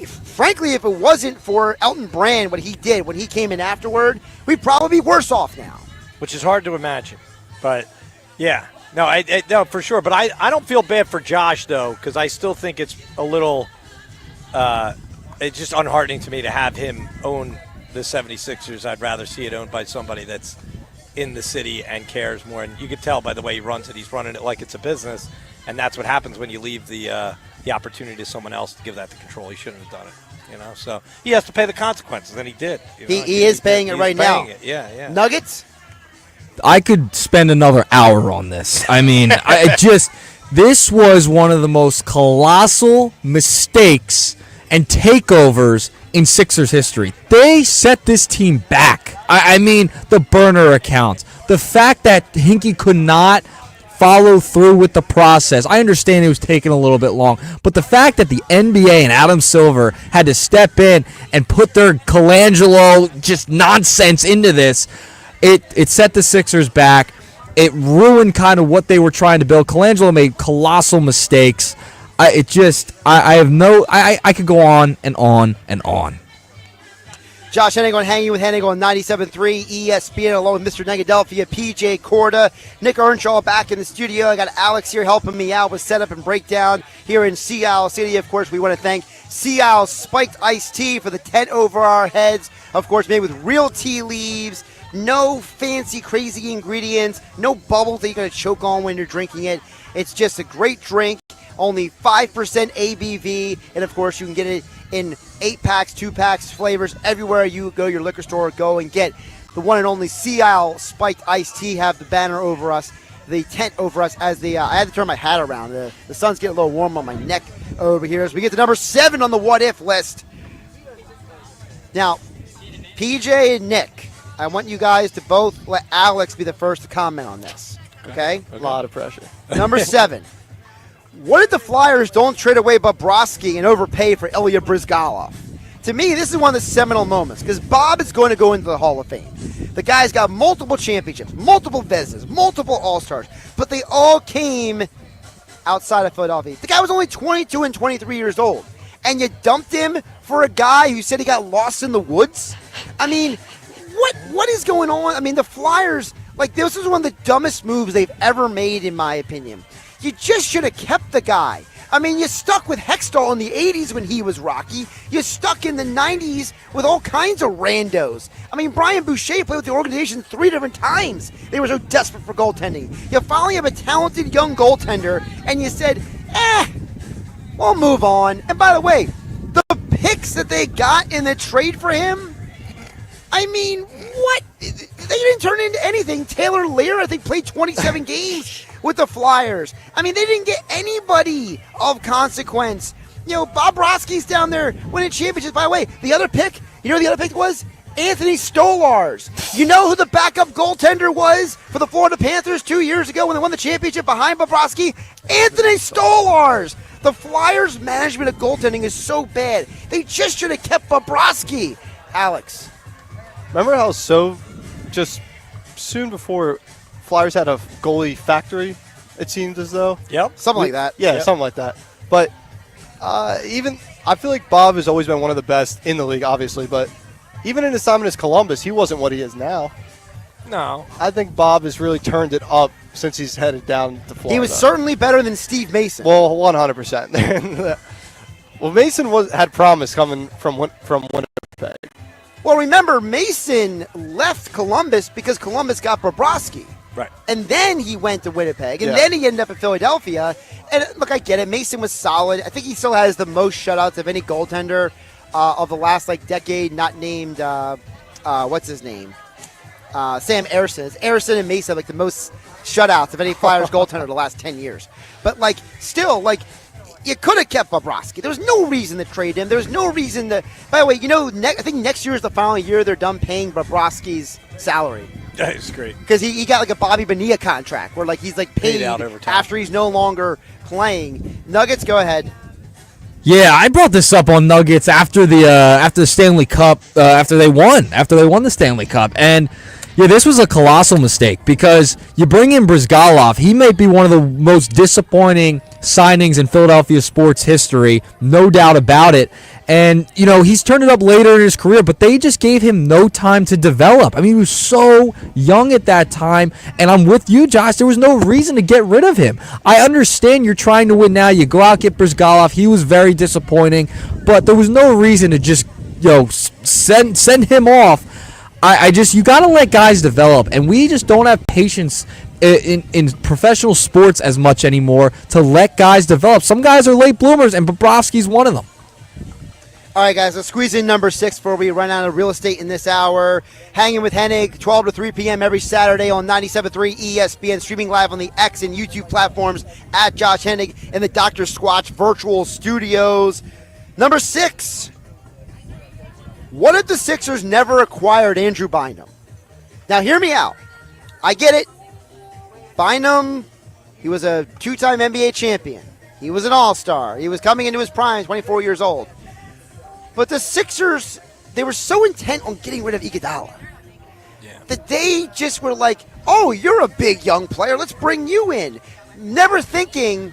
frankly, if it wasn't for Elton Brand, what he did when he came in afterward, we'd probably be worse off now. Which is hard to imagine. But, yeah. No, for sure. But I don't feel bad for Josh, though, because I still think it's a little it's just unheartening to me to have him own the 76ers. I'd rather see it owned by somebody that's in the city and cares more. And you could tell by the way he runs it, he's running it like it's a business. And that's what happens when you leave the opportunity to someone else to give that the control. He shouldn't have done it, So he has to pay the consequences, and he did. He is paying it right now. Yeah. Nuggets? I could spend another hour on this. This was one of the most colossal mistakes and takeovers in Sixers history. They set this team back. The burner accounts. The fact that Hinkie could not follow through with the process. I understand it was taking a little bit long, but the fact that the NBA and Adam Silver had to step in and put their Colangelo just nonsense into this, it set the Sixers back. It ruined kind of what they were trying to build. Colangelo made colossal mistakes. I could go on and on and on. Josh Hennig on Hanging with Hennig on 97.3 ESPN, along with Mr. Negadelphia, PJ Corda, Nick Earnshaw back in the studio. I got Alex here helping me out with setup and breakdown here in Sea Isle City. Of course, we want to thank Sea Isle Spiked Iced Tea for the tent over our heads. Of course, made with real tea leaves, no fancy, crazy ingredients, no bubbles that you're going to choke on when you're drinking it. It's just a great drink, only 5% ABV, and of course, you can get it in 8-packs, 2-packs, flavors. Everywhere you go, your liquor store, go and get the one and only Sea Isle Spiked Iced Tea. Have the banner over us, the tent over us as the I had to turn my hat around. The sun's getting a little warm on my neck over here as we get to number 7 on the what if list. Now, PJ and Nick, I want you guys to both let Alex be the first to comment on this. Okay? A lot of pressure. Number 7. What if the Flyers don't trade away Bobrovsky and overpay for Ilya Bryzgalov? To me, this is one of the seminal moments because Bob is going to go into the Hall of Fame. The guy's got multiple championships, multiple Vezas, multiple All-Stars, but they all came outside of Philadelphia. The guy was only 22 and 23 years old, and you dumped him for a guy who said he got lost in the woods? I mean, what is going on? I mean, the Flyers, like, this is one of the dumbest moves they've ever made, in my opinion. You just should have kept the guy. I mean, you stuck with Hextall in the 80s when he was Rocky. You stuck in the 90s with all kinds of randos. I mean, Brian Boucher played with the organization 3 different times. They were so desperate for goaltending. You finally have a talented young goaltender, and you said, we'll move on. And by the way, the picks that they got in the trade for him, I mean, what? They didn't turn into anything. Taylor Lear, I think, played 27 games with the Flyers. I mean, they didn't get anybody of consequence. You know, Bobrovsky's down there winning championships. By the way, the other pick, you know who the other pick was? Anthony Stolarz. You know who the backup goaltender was for the Florida Panthers 2 years ago when they won the championship behind Bobrovsky? Anthony Stolarz. The Flyers' management of goaltending is so bad. They just should have kept Bobrovsky. Alex. Remember how just soon before Flyers had a goalie factory, it seemed as though? Yep. Something like that. Yeah, something like that. But even, I feel like Bob has always been one of the best in the league, obviously, but even in his time in Columbus, he wasn't what he is now. No. I think Bob has really turned it up since he's headed down to Florida. He was certainly better than Steve Mason. Well, 100%. Well, Mason had promise coming from Winnipeg. Well, remember, Mason left Columbus because Columbus got Bobrovsky. Right. And then he went to Winnipeg, and then he ended up in Philadelphia. And look, I get it. Mason was solid. I think he still has the most shutouts of any goaltender of the last decade, not named, what's his name? Sam Ersson. It's Ersson and Mason have the most shutouts of any Flyers goaltender the last 10 years. But still, you could have kept Bobrovsky. There was no reason to trade him. There was no reason to. By the way, I think next year is the final year they're done paying Bobrovsky's salary. That is great. Because he got a Bobby Bonilla contract where he's paid out over time after he's no longer playing. Nuggets, go ahead. Yeah, I brought this up on Nuggets after the Stanley Cup, after they won the Stanley Cup, and yeah, this was a colossal mistake because you bring in Bryzgalov. He may be one of the most disappointing signings in Philadelphia sports history, no doubt about it. And, he's turned it up later in his career, but they just gave him no time to develop. I mean, he was so young at that time, and I'm with you, Josh. There was no reason to get rid of him. I understand you're trying to win now. You go out, get Bryzgalov. He was very disappointing, but there was no reason to just, send him off. You got to let guys develop, and we just don't have patience in professional sports as much anymore to let guys develop. Some guys are late bloomers, and Bobrovsky's one of them. All right, guys, let's squeeze in number 6 before we run out of real estate in this hour. Hanging with Hennig, 12 to 3 p.m. every Saturday on 97.3 ESPN, streaming live on the X and YouTube platforms at Josh Hennig in the Dr. Squatch virtual studios. Number 6. What if the Sixers never acquired Andrew Bynum? Now, hear me out. I get it. Bynum, he was a 2-time NBA champion. He was an all-star. He was coming into his prime, 24 years old. But the Sixers, they were so intent on getting rid of Iguodala that they just were like, oh, you're a big young player. Let's bring you in. Never thinking,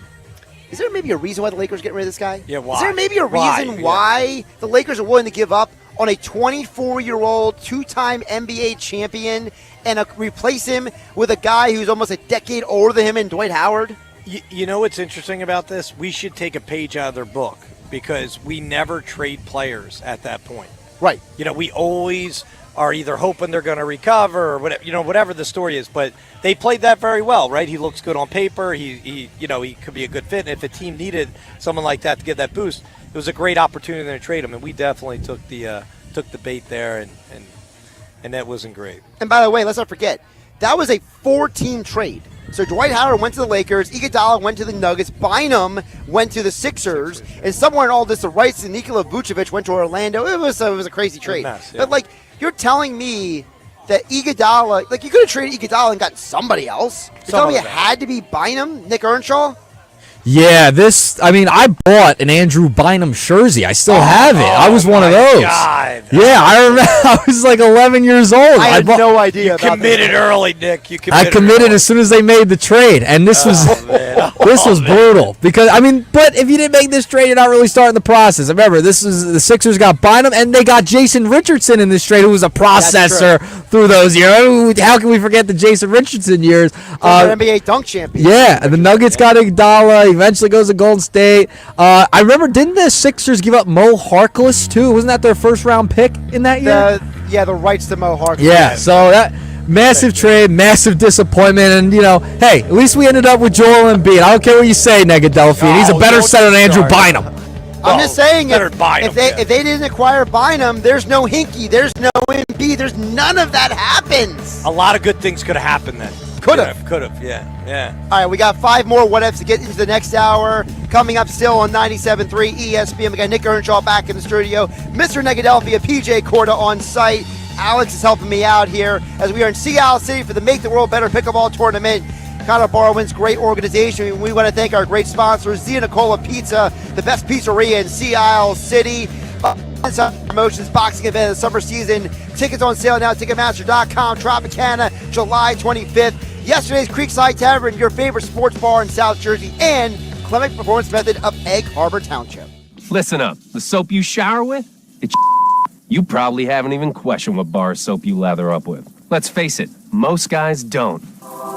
is there maybe a reason why the Lakers get rid of this guy? Yeah, why? Is there maybe a reason why the Lakers are willing to give up on a 24-year-old, two-time NBA champion and replace him with a guy who's almost a decade older than him in Dwight Howard? You know what's interesting about this? We should take a page out of their book because we never trade players at that point. Right. We always are either hoping they're going to recover or whatever, whatever the story is. But they played that very well, right? He looks good on paper. He could be a good fit. And if a team needed someone like that to get that boost, it was a great opportunity to trade him. And we definitely took the bait there, and that wasn't great. And by the way, let's not forget, that was a 4-team trade. So Dwight Howard went to the Lakers, Iguodala went to the Nuggets, Bynum went to the Sixers, and somewhere in all this, the rights to Nikola Vucevic went to Orlando. It was a crazy trade. Mess, yeah. But, you're telling me that Iguodala, you could have traded Iguodala and gotten somebody else? You're telling me it had to be Bynum, Nick Earnshaw? Yeah, I bought an Andrew Bynum jersey. I still have it. I was one of those. God. Yeah, I remember. I was 11 years old. I had no idea. You committed early, Nick. I committed as soon as they made the trade, and this was brutal because but if you didn't make this trade, you're not really starting the process. Remember, the Sixers got Bynum, and they got Jason Richardson in this trade, who was a processor through those years. How can we forget the Jason Richardson years? NBA dunk champion. Yeah, and the Nuggets got Iguodala. Eventually goes to Golden State. I remember, didn't the Sixers give up Mo Harkless too? Wasn't that their first-round pick in that year? The rights to Mo Harkless. Yeah, so that massive trade, massive disappointment, and hey, at least we ended up with Joel Embiid. I don't care what you say, Negadelphia. He's a better center than Andrew Bynum. I'm just saying, if they didn't acquire Bynum, there's no Hinkie, there's no Embiid, there's none of that happens. A lot of good things could have happened then. Could have, yeah. All right, we got 5 more what-ifs to get into the next hour. Coming up still on 97.3 ESPN, we got Nick Earnshaw back in the studio, Mr. Negadelphia, PJ Corda on site. Alex is helping me out here as we are in Sea Isle City for the Make the World Better Pickleball Tournament. Connor Barwin's great organization. We want to thank our great sponsors, Zia Nicola Pizza, the best pizzeria in Sea Isle City. Promotions boxing event of the summer season. Tickets on sale now at Ticketmaster.com. Tropicana, July 25th. Yesterday's Creekside Tavern, your favorite sports bar in South Jersey, and Klemic Performance Method of Egg Harbor Township. Listen up. The soap you shower with, it's you probably haven't even questioned what bar of soap you lather up with. Let's face it, most guys don't.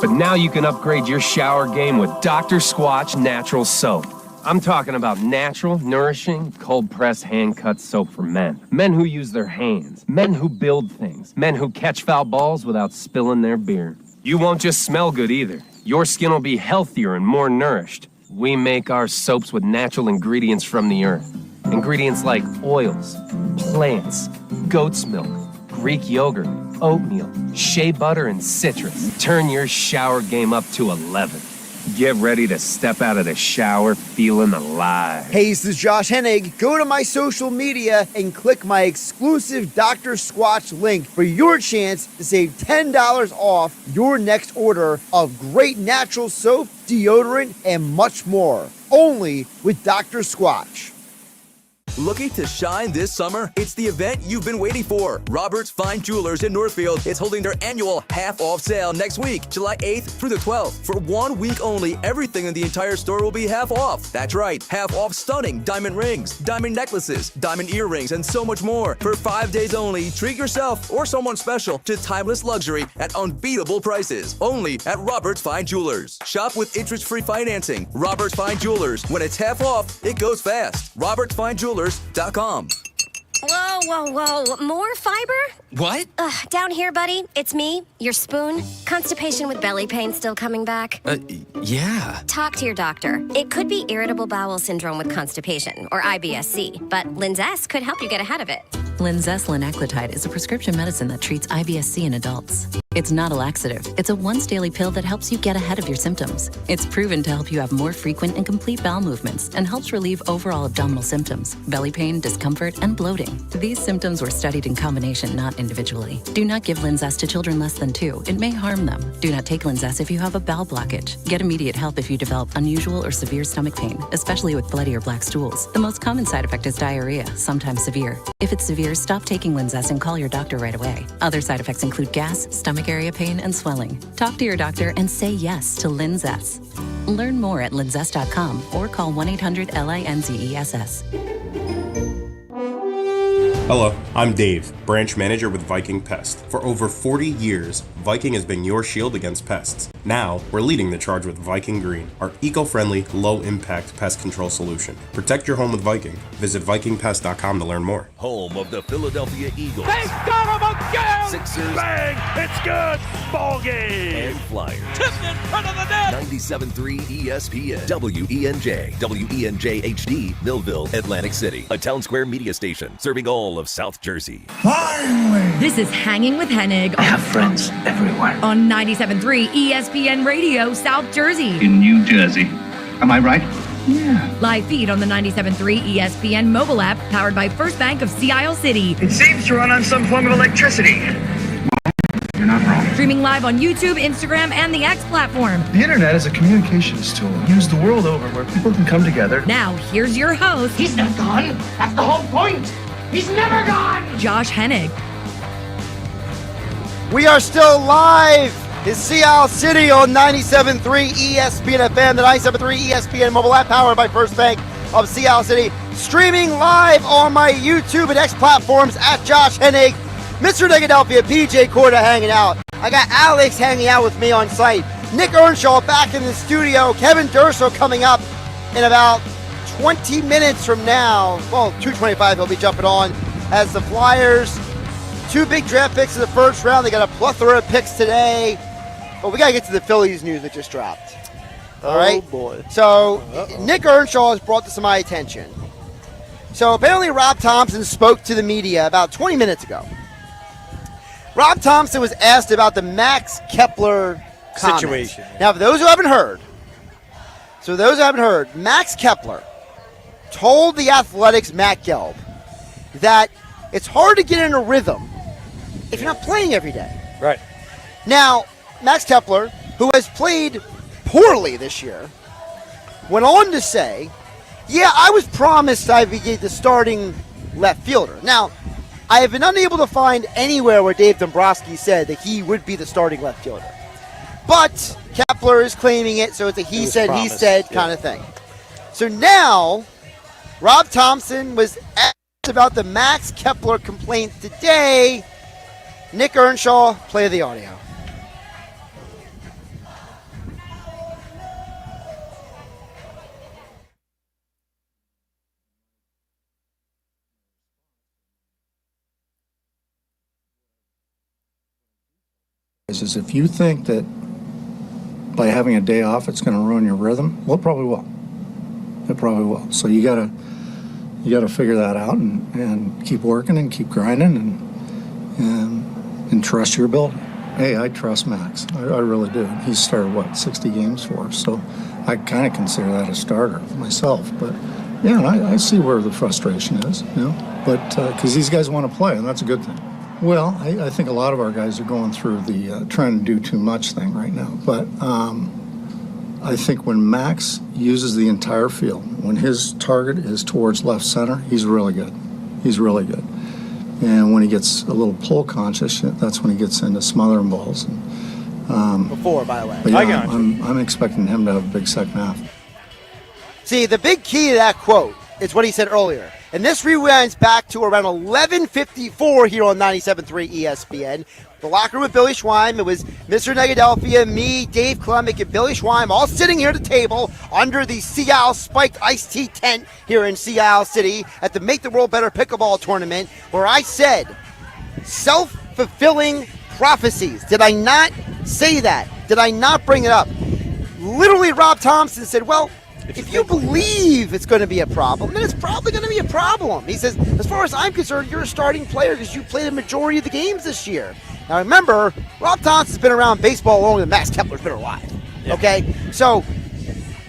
But now you can upgrade your shower game with Dr. Squatch Natural Soap. I'm talking about natural, nourishing, cold-pressed, hand-cut soap for men. Men who use their hands. Men who build things. Men who catch foul balls without spilling their beer. You won't just smell good either. Your skin will be healthier and more nourished. We make our soaps with natural ingredients from the earth. Ingredients like oils, plants, goat's milk, Greek yogurt, oatmeal, shea butter, and citrus. Turn your shower game up to 11. Get ready to step out of the shower feeling alive. Hey, this is Josh Hennig. Go to my social media and click my exclusive Dr. Squatch link for your chance to save $10 off your next order of great natural soap, deodorant, and much more. Only with Dr. Squatch. Looking to shine this summer? It's the event you've been waiting for. Robert's Fine Jewelers in Northfield is holding their annual half-off sale next week, July 8th through the 12th. For 1 week only, everything in the entire store will be half off. That's right, half off stunning diamond rings, diamond necklaces, diamond earrings, and so much more. For 5 days only, treat yourself or someone special to timeless luxury at unbeatable prices. Only at Robert's Fine Jewelers. Shop with interest-free financing. Robert's Fine Jewelers. When it's half off, it goes fast. RobertsFineJewelers.com. Whoa. More fiber? What? Down here, buddy. It's me, your spoon. Constipation with belly pain still coming back? Yeah. Talk to your doctor. It could be irritable bowel syndrome with constipation, or IBS-C, but Linzess could help you get ahead of it. Linzess linaclotide is a prescription medicine that treats IBS-C in adults. It's not a laxative. It's a once-daily pill that helps you get ahead of your symptoms. It's proven to help you have more frequent and complete bowel movements and helps relieve overall abdominal symptoms, belly pain, discomfort, and bloating. These symptoms were studied in combination, not individually. Do not give Linzess to children less than 2. It may harm them. Do not take Linzess if you have a bowel blockage. Get immediate help if you develop unusual or severe stomach pain, especially with bloody or black stools. The most common side effect is diarrhea, sometimes severe. If it's severe, stop taking Linzess and call your doctor right away. Other side effects include gas, stomach area pain, and swelling. Talk to your doctor and say yes to Linzess. Learn more at linzess.com or call 1-800-LINZESS. Hello, I'm Dave, branch manager with Viking Pest. For over 40 years, Viking has been your shield against pests. Now, we're leading the charge with Viking Green, our eco-friendly, low-impact pest control solution. Protect your home with Viking. Visit VikingPest.com to learn more. Home of the Philadelphia Eagles. They got him again! Sixers. Bang! It's good! Ball game! And Flyers. Tipped in front of the net! 97.3 ESPN. WENJ. WENJ HD. Millville, Atlantic City. A Town Square media station serving all of South Jersey. This is Hanging with Hennig. I have friends everywhere. On 97.3 ESPN Radio, South Jersey. In New Jersey. Am I right? Yeah. Live feed on the 97.3 ESPN mobile app, powered by First Bank of Sea Isle City. It seems to run on some form of electricity. You're not wrong. Streaming live on YouTube, Instagram, and the X platform. The internet is a communications tool used the world over where people can come together. Now, here's your host. He's not gone. That's the whole point. He's never gone. Josh Hennig. We are still live in Sea Isle City on 97.3 ESPN FM, the 97.3 ESPN mobile app powered by First Bank of Sea Isle City. Streaming live on my YouTube and X platforms at Josh Hennig. Mr. Negadelphia, PJ Corda hanging out. I got Alex hanging out with me on site. Nick Earnshaw back in the studio. Kevin Durso coming up in about 20 minutes from now. Well, 2:25 he'll be jumping on as the Flyers. 2 big draft picks in the first round. They got a plethora of picks today. But we got to get to the Phillies news that just dropped. All right? Oh, boy. So, Nick Earnshaw has brought this to my attention. So, apparently Rob Thompson spoke to the media about 20 minutes ago. Rob Thompson was asked about the Max Kepler comments. Situation. Now, for those who haven't heard, Max Kepler told the Athletics' Matt Gelb that it's hard to get in a rhythm if you're not playing every day. Right. Now, Max Kepler, who has played poorly this year, went on to say, yeah, I was promised I'd be the starting left fielder. Now, I have been unable to find anywhere where Dave Dombrowski said that he would be the starting left fielder. But Kepler is claiming it, so it's a he said kind of thing. So now, Rob Thompson was asked about the Max Kepler complaint today. Nick Earnshaw, play the audio. Is if you think that by having a day off it's going to ruin your rhythm, well, it probably will. It probably will. So you gotta figure that out and keep working and keep grinding and trust your ability. Hey, I trust Max. I really do. He's started 60 games for us, so I kind of consider that a starter myself. But yeah, I see where the frustration is, But because these guys want to play, and that's a good thing. Well, I think a lot of our guys are going through the trying to do too much thing right now. But I think when Max uses the entire field, when his target is towards left center, he's really good. He's really good. And when he gets a little pull conscious, that's when he gets into smothering balls. Before, by the way. But yeah, I'm expecting him to have a big second half. See, the big key to that quote is what he said earlier. And this rewinds back to around 11:54 here on 97.3 ESPN. The locker room with Billy Schweim. It was Mr. Negadelphia, me, Dave Klemic, and Billy Schweim all sitting here at the table under the Sea Isle Spiked Iced Tea tent here in Sea Isle City at the Make the World Better Pickleball Tournament, where I said self-fulfilling prophecies. Did I not say that? Did I not bring it up? Literally, Rob Thompson said, well, if you believe it's going to be a problem, then it's probably going to be a problem. He says, as far as I'm concerned, you're a starting player because you played the majority of the games this year. Now remember, Rob Thompson's been around baseball longer than Max Kepler's been alive. Yeah. Okay? So,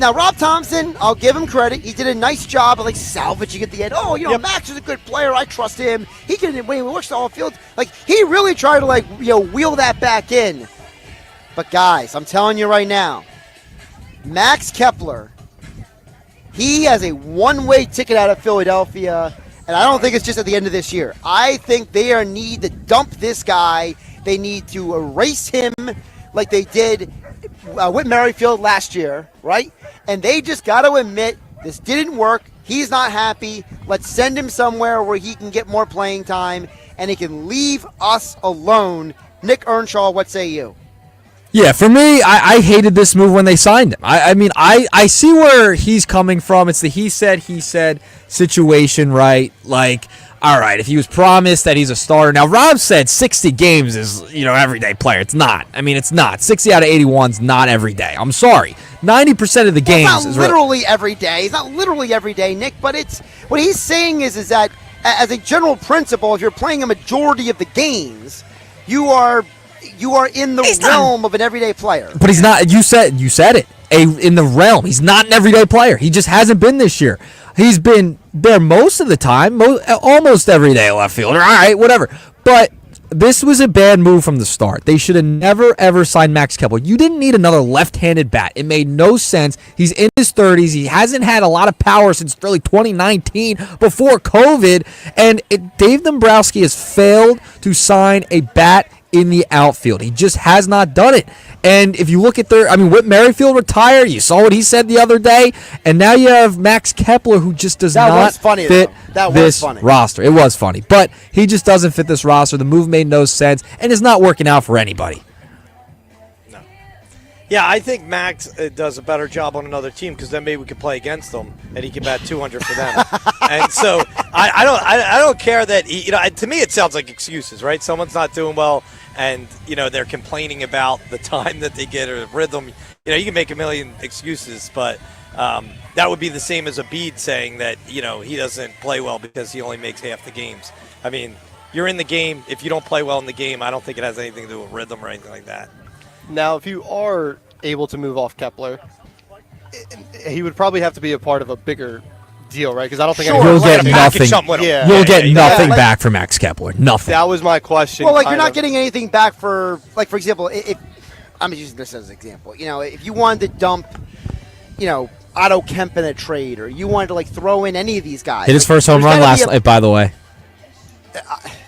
now Rob Thompson, I'll give him credit. He did a nice job of salvaging at the end. Oh, Max is a good player. I trust him. He can, when he works the whole field, he really tried to wheel that back in. But guys, I'm telling you right now, Max Kepler, he has a one-way ticket out of Philadelphia, and I don't think it's just at the end of this year. I think they need to dump this guy. They need to erase him like they did with Merrifield last year, right? And they just got to admit this didn't work. He's not happy. Let's send him somewhere where he can get more playing time and he can leave us alone. Nick Earnshaw, what say you? Yeah, for me, I hated this move when they signed him. I mean, I see where he's coming from. It's the he said situation, right? Like, all right, if he was promised that he's a starter. Now, Rob said 60 games is, everyday player. It's not. I mean, it's not. 60 out of 81 is not every day. I'm sorry. 90% of the games it's not literally every day. It's not literally every day, Nick, but it's what he's saying is that as a general principle, if you're playing a majority of the games, you are in the realm of an everyday player. But he's not. You said it. In the realm. He's not an everyday player. He just hasn't been this year. He's been there most of the time, almost every day left fielder. All right, whatever. But this was a bad move from the start. They should have never, ever signed Max Kepler. You didn't need another left-handed bat. It made no sense. He's in his 30s. He hasn't had a lot of power since early 2019 before COVID. And Dave Dombrowski has failed to sign a bat in the outfield. He just has not done it. And if you look at Whit Merrifield retired. You saw what he said the other day. And now you have Max Kepler, who just does not fit this roster. It was funny. But he just doesn't fit this roster. The move made no sense. And it's not working out for anybody. No. Yeah, I think Max does a better job on another team because then maybe we could play against them and he can bat 200 for them. And so I don't care that he, to me it sounds like excuses, right? Someone's not doing well and they're complaining about the time that they get or the rhythm. You can make a million excuses, but that would be the same as a Embiid saying that he doesn't play well because he only makes half the games. I mean, you're in the game. If you don't play well in the game, I don't think it has anything to do with rhythm or anything like that. Now, if you are able to move off Kepler, he would probably have to be a part of a bigger deal, right? Because I don't think you'll get nothing. You'll get nothing back from Max Kepler. Nothing. That was my question. Well, you're not getting anything back for example, if I'm using this as an example, if you wanted to dump, Otto Kemp in a trade, or you wanted to throw in any of these guys. Hit his first home run last night, by the way.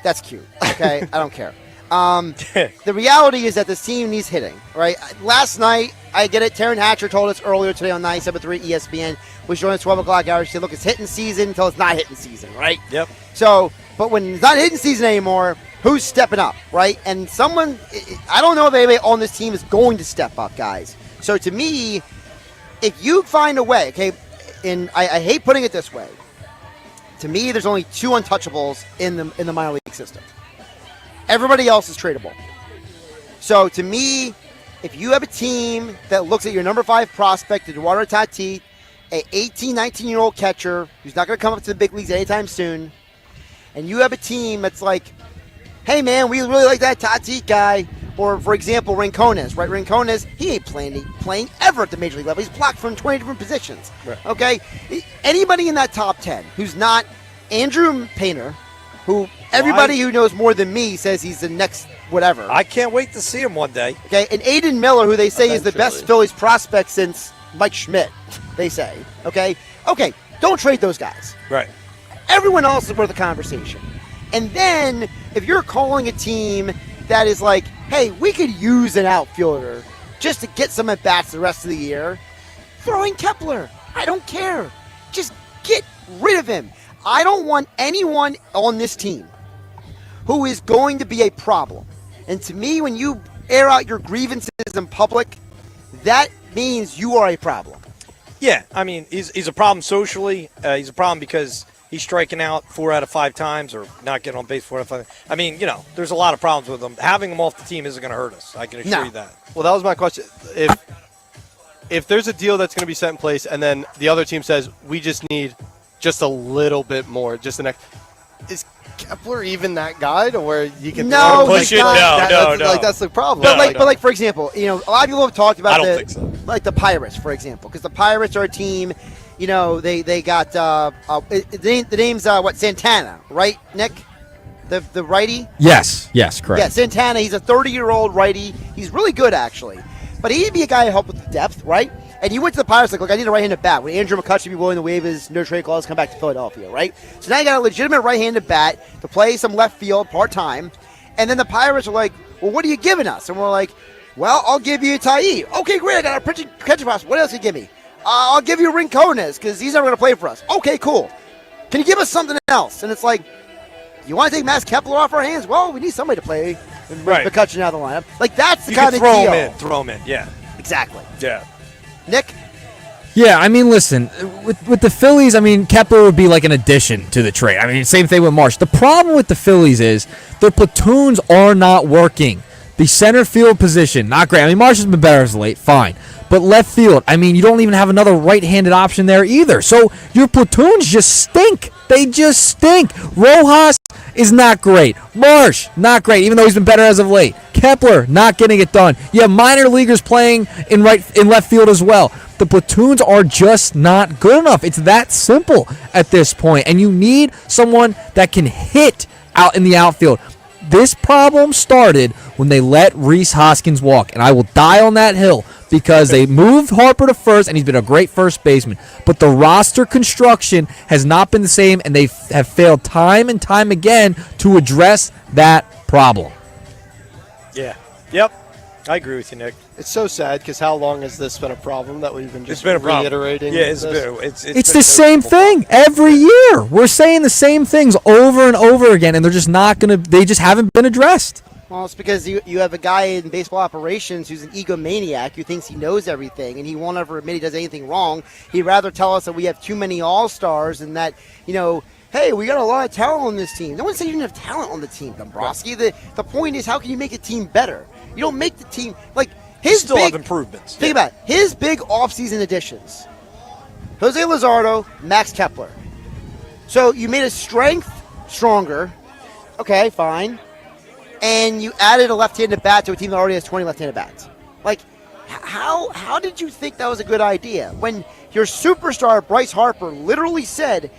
That's cute. Okay, I don't care. The reality is that this team needs hitting, right? Last night, I get it. Taryn Hatcher told us earlier today on 97.3 ESPN, was joining us 12 o'clock hour. She said, look, it's hitting season until it's not hitting season, right? Yep. So, but when it's not hitting season anymore, who's stepping up, right? And someone, I don't know if anybody on this team is going to step up, guys. So to me, if you find a way, okay, and I hate putting it this way, to me, there's only two untouchables in the minor league system. Everybody else is tradable. So to me, if you have a team that looks at your number 5 prospect, Eduardo Tatis, an 18, 19-year-old catcher who's not going to come up to the big leagues anytime soon, and you have a team that's like, hey, man, we really like that Tatis guy. Or, for example, Rincones, right? Rincones, he ain't playing ever at the major league level. He's blocked from 20 different positions, right. Okay? Anybody in that top 10 who's not Andrew Painter, who everybody who knows more than me says he's the next whatever. I can't wait to see him one day. Okay, and Aiden Miller, who they say is the best Phillies prospect since Mike Schmidt, they say. Okay, don't trade those guys. Right. Everyone else is worth a conversation. And then, if you're calling a team that is like, hey, we could use an outfielder just to get some at-bats the rest of the year, throw in Kepler. I don't care. Just get rid of him. I don't want anyone on this team who is going to be a problem. And to me, when you air out your grievances in public, that means you are a problem. Yeah, I mean, he's a problem socially. He's a problem because he's striking out 4 out of 5 times or not getting on base 4 out of 5. I mean, there's a lot of problems with him. Having him off the team isn't going to hurt us. I can assure you that. Well, that was my question. If there's a deal that's going to be set in place and then the other team says, we just need just a little bit more, just the next. Is Kepler even that guy to where you can push it? No. That's the problem. But for example, a lot of people have talked about the Pirates, for example, because the Pirates are a team. They got the name's Santana, right, Nick? The righty. Yes, correct. Yeah, Santana. He's a 30-year-old righty. He's really good actually, but he'd be a guy to help with the depth, right? And you went to the Pirates like, look, I need a right-handed bat. Would Andrew McCutcheon be willing to waive his no-trade clause, come back to Philadelphia, right? So now you got a legitimate right-handed bat to play some left field part-time. And then the Pirates are like, well, what are you giving us? And we're like, well, I'll give you a Taillé. Okay, great. I got a catcher prospect. What else can you give me? I'll give you Rincones because he's never going to play for us. Okay, cool. Can you give us something else? And it's like, you want to take Max Kepler off our hands? Well, we need somebody to play McCutcheon out of the lineup. Like, that's the kind of deal. Throw him in, yeah. Exactly. Yeah. Nick? Yeah, I mean, listen, with the Phillies, I mean, Kepler would be like an addition to the trade. I mean, same thing with Marsh. The problem with the Phillies is their platoons are not working. The center field position, not great. I mean, Marsh has been better as of late, fine. But left field, I mean, you don't even have another right-handed option there either. So your platoons just stink. They just stink. Rojas is not great. Marsh, not great, even though he's been better as of late. Kepler, not getting it done. You have minor leaguers playing in left field as well. The platoons are just not good enough. It's that simple at this point. And you need someone that can hit out in the outfield. This problem started when they let Rhys Hoskins walk, and I will die on that hill because they moved Harper to first, and he's been a great first baseman. But the roster construction has not been the same, and they have failed time and time again to address that problem. Yeah. Yep. I agree with you, Nick. It's so sad because how long has this been a problem that we've been just a problem. reiterating? Yeah, it's the same thing every year. We're saying the same things over and over again, and they're just not going to. They just haven't been addressed. Well, it's because you have a guy in baseball operations who's an egomaniac who thinks he knows everything, and he won't ever admit he does anything wrong. He'd rather tell us that we have too many all-stars and that, hey, we got a lot of talent on this team. No one said you didn't have talent on the team, Dombrowski. The point is, how can you make a team better? You don't make the team like his still big, have improvements. Think about it. His big offseason additions: Jose Luzardo, Max Kepler. So you made his strength stronger. Okay, fine. And you added a left-handed bat to a team that already has 20 left-handed bats. Like, how did you think that was a good idea when your superstar Bryce Harper literally said,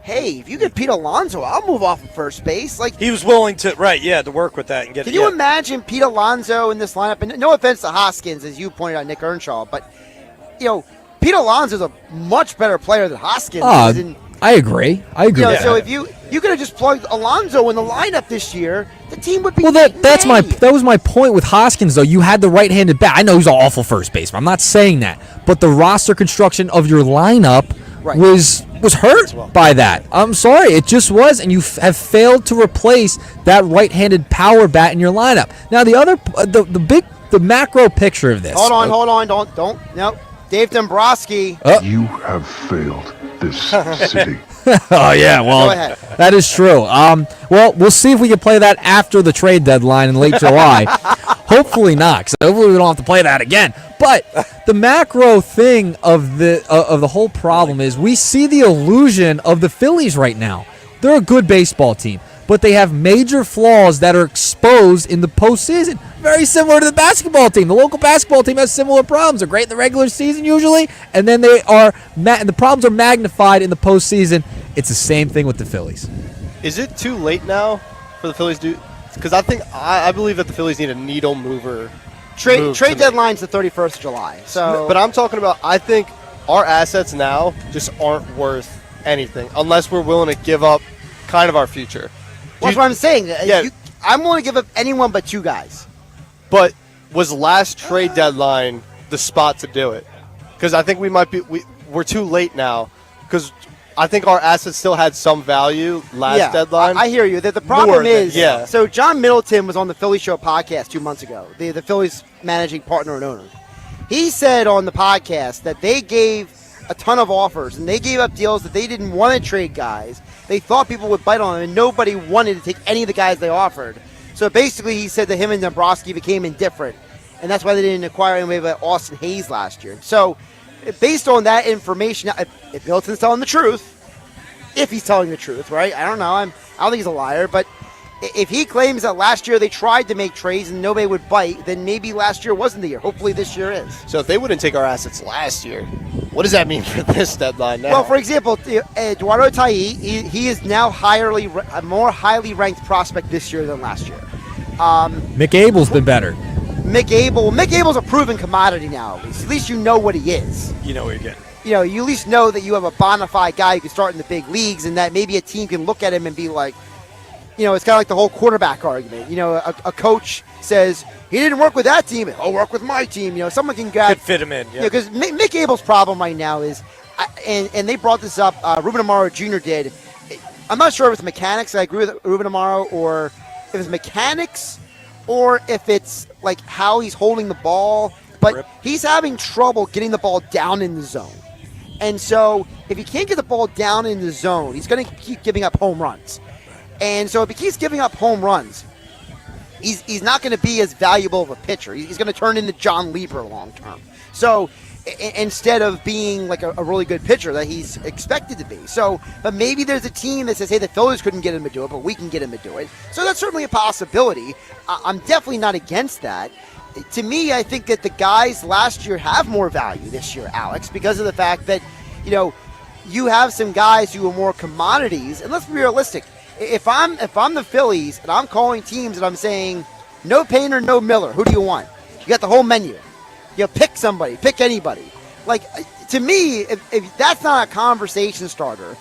hey, if you get Pete Alonso, I'll move off of first base. Like, he was willing to work with that and get. Can you imagine Pete Alonso in this lineup? And no offense to Hoskins, as you pointed out, Nick Earnshaw, but Pete Alonso's a much better player than Hoskins. I agree. So if you could have just plugged Alonso in the lineup this year, the team would be. Well, that was my point with Hoskins, though. You had the right-handed bat. I know he's an awful first baseman. I'm not saying that, but the roster construction of your lineup was hurt by that. I'm sorry, it just was, and you have failed to replace that right-handed power bat in your lineup. Now, the macro picture of this. Hold on, don't. No, Dave Dombrowski. You have failed this city. Oh, yeah, well, that is true. Well, we'll see if we can play that after the trade deadline in late July. Hopefully not, because hopefully we don't have to play that again. But the macro thing of the whole problem is we see the illusion of the Phillies right now. They're a good baseball team, but they have major flaws that are exposed in the postseason. Very similar to the basketball team. The local basketball team has similar problems. They're great in the regular season usually, and then the problems are magnified in the postseason. It's the same thing with the Phillies. Is it too late now for the Phillies to? Because I believe that the Phillies need a needle mover. Trade deadline's the 31st of July. So, but I'm talking about. I think our assets now just aren't worth anything unless we're willing to give up kind of our future. That's what I'm saying. Yeah. I'm willing to give up anyone but two guys. But was last trade deadline the spot to do it? Because I think we're too late now. Because I think our assets still had some value last deadline. I hear you. The problem is, so John Middleton was on the Philly Show podcast 2 months ago, the Phillies managing partner and owner. He said on the podcast that they gave a ton of offers, and they gave up deals that they didn't want to trade guys. They thought people would bite on them, and nobody wanted to take any of the guys they offered. So basically, he said that him and Dombrowski became indifferent, and that's why they didn't acquire anybody but Austin Hayes last year. So based on that information, if Middleton's telling the truth, if he's telling the truth, right? I don't know. I don't think he's a liar, but if he claims that last year they tried to make trades and nobody would bite, then maybe last year wasn't the year. Hopefully this year is. So if they wouldn't take our assets last year, what does that mean for this deadline now? Well, for example, Eduardo Taí, he is now a more highly ranked prospect this year than last year. Mick Abel's been better. Mick Abel's a proven commodity now, at least. At least you know what he is. You know what you're getting. You at least know that you have a bona fide guy who can start in the big leagues, and that maybe a team can look at him and be like, it's kind of like the whole quarterback argument. A coach says he didn't work with that team, I'll work with my team. Someone can grab. Could fit him in. Yeah. Because Mick Abel's problem right now is, and they brought this up. Ruben Amaro Jr. did. I'm not sure if it's mechanics. I agree with Ruben Amaro, or if it's mechanics, or if it's like how he's holding the ball. But he's having trouble getting the ball down in the zone. And so if he can't get the ball down in the zone, he's going to keep giving up home runs. And so if he keeps giving up home runs, he's not going to be as valuable of a pitcher. He's going to turn into John Lieber long term. So instead of being like a really good pitcher that he's expected to be. So, but maybe there's a team that says, hey, the Phillies couldn't get him to do it, but we can get him to do it. So that's certainly a possibility. I'm definitely not against that. To me, I think that the guys last year have more value this year, Alex, because of the fact that, you have some guys who are more commodities. And let's be realistic. If I'm the Phillies and I'm calling teams and I'm saying, no Painter, no Miller, who do you want? You got the whole menu. Pick somebody, pick anybody. Like, to me, if that's not a conversation starter,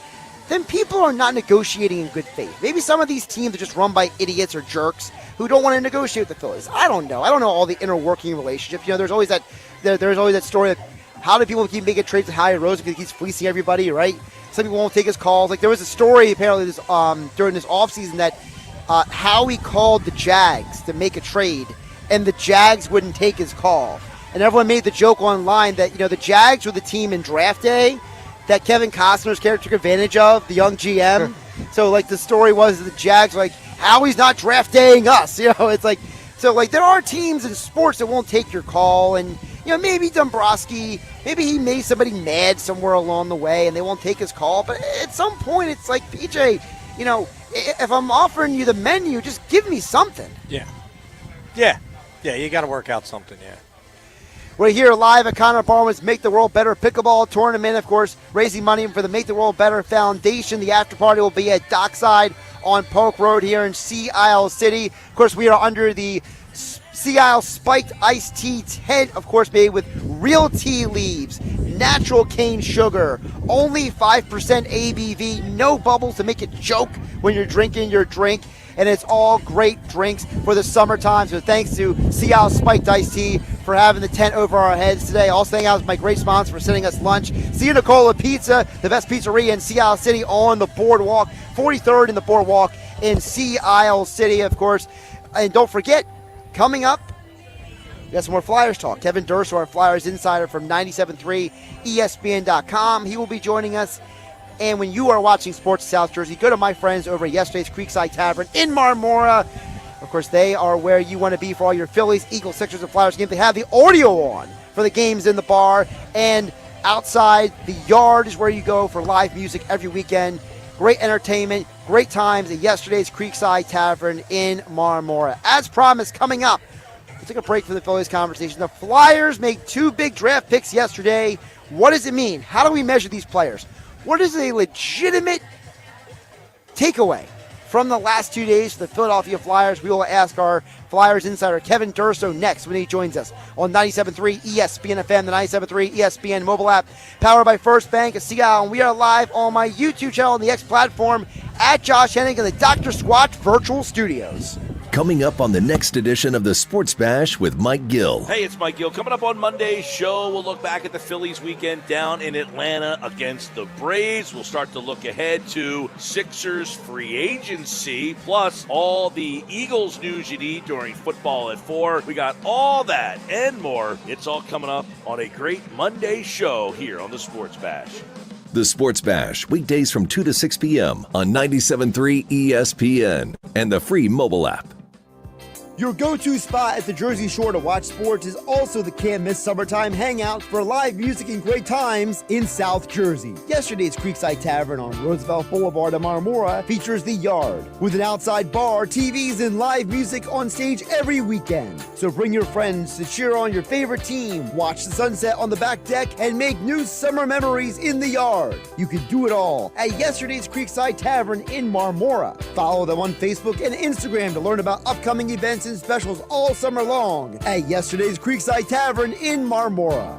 then people are not negotiating in good faith. Maybe some of these teams are just run by idiots or jerks who don't want to negotiate with the Phillies. I don't know. I don't know all the inner working relationships. There's always that story of how do people keep making trades with Howie Roseman because he's fleecing everybody, right? Some people won't take his calls. Like, there was a story apparently during this offseason that Howie called the Jags to make a trade, and the Jags wouldn't take his call. And everyone made the joke online that, the Jags were the team in draft day that Kevin Costner's character took advantage of, the young GM. So, like, the story was that the Jags were like, Howie's not draft daying us. It's like, so, like, there are teams in sports that won't take your call. And, maybe Dombrowski, maybe he made somebody mad somewhere along the way and they won't take his call. But at some point, it's like, PJ, if I'm offering you the menu, just give me something. Yeah, you got to work out something, yeah. We're here live at Connor Barwin's Make the World Better Pickleball Tournament, of course, raising money for the Make the World Better Foundation. The after party will be at Dockside on Polk Road here in Sea Isle City. Of course, we are under the Sea Isle Spiked Iced Tea tent, of course, made with real tea leaves, natural cane sugar, only 5% ABV, no bubbles to make it choke when you're drinking your drink. And it's all great drinks for the summertime. So thanks to Sea Isle Spiked Iced Tea for having the tent over our heads today. Also thank out to my great sponsor for sending us lunch. Sia Nicola Pizza, the best pizzeria in Sea Isle City on the boardwalk. 43rd in the boardwalk in Sea Isle City, of course. And don't forget, coming up, we got some more Flyers talk. Kevin Durso, our Flyers insider from 97.3 ESPN.com. He will be joining us. And when you are watching Sports South Jersey, go to my friends over at yesterday's Creekside Tavern in Marmora. Of course, they are where you want to be for all your Phillies, Eagles, Sixers, and Flyers games. They have the audio on for the games in the bar. And outside, the yard is where you go for live music every weekend. Great entertainment, great times at yesterday's Creekside Tavern in Marmora. As promised, coming up, we'll take a break from the Phillies conversation. The Flyers made 2 big draft picks yesterday. What does it mean? How do we measure these players? What is a legitimate takeaway from the last 2 days for the Philadelphia Flyers? We will ask our Flyers insider Kevin Durso next when he joins us on 97.3 ESPN FM, the 97.3 ESPN mobile app, powered by First Bank of Seattle. And we are live on my YouTube channel on the X platform at Josh Hennig in the Dr. Squatch virtual studios. Coming up on the next edition of the Sports Bash with Mike Gill. Hey, it's Mike Gill. Coming up on Monday's show, we'll look back at the Phillies weekend down in Atlanta against the Braves. We'll start to look ahead to Sixers free agency, plus all the Eagles news you need during football at 4. We got all that and more. It's all coming up on a great Monday show here on the Sports Bash. The Sports Bash, weekdays from 2 to 6 p.m. on 97.3 ESPN and the free mobile app. Your go-to spot at the Jersey Shore to watch sports is also the Can't Miss Summertime Hangout for live music and great times in South Jersey. Yesterday's Creekside Tavern on Roosevelt Boulevard in Marmora features The Yard, with an outside bar, TVs, and live music on stage every weekend. So bring your friends to cheer on your favorite team, watch the sunset on the back deck, and make new summer memories in The Yard. You can do it all at yesterday's Creekside Tavern in Marmora. Follow them on Facebook and Instagram to learn about upcoming events and specials all summer long at yesterday's Creekside Tavern in Marmora.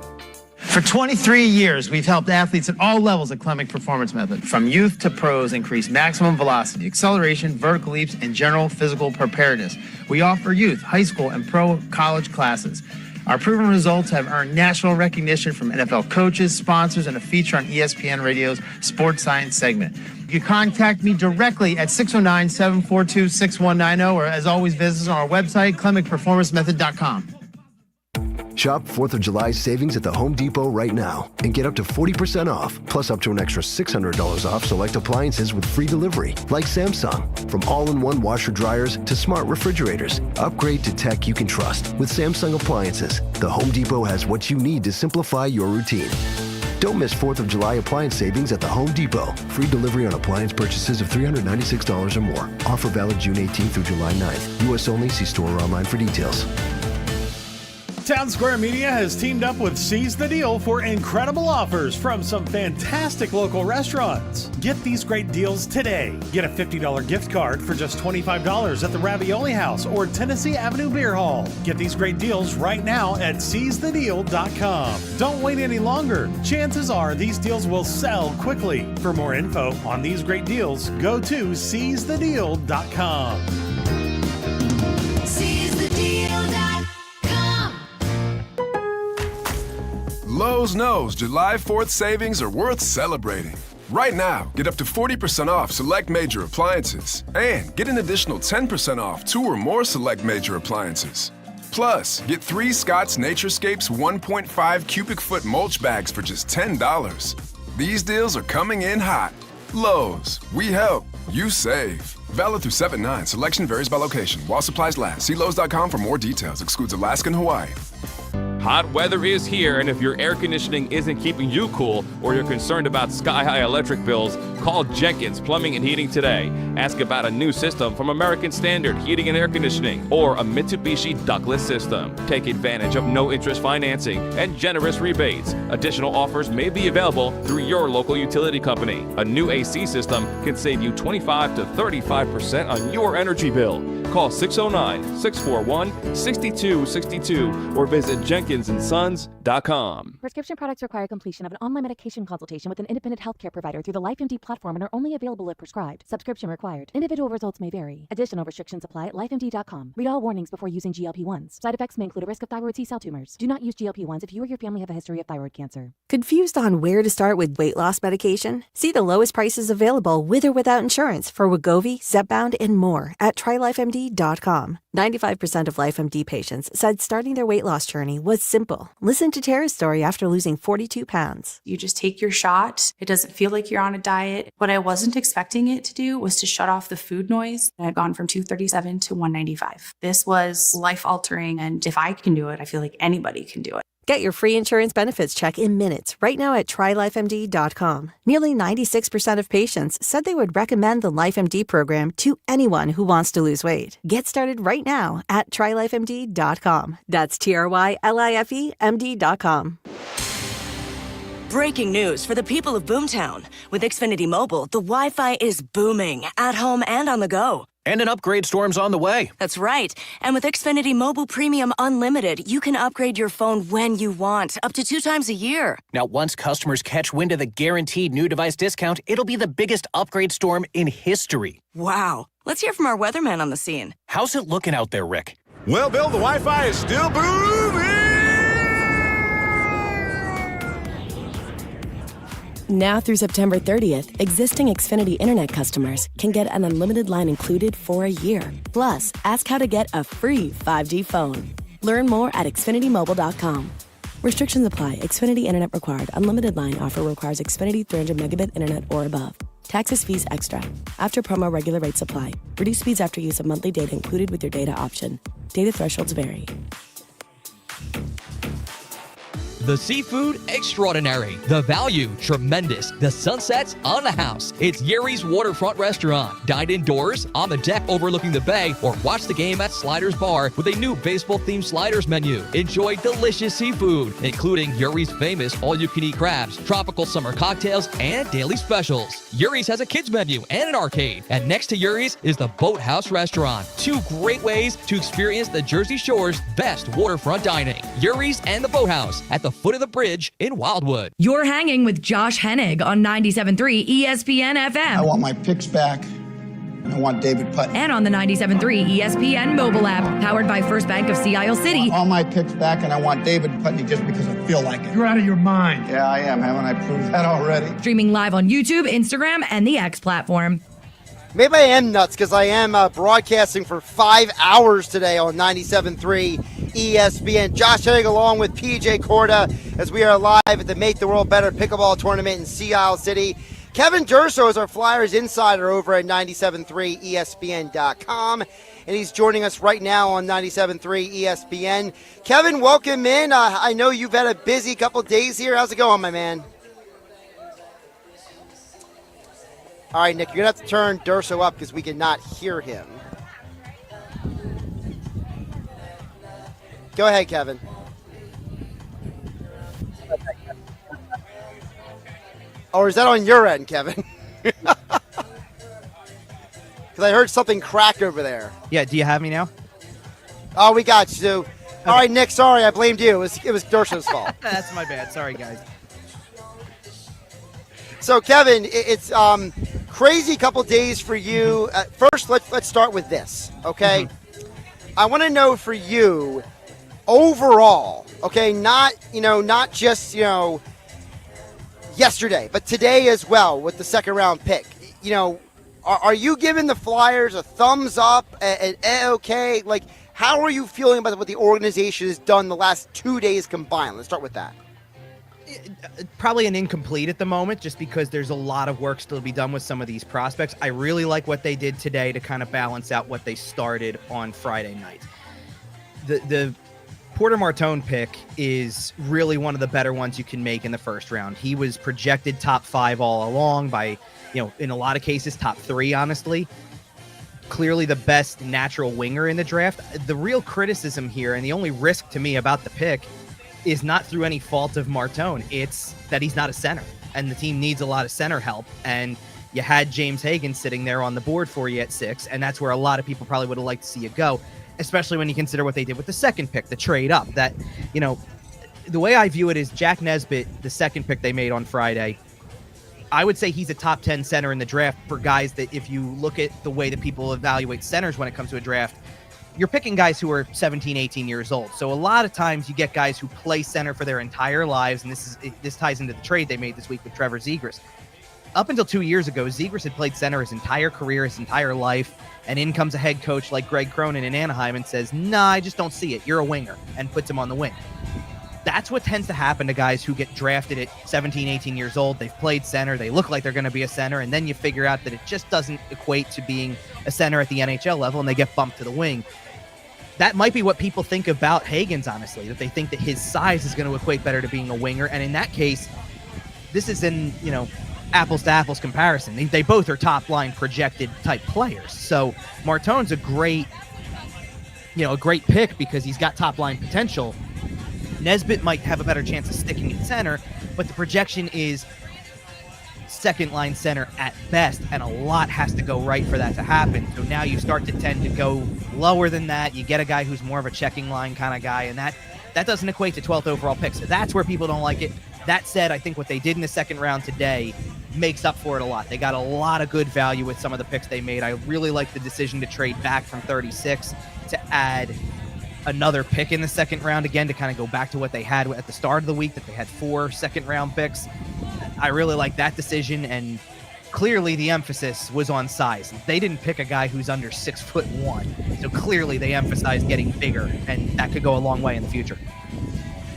For 23 years, we've helped athletes at all levels at Klemic Performance Method, from youth to pros, increase maximum velocity, acceleration, vertical leaps, and general physical preparedness. We offer youth, high school, and pro college classes. Our proven results have earned national recognition from NFL coaches, sponsors, and a feature on ESPN Radio's Sports Science segment. You can contact me directly at 609-742-6190, or as always, visit us on our website, KlemicPerformanceMethod.com. Shop 4th of July savings at the Home Depot right now and get up to 40% off, plus up to an extra $600 off select appliances with free delivery, like Samsung. From all-in-one washer dryers to smart refrigerators, upgrade to tech you can trust with Samsung appliances. The Home Depot has what you need to simplify your routine. Don't miss 4th of July appliance savings at the Home Depot. Free delivery on appliance purchases of $396 or more. Offer valid June 18th through July 9th. U.S. only. See store or online for details. Town Square Media has teamed up with Seize the Deal for incredible offers from some fantastic local restaurants. Get these great deals today. Get a $50 gift card for just $25 at the Ravioli House or Tennessee Avenue Beer Hall. Get these great deals right now at seizethedeal.com. Don't wait any longer. Chances are these deals will sell quickly. For more info on these great deals, go to seizethedeal.com. SeizeTheDeal.com. Lowe's knows July 4th savings are worth celebrating. Right now, get up to 40% off select major appliances and get an additional 10% off 2 or more select major appliances. Plus, get 3 Scott's Naturescapes 1.5 cubic foot mulch bags for just $10. These deals are coming in hot. Lowe's, we help, you save. Valid through 7/9. Selection varies by location. While supplies last. See Lowe's.com for more details. Excludes Alaska and Hawaii. Hot weather is here, and if your air conditioning isn't keeping you cool or you're concerned about sky-high electric bills, call Jenkins Plumbing and Heating today. Ask about a new system from American Standard Heating and Air Conditioning or a Mitsubishi ductless system. Take advantage of no-interest financing and generous rebates. Additional offers may be available through your local utility company. A new AC system can save you 25 to 35% on your energy bill. Call 609-641-6262 or visit JenkinsandSons.com. Prescription products require completion of an online medication consultation with an independent healthcare provider through the LifeMD platform and are only available if prescribed. Subscription required. Individual results may vary. Additional restrictions apply at LifeMD.com. Read all warnings before using GLP-1s. Side effects may include a risk of thyroid C-cell tumors. Do not use GLP-1s if you or your family have a history of thyroid cancer. Confused on where to start with weight loss medication? See the lowest prices available with or without insurance for Wegovy, Zepbound, and more at TryLifeMD.com. 95% of LifeMD patients said starting their weight loss journey was simple. Listen to Tara's story after losing 42 pounds. You just take your shot. It doesn't feel like you're on a diet. What I wasn't expecting it to do was to shut off the food noise. I had gone from 237 to 195. This was life-altering, and if I can do it, I feel like anybody can do it. Get your free insurance benefits check in minutes right now at TryLifeMD.com. Nearly 96% of patients said they would recommend the LifeMD program to anyone who wants to lose weight. Get started right now at TryLifeMD.com. That's TryLifeMD.com. Breaking news for the people of Boomtown. With Xfinity Mobile, the Wi-Fi is booming at home and on the go. And an upgrade storm's on the way. That's right. And with Xfinity Mobile Premium Unlimited, you can upgrade your phone when you want, up to 2 times a year. Now, once customers catch wind of the guaranteed new device discount, it'll be the biggest upgrade storm in history. Wow. Let's hear from our weatherman on the scene. How's it looking out there, Rick? Well, Bill, the Wi-Fi is still booming. Now through September 30th, existing Xfinity Internet customers can get an unlimited line included for a year. Plus, ask how to get a free 5G phone. Learn more at XfinityMobile.com. Restrictions apply. Xfinity Internet required. Unlimited line offer requires Xfinity 300 megabit internet or above. Taxes, fees extra. After promo, regular rates apply. Reduced speeds after use of monthly data included with your data option. Data thresholds vary. The seafood, extraordinary. The value, tremendous. The sunsets, on the house. It's Yuri's Waterfront Restaurant. Dine indoors, on the deck overlooking the bay, or watch the game at Sliders Bar with a new baseball-themed sliders menu. Enjoy delicious seafood, including Yuri's famous all-you-can-eat crabs, tropical summer cocktails, and daily specials. Yuri's has a kids menu and an arcade. And next to Yuri's is the Boathouse Restaurant. 2 great ways to experience the Jersey Shore's best waterfront dining. Yuri's and the Boathouse at the foot of the bridge in Wildwood. You're hanging with Josh Hennig on 97.3 ESPN FM. I want my picks back, and I want David Putnam. And on the 97.3 ESPN mobile app, powered by First Bank of Sea Isle City. I want all my picks back, and I want David Putnam just because I feel like it. You're out of your mind. Yeah, I am. Haven't I proved that already? Streaming live on YouTube, Instagram, and the X platform. Maybe I am nuts because I am broadcasting for 5 hours today on 97.3 ESPN. Josh Hennig along with PJ Corda as we are live at the Make the World Better Pickleball Tournament in Sea Isle City. Kevin Durso is our Flyers insider over at 97.3 ESPN.com, and he's joining us right now on 97.3 ESPN. Kevin, welcome in. I know you've had a busy couple days here. How's it going, my man? All right, Nick, you're going to have to turn Durso up because we cannot hear him. Go ahead, Kevin. Or is that on your end, Kevin? Because I heard something crack over there. Yeah, do you have me now? Oh, we got you. Okay. All right, Nick, sorry, I blamed you. It was Durso's fault. That's my bad. Sorry, guys. So, Kevin, it's crazy couple days for you. First, let's start with this, okay? Mm-hmm. I want to know for you, overall, okay, not just, yesterday, but today as well with the second round pick. Are you giving the Flyers a thumbs up, okay? Like, how are you feeling about what the organization has done the last 2 days combined? Let's start with that. Probably an incomplete at the moment, just because there's a lot of work still to be done with some of these prospects. I really like what they did today to kind of balance out what they started on Friday night. The Porter Martone pick is really one of the better ones you can make in the first round. He was projected top 5 all along by, in a lot of cases, top 3, honestly. Clearly the best natural winger in the draft. The real criticism here, and the only risk to me about the pick, is not through any fault of Martone. It's that he's not a center, and the team needs a lot of center help. And you had James Hagan sitting there on the board for you at 6, and that's where a lot of people probably would have liked to see you go, especially when you consider what they did with the second pick, the trade up. That, the way I view it is Jack Nesbitt, the second pick they made on Friday, I would say he's a top 10 center in the draft for guys that, if you look at the way that people evaluate centers when it comes to a draft, you're picking guys who are 17, 18 years old. So a lot of times you get guys who play center for their entire lives, and this ties into the trade they made this week with Trevor Zegras. Up until 2 years ago, Zegras had played center his entire career, his entire life, and in comes a head coach like Greg Cronin in Anaheim and says, nah, I just don't see it. You're a winger, and puts him on the wing. That's what tends to happen to guys who get drafted at 17, 18 years old. They've played center. They look like they're going to be a center, and then you figure out that it just doesn't equate to being a center at the NHL level, and they get bumped to the wing. That might be what people think about Hagens, honestly, that they think that his size is going to equate better to being a winger. And in that case, this is in, apples to apples comparison. They both are top line projected type players. So Martone's a great pick because he's got top line potential. Nesbitt might have a better chance of sticking at center, but the projection is second line center at best, and a lot has to go right for that to happen. So now you start to tend to go lower than that. You get a guy who's more of a checking line kind of guy, and that doesn't equate to 12th overall pick. So that's where people don't like it. That said, I think what they did in the second round today makes up for it a lot. They got a lot of good value with some of the picks they made. I really like the decision to trade back from 36 to add another pick in the second round again, to kind of go back to what they had at the start of the week, that they had 4 second round picks. I really like that decision, and clearly the emphasis was on size. They didn't pick a guy who's under 6'1", so clearly they emphasized getting bigger, and that could go a long way in the future.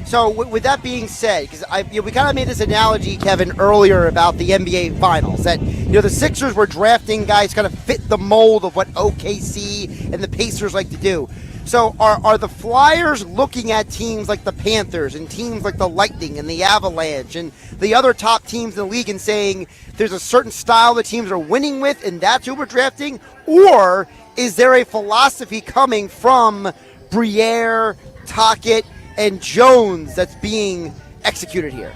So with that being said, because we kind of made this analogy, Kevin, earlier about the NBA Finals, that the Sixers were drafting guys kind of fit the mold of what OKC and the Pacers like to do. So are the Flyers looking at teams like the Panthers and teams like the Lightning and the Avalanche and the other top teams in the league and saying there's a certain style the teams are winning with and that's who we're drafting? Or is there a philosophy coming from Briere, Tocchet, and Jones that's being executed here?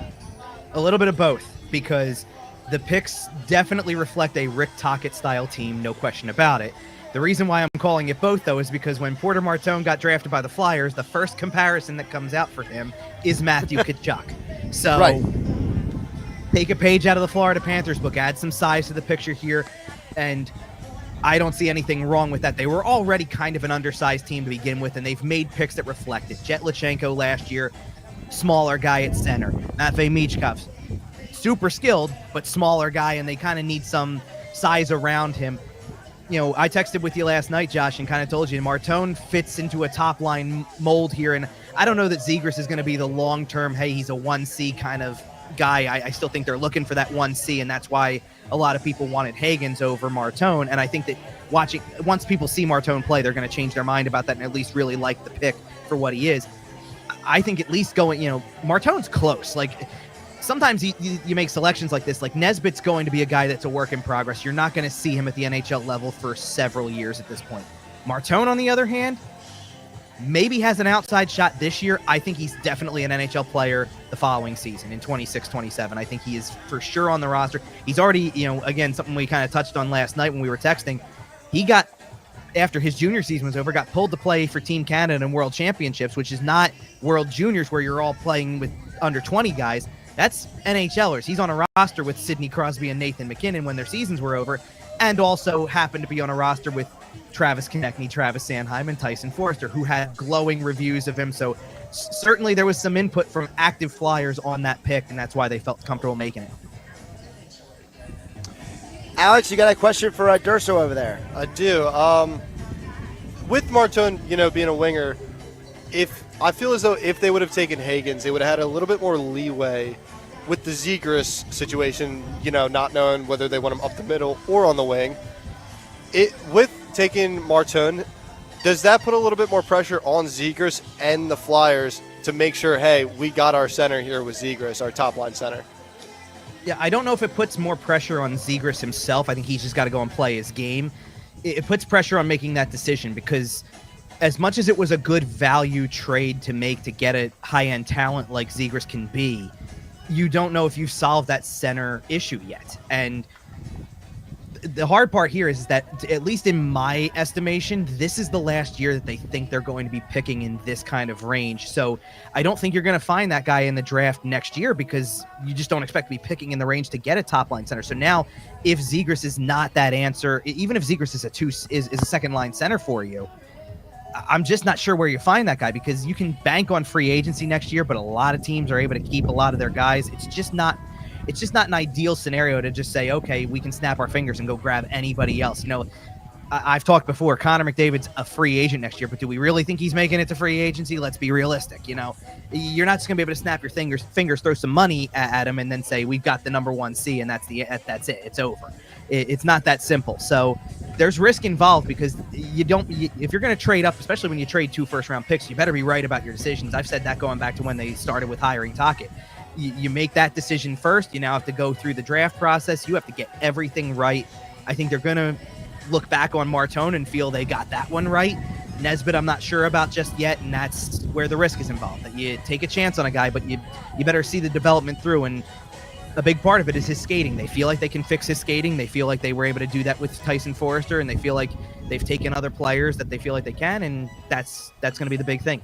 A little bit of both, because the picks definitely reflect a Rick Tocchet style team, no question about it. The reason why I'm calling it both, though, is because when Porter Martone got drafted by the Flyers, the first comparison that comes out for him is Matthew Tkachuk. So take a page out of the Florida Panthers book, add some size to the picture here, and I don't see anything wrong with that. They were already kind of an undersized team to begin with, and they've made picks that reflect it. Jet Lachenko last year, smaller guy at center. Matvei Michkov, super skilled, but smaller guy, and they kind of need some size around him. You know, I texted with you last night, Josh, and kind of told you Martone fits into a top-line mold here, and I don't know that Zegras is going to be the long-term, hey, he's a 1C kind of guy. I still think they're looking for that 1C, and that's why a lot of people wanted Hagens over Martone, and I think that once people see Martone play, they're going to change their mind about that and at least really like the pick for what he is. I think at least Martone's close. Like, sometimes you make selections like this. Like, Nesbitt's going to be a guy that's a work in progress. You're not going to see him at the NHL level for several years at this point. Martone, on the other hand, maybe has an outside shot this year. I think he's definitely an NHL player the following season in 26-27. I think he is for sure on the roster. He's already, again, something we kind of touched on last night when we were texting. He got, after his junior season was over, got pulled to play for Team Canada in World Championships, which is not World Juniors where you're all playing with under 20 guys. That's NHLers. He's on a roster with Sidney Crosby and Nathan McKinnon when their seasons were over, and also happened to be on a roster with Travis Konechny, Travis Sanheim, and Tyson Forster, who had glowing reviews of him. So certainly there was some input from active Flyers on that pick, and that's why they felt comfortable making it. Alex, you got a question for Durso over there? I do. With Martone, being a winger, I feel as though if they would have taken Hagens, they would have had a little bit more leeway with the Zegras situation, not knowing whether they want him up the middle or on the wing. With taking Martone, does that put a little bit more pressure on Zegras and the Flyers to make sure, hey, we got our center here with Zegras, our top-line center? Yeah, I don't know if it puts more pressure on Zegras himself. I think he's just got to go and play his game. It puts pressure on making that decision because as much as it was a good value trade to make to get a high-end talent like Zegras can be, you don't know if you've solved that center issue yet. And the hard part here is that, at least in my estimation, this is the last year that they think they're going to be picking in this kind of range. So I don't think you're going to find that guy in the draft next year because you just don't expect to be picking in the range to get a top-line center. So now, if Zegras is not that answer, even if Zegras is a second-line center for you, I'm just not sure where you find that guy because you can bank on free agency next year, but a lot of teams are able to keep a lot of their guys. It's just not an ideal scenario to just say, okay, we can snap our fingers and go grab anybody else. I've talked before, Connor McDavid's a free agent next year, but do we really think he's making it to free agency? Let's be realistic. You're not just going to be able to snap your fingers, throw some money at him, and then say, we've got the number 1C, and that's it. It's over. It's not that simple. So there's risk involved because if you're going to trade up, especially when you trade 2 first-round picks, you better be right about your decisions. I've said that going back to when they started with hiring Tocchet. You make that decision first. You now have to go through the draft process. You have to get everything right. I think they're going to look back on Martone and feel they got that one right. Nesbitt, I'm not sure about just yet, and that's where the risk is involved. That you take a chance on a guy, but you better see the development through, and a big part of it is his skating. They feel like they can fix his skating. They feel like they were able to do that with Tyson Forster, and they feel like they've taken other players that they feel like they can, and that's going to be the big thing.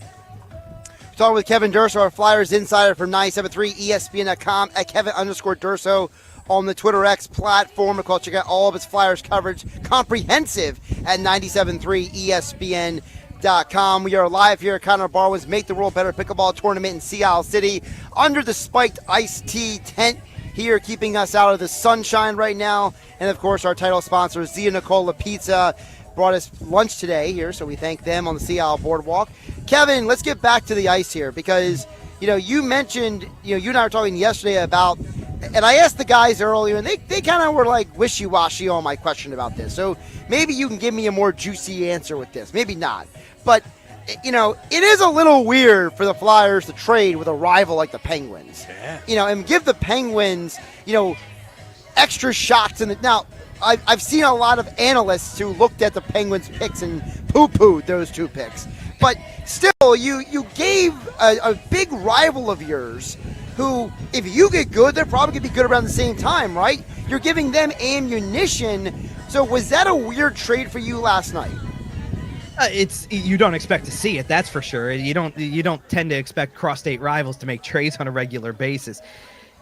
Talking with Kevin Durso, our Flyers insider from 97.3 ESPN.com at Kevin_Durso on the Twitter X platform. Of course, check out all of his Flyers coverage, comprehensive, at 97.3 ESPN.com. We are live here at Connor Barwin's Make the World Better Pickleball Tournament in Sea Isle City under the spiked iced tea tent here, keeping us out of the sunshine right now. And, of course, our title sponsor, Zia Nicola Pizza, brought us lunch today here, so we thank them on the Sea Isle Boardwalk. Kevin, let's get back to the ice here because, you mentioned, you and I were talking yesterday about, and I asked the guys earlier, and they kind of were like wishy-washy on my question about this. So maybe you can give me a more juicy answer with this. Maybe not. But, it is a little weird for the Flyers to trade with a rival like the Penguins. Yeah. And give the Penguins, extra shots. Now, I've seen a lot of analysts who looked at the Penguins' picks and poo-pooed those 2 picks. But still, you gave a big rival of yours who, if you get good, they're probably going to be good around the same time, right? you're giving them ammunition. So was that a weird trade for you last night? You don't expect to see it, that's for sure. You don't tend to expect cross-state rivals to make trades on a regular basis.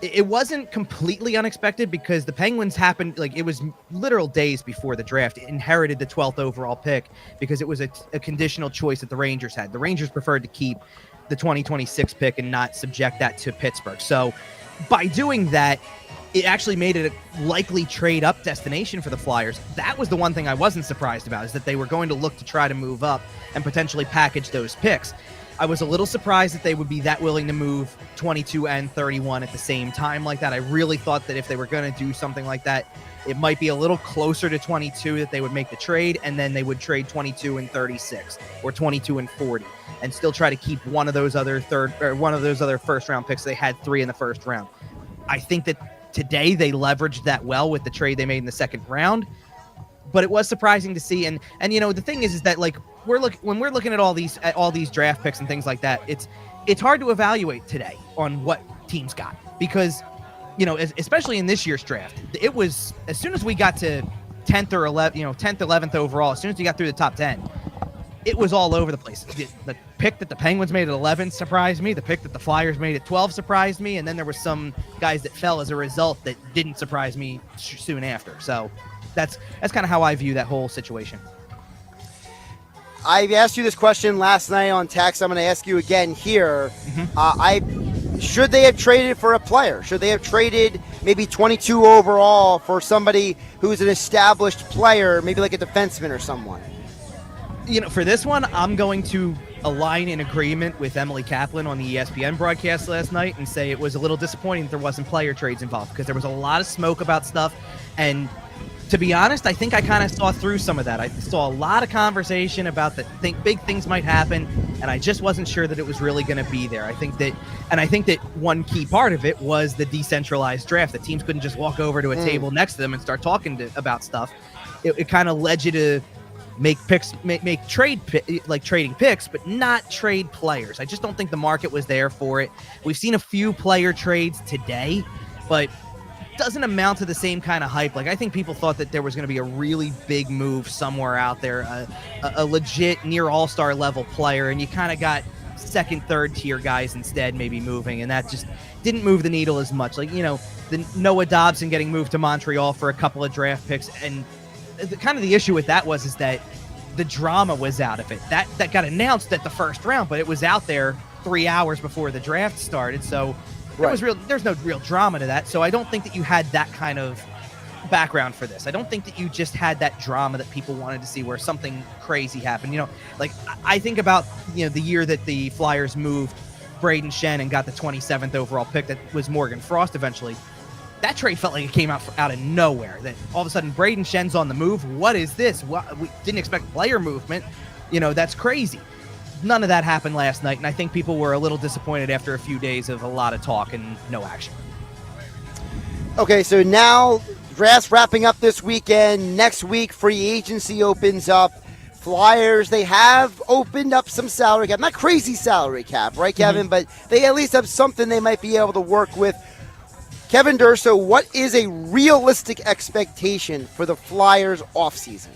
It wasn't completely unexpected because the Penguins happened, like, it was literal days before the draft, inherited the 12th overall pick because it was a conditional choice that the Rangers had. The Rangers preferred to keep the 2026 pick and not subject that to Pittsburgh. So by doing that, it actually made it a likely trade-up destination for the Flyers. That was the one thing I wasn't surprised about, is that they were going to look to try to move up and potentially package those picks. I was a little surprised that they would be that willing to move 22 and 31 at the same time like that. I really thought that if they were going to do something like that, it might be a little closer to 22 that they would make the trade, and then they would trade 22 and 36 or 22 and 40 and still try to keep one of those other first-round picks. They had 3 in the first round. I think that today they leveraged that well with the trade they made in the second round. But it was surprising to see, and you know, the thing is that, like, when we're looking at all these draft picks and things like that, it's hard to evaluate today on what teams got, because, you know, especially in this year's draft, it was as soon as we got to 10th or 11th overall, as soon as you got through the top 10, it was all over the place. The pick that the Penguins made at 11 surprised me. The pick that the Flyers made at 12 surprised me, and then there were some guys that fell as a result that didn't surprise me soon after. So that's kind of how I view that whole situation. I asked you this question last night on text. I'm going to ask you again here. Should they have traded for a player? Should they have traded maybe 22 overall for somebody who's an established player, maybe like a defenseman or someone? You know, for this one, I'm going to align in agreement with Emily Kaplan on the ESPN broadcast last night and say it was a little disappointing that there wasn't player trades involved, because there was a lot of smoke about stuff. And to be honest, I think I kind of saw through some of that. I saw a lot of conversation about big things might happen, and I just wasn't sure that it was really going to be there. I think that one key part of it was the decentralized draft. The teams couldn't just walk over to a table next to them and start talking about stuff. It kind of led you to make picks, trading picks, but not trade players. I just don't think the market was there for it. We've seen a few player trades today, but doesn't amount to the same kind of hype. Like, I think people thought that there was going to be a really big move somewhere out there, a legit near all-star level player, and you kind of got second, third tier guys instead maybe moving, and that just didn't move the needle as much. Like, you know, the Noah Dobson getting moved to Montreal for a couple of draft picks, and the issue with that is that the drama was out of it. That got announced at the first round, but it was out there 3 hours before the draft started, so there's no real drama to that. So I don't think that you had that kind of background for this. I don't think that you just had that drama that people wanted to see where something crazy happened. You know, like, I think about, you know, the year that the Flyers moved Braden Shen and got the 27th overall pick that was Morgan Frost eventually. That trade felt like it came out of nowhere, that all of a sudden Braden Shen's on the move. What is this? We didn't expect player movement. You know, that's crazy. None of that happened last night, and I think people were a little disappointed after a few days of a lot of talk and no action. Okay, so now draft's wrapping up this weekend. Next week, free agency opens up. Flyers, they have opened up some salary cap. Not crazy salary cap, right, Kevin? But they at least have something they might be able to work with. Kevin Durso, what is a realistic expectation for the Flyers offseason?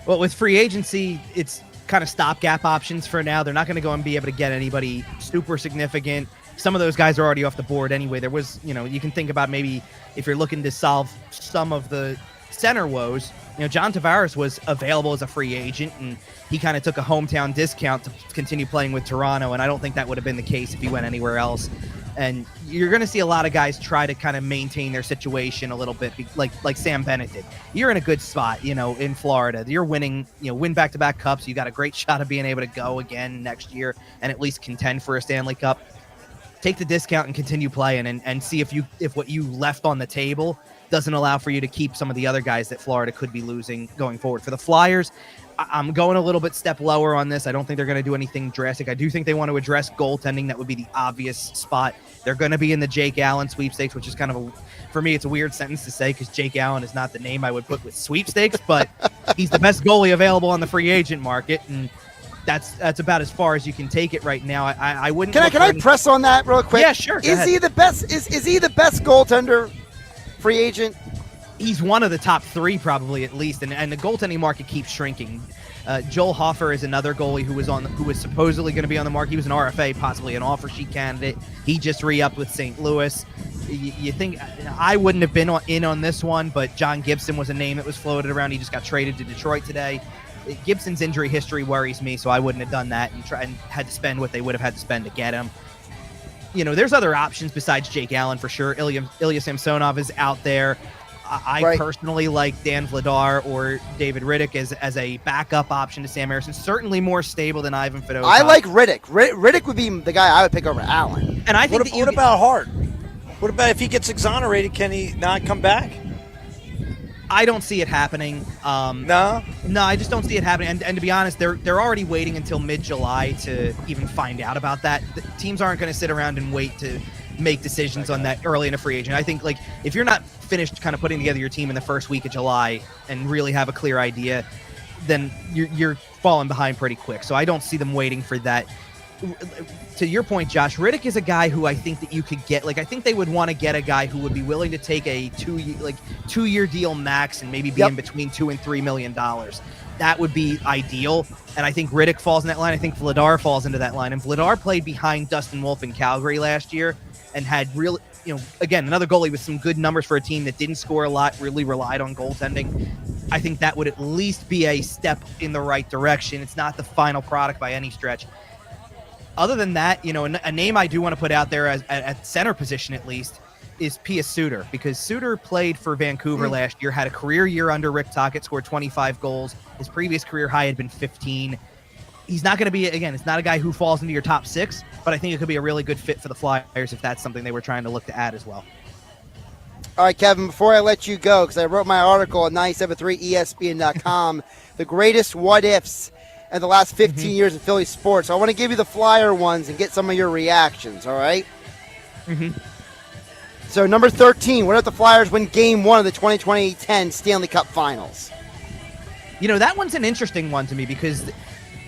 Well, with free agency, it's kind of stopgap options for now. They're not going to go and be able to get anybody super significant. Some of those guys are already off the board anyway. There was, you know, you can think about maybe if you're looking to solve some of the center woes, you know, John Tavares was available as a free agent, and he kind of took a hometown discount to continue playing with Toronto, and I don't think that would have been the case if he went anywhere else. And you're going to see a lot of guys try to kind of maintain their situation a little bit, like Sam Bennett did. You're in a good spot, you know, in Florida. You're winning, you know, win back-to-back cups. You got a great shot of being able to go again next year and at least contend for a Stanley Cup. Take the discount and continue playing, and see if what you left on the table doesn't allow for you to keep some of the other guys that Florida could be losing going forward. For the Flyers, I'm going a little bit step lower on this. I don't think they're going to do anything drastic. I do think they want to address goaltending. That would be the obvious spot. They're going to be in the Jake Allen sweepstakes, which is kind of for me, it's a weird sentence to say because Jake Allen is not the name I would put with sweepstakes, but he's the best goalie available on the free agent market, and that's about as far as you can take it right now. I wouldn't. Can I press on that real quick? Yeah, sure. Is he the best? Is he the best goaltender free agent? He's one of the top 3 probably at least, and the goaltending market keeps shrinking. Joel Hofer is another goalie who was supposedly going to be on the market. He was an RFA, possibly an offer sheet candidate. He just re-upped with St. Louis. You think I wouldn't have been in on this one, but John Gibson was a name that was floated around. He just got traded to Detroit today. Gibson's injury history worries me, so I wouldn't have done that and had to spend what they would have had to spend to get him. There's other options besides Jake Allen for sure. Ilya Samsonov is out there. I personally like Dan Vladar or David Riddick as a backup option to Sam Harrison. Certainly more stable than Ivan Fedotov. I like Riddick. Riddick would be the guy I would pick over Allen. And I think what about Hart? What about if he gets exonerated? Can he not come back? I don't see it happening. No, I just don't see it happening. And to be honest, they're already waiting until mid-July to even find out about that. The teams aren't going to sit around and wait to make decisions on that early in a free agent. I think if you're not finished kind of putting together your team in the first week of July and really have a clear idea, then you're falling behind pretty quick. So I don't see them waiting for that. To your point, Josh, Riddick is a guy who I think that you could get. I think they would want to get a guy who would be willing to take a 2-year deal max and maybe be in between $2 and $3 million. That would be ideal. And I think Riddick falls in that line. I think Vladar falls into that line. And Vladar played behind Dustin Wolf in Calgary last year and had really, again, another goalie with some good numbers for a team that didn't score a lot, really relied on goaltending. I think that would at least be a step in the right direction. It's not the final product by any stretch. Other than that, a name I do want to put out there at center position at least is Pius Suter, because Suter played for Vancouver last year, had a career year under Rick Tocchet, scored 25 goals. His previous career high had been 15. He's not going to be, again, it's not a guy who falls into your top 6, but I think it could be a really good fit for the Flyers if that's something they were trying to look to add as well. All right, Kevin, before I let you go, because I wrote my article at 973ESPN.com, the greatest what-ifs in the last 15 years in Philly sports. So I want to give you the Flyer ones and get some of your reactions, all right? So number 13, what if the Flyers win Game 1 of the 2020-10 Stanley Cup Finals? That one's an interesting one to me because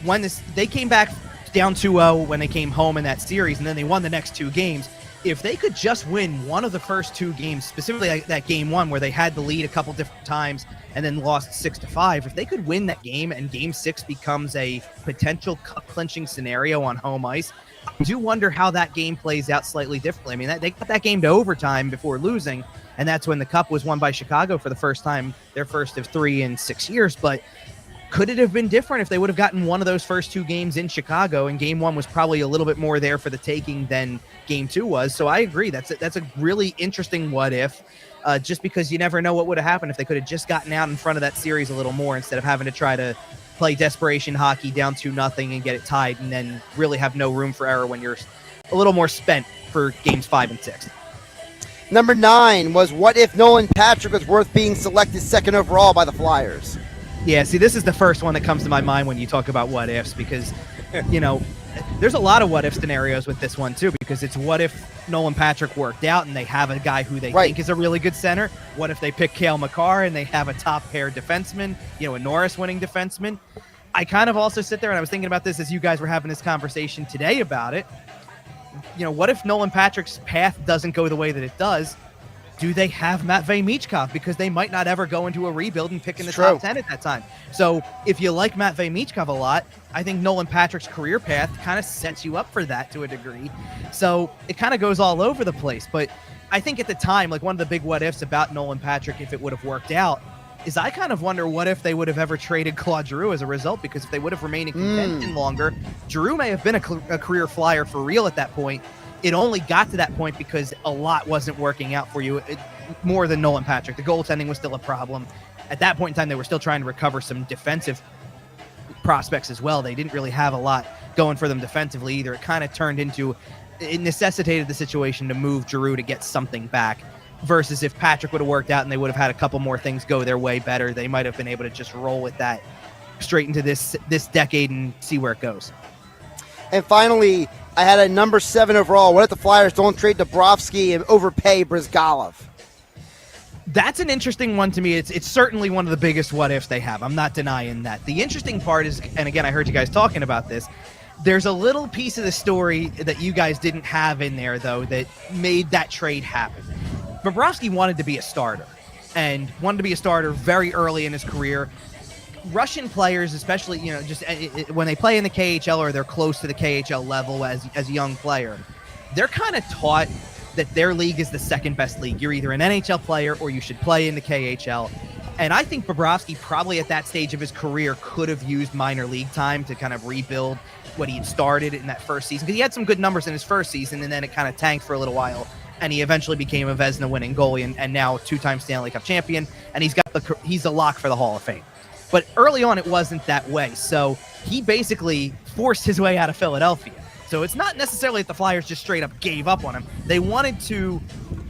when they came back down 2-0 when they came home in that series, and then they won the next 2 games. If they could just win one of the first 2 games, specifically that Game 1 where they had the lead a couple different times and then lost 6-5, if they could win that game and Game 6 becomes a potential cup-clinching scenario on home ice, I do wonder how that game plays out slightly differently. I mean, they got that game to overtime before losing, and that's when the Cup was won by Chicago for the first time, their first of 3 in 6 years. But could it have been different if they would have gotten one of those first 2 games in Chicago, and Game 1 was probably a little bit more there for the taking than Game 2 was? So I agree. That's a really interesting what if, just because you never know what would have happened if they could have just gotten out in front of that series a little more instead of having to try to play desperation hockey down 2-0 and get it tied and then really have no room for error when you're a little more spent for Games 5 and 6. Number 9 was what if Nolan Patrick was worth being selected 2nd overall by the Flyers? Yeah, see, this is the first one that comes to my mind when you talk about what ifs because, there's a lot of what if scenarios with this one too, because it's what if Nolan Patrick worked out and they have a guy who they think is a really good center. What if they pick Cale Makar and they have a top pair defenseman, a Norris winning defenseman? I kind of also sit there and I was thinking about this as you guys were having this conversation today about it. What if Nolan Patrick's path doesn't go the way that it does? Do they have Matvei Michkov? Because they might not ever go into a rebuild and pick in the top 10 at that time. So if you like Matvei Michkov a lot, I think Nolan Patrick's career path kind of sets you up for that to a degree. So it kind of goes all over the place. But I think at the time, one of the big what ifs about Nolan Patrick, if it would have worked out, is I kind of wonder what if they would have ever traded Claude Giroux as a result, because if they would have remained in contention longer, Giroux may have been a career Flyer for real at that point. It only got to that point because a lot wasn't working out for you, more than Nolan Patrick. The goaltending was still a problem. At that point in time, they were still trying to recover some defensive prospects as well. They didn't really have a lot going for them defensively either. It kind of turned into, it necessitated the situation to move Giroux to get something back, versus if Patrick would have worked out and they would have had a couple more things go their way better, they might have been able to just roll with that straight into this decade and see where it goes. And finally, I had a number 7 overall. What if the Flyers don't trade Bobrovsky and overpay Brizgalov? That's an interesting one to me. It's certainly one of the biggest what ifs they have. I'm not denying that. The interesting part is, and again, I heard you guys talking about this, there's a little piece of the story that you guys didn't have in there, though, that made that trade happen. Bobrovsky wanted to be a starter and wanted to be a starter very early in his career. Russian players, especially, just when they play in the KHL or they're close to the KHL level as a young player, they're kind of taught that their league is the second best league. You're either an NHL player or you should play in the KHL. And I think Bobrovsky probably at that stage of his career could have used minor league time to kind of rebuild what he had started in that first season. Because he had some good numbers in his first season, and then it kind of tanked for a little while. And he eventually became a Vezina winning goalie and now two-time Stanley Cup champion. And he's a lock for the Hall of Fame. But early on, it wasn't that way. So he basically forced his way out of Philadelphia. So it's not necessarily that the Flyers just straight up gave up on him. They wanted to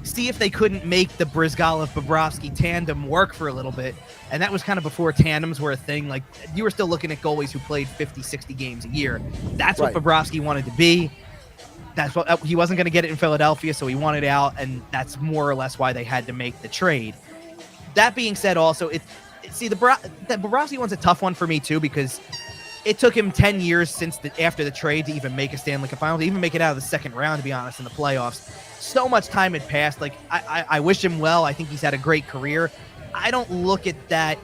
see if they couldn't make the Bryzgalov-Bobrovsky tandem work for a little bit. And that was kind of before tandems were a thing. Like, you were still looking at goalies who played 50, 60 games a year. That's what Bobrovsky wanted to be. That's what he wasn't going to get it in Philadelphia, so he wanted out, and that's more or less why they had to make the trade. That being said, also, the Bobrovsky one's a tough one for me too, because it took him 10 years after the trade to even make a Stanley Cup final, to even make it out of the second round, to be honest, in the playoffs. So much time had passed. Like, I wish him well. I think he's had a great career. I don't look at that.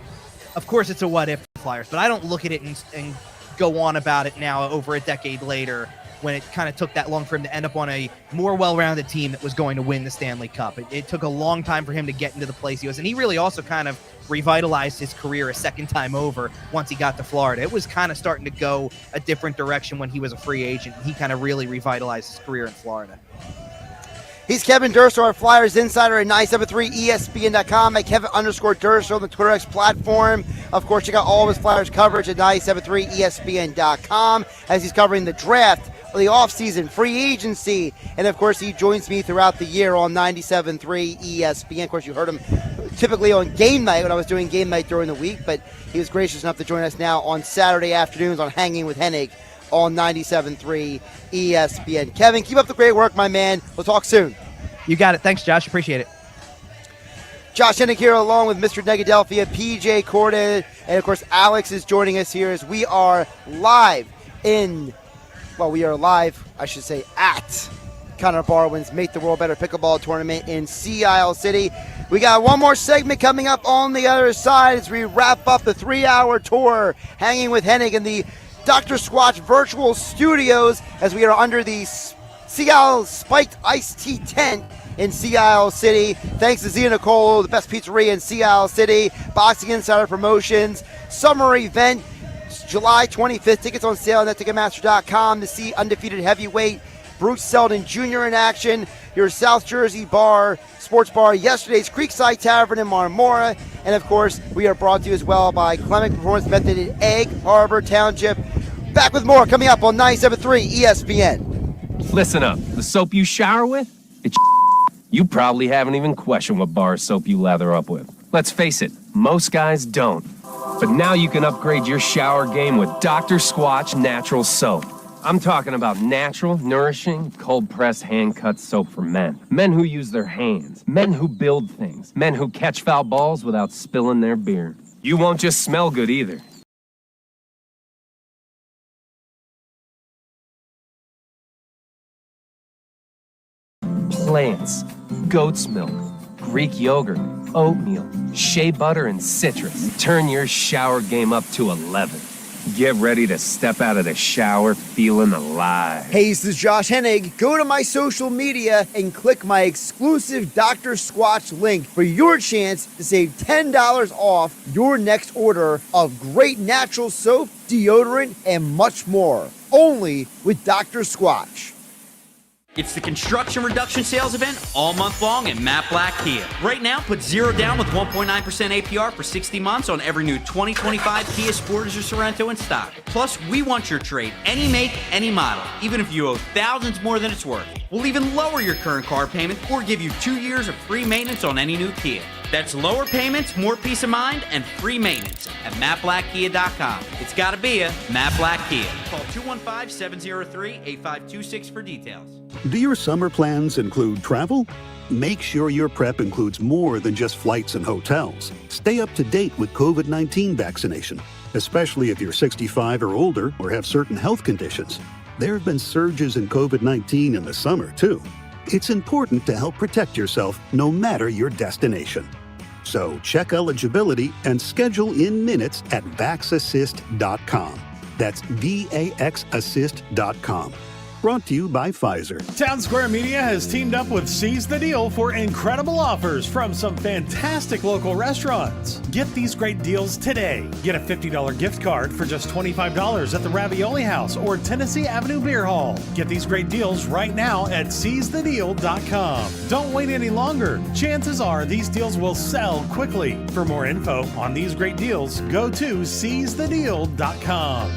Of course, it's a what if for the Flyers, but I don't look at it and go on about it now over a decade later, when it kind of took that long for him to end up on a more well-rounded team that was going to win the Stanley Cup. It took a long time for him to get into the place he was, and he really also kind of revitalized his career a second time over once he got to Florida. It was kind of starting to go a different direction when he was a free agent. He kind of really revitalized his career in Florida. He's Kevin Durso, our Flyers insider at 973ESPN.com, at Kevin_Durso on the Twitter X platform. Of course, you got all of his Flyers coverage at 973ESPN.com as he's covering the draft, the offseason, free agency, and of course, he joins me throughout the year on 97.3 ESPN. Of course, you heard him typically on game night when I was doing game night during the week, but he was gracious enough to join us now on Saturday afternoons on Hanging with Hennig on 97.3 ESPN. Kevin, keep up the great work, my man. We'll talk soon. You got it. Thanks, Josh. Appreciate it. Josh Hennig here along with Mr. Negadelphia, PJ Corda, and of course Alex is joining us here as we are live at Connor Barwin's Make the World Better Pickleball Tournament in Sea Isle City. We got one more segment coming up on the other side as we wrap up the 3-hour tour Hanging with Hennig in the Dr. Squatch virtual studios as we are under the Sea Isle Spiked Iced Tea tent in Sea Isle City. Thanks to Zia Nicolo, the best pizzeria in Sea Isle City. Boxing Insider Promotions. Summer event, July 25th. Tickets on sale at Ticketmaster.com to see undefeated heavyweight Bruce Seldon Jr. in action. Your South Jersey sports bar, yesterday's Creekside Tavern in Marmora. And of course, we are brought to you as well by Klemic Performance Method in Egg Harbor Township. Back with more coming up on 97.3 ESPN. Listen up. The soap you shower with, it's you probably haven't even questioned what bar of soap you lather up with. Let's face it, most guys don't. But now you can upgrade your shower game with Dr. Squatch Natural Soap. I'm talking about natural, nourishing, cold-pressed, hand-cut soap for men. Men who use their hands. Men who build things. Men who catch foul balls without spilling their beer. You won't just smell good either. Plants, goat's milk, Greek yogurt, oatmeal, shea butter, and citrus. Turn your shower game up to 11. Get ready to step out of the shower feeling alive. Hey, this is Josh Hennig. Go to my social media and click my exclusive Dr. Squatch link for your chance to save $10 off your next order of great natural soap, deodorant, and much more. Only with Dr. Squatch. It's the construction reduction sales event all month long at Matt Black Kia. Right now, put zero down with 1.9% APR for 60 months on every new 2025 Kia Sportage or Sorento in stock. Plus, we want your trade, any make, any model, even if you owe thousands more than it's worth. We'll even lower your current car payment or give you 2 years of free maintenance on any new Kia. That's lower payments, more peace of mind, and free maintenance at MattBlackKia.com. It's gotta be a Matt Black Kia. Call 215-703-8526 for details. Do your summer plans include travel? Make sure your prep includes more than just flights and hotels. Stay up to date with COVID-19 vaccination, especially if you're 65 or older or have certain health conditions. There have been surges in COVID-19 in the summer, too. It's important to help protect yourself no matter your destination. So check eligibility and schedule in minutes at vaxassist.com. That's VAXassist.com. Brought to you by Pfizer. Town Square Media has teamed up with Seize the Deal for incredible offers from some fantastic local restaurants. Get these great deals today. Get a $50 gift card for just $25 at the Ravioli House or Tennessee Avenue Beer Hall. Get these great deals right now at seizethedeal.com. Don't wait any longer. Chances are these deals will sell quickly. For more info on these great deals, go to seizethedeal.com.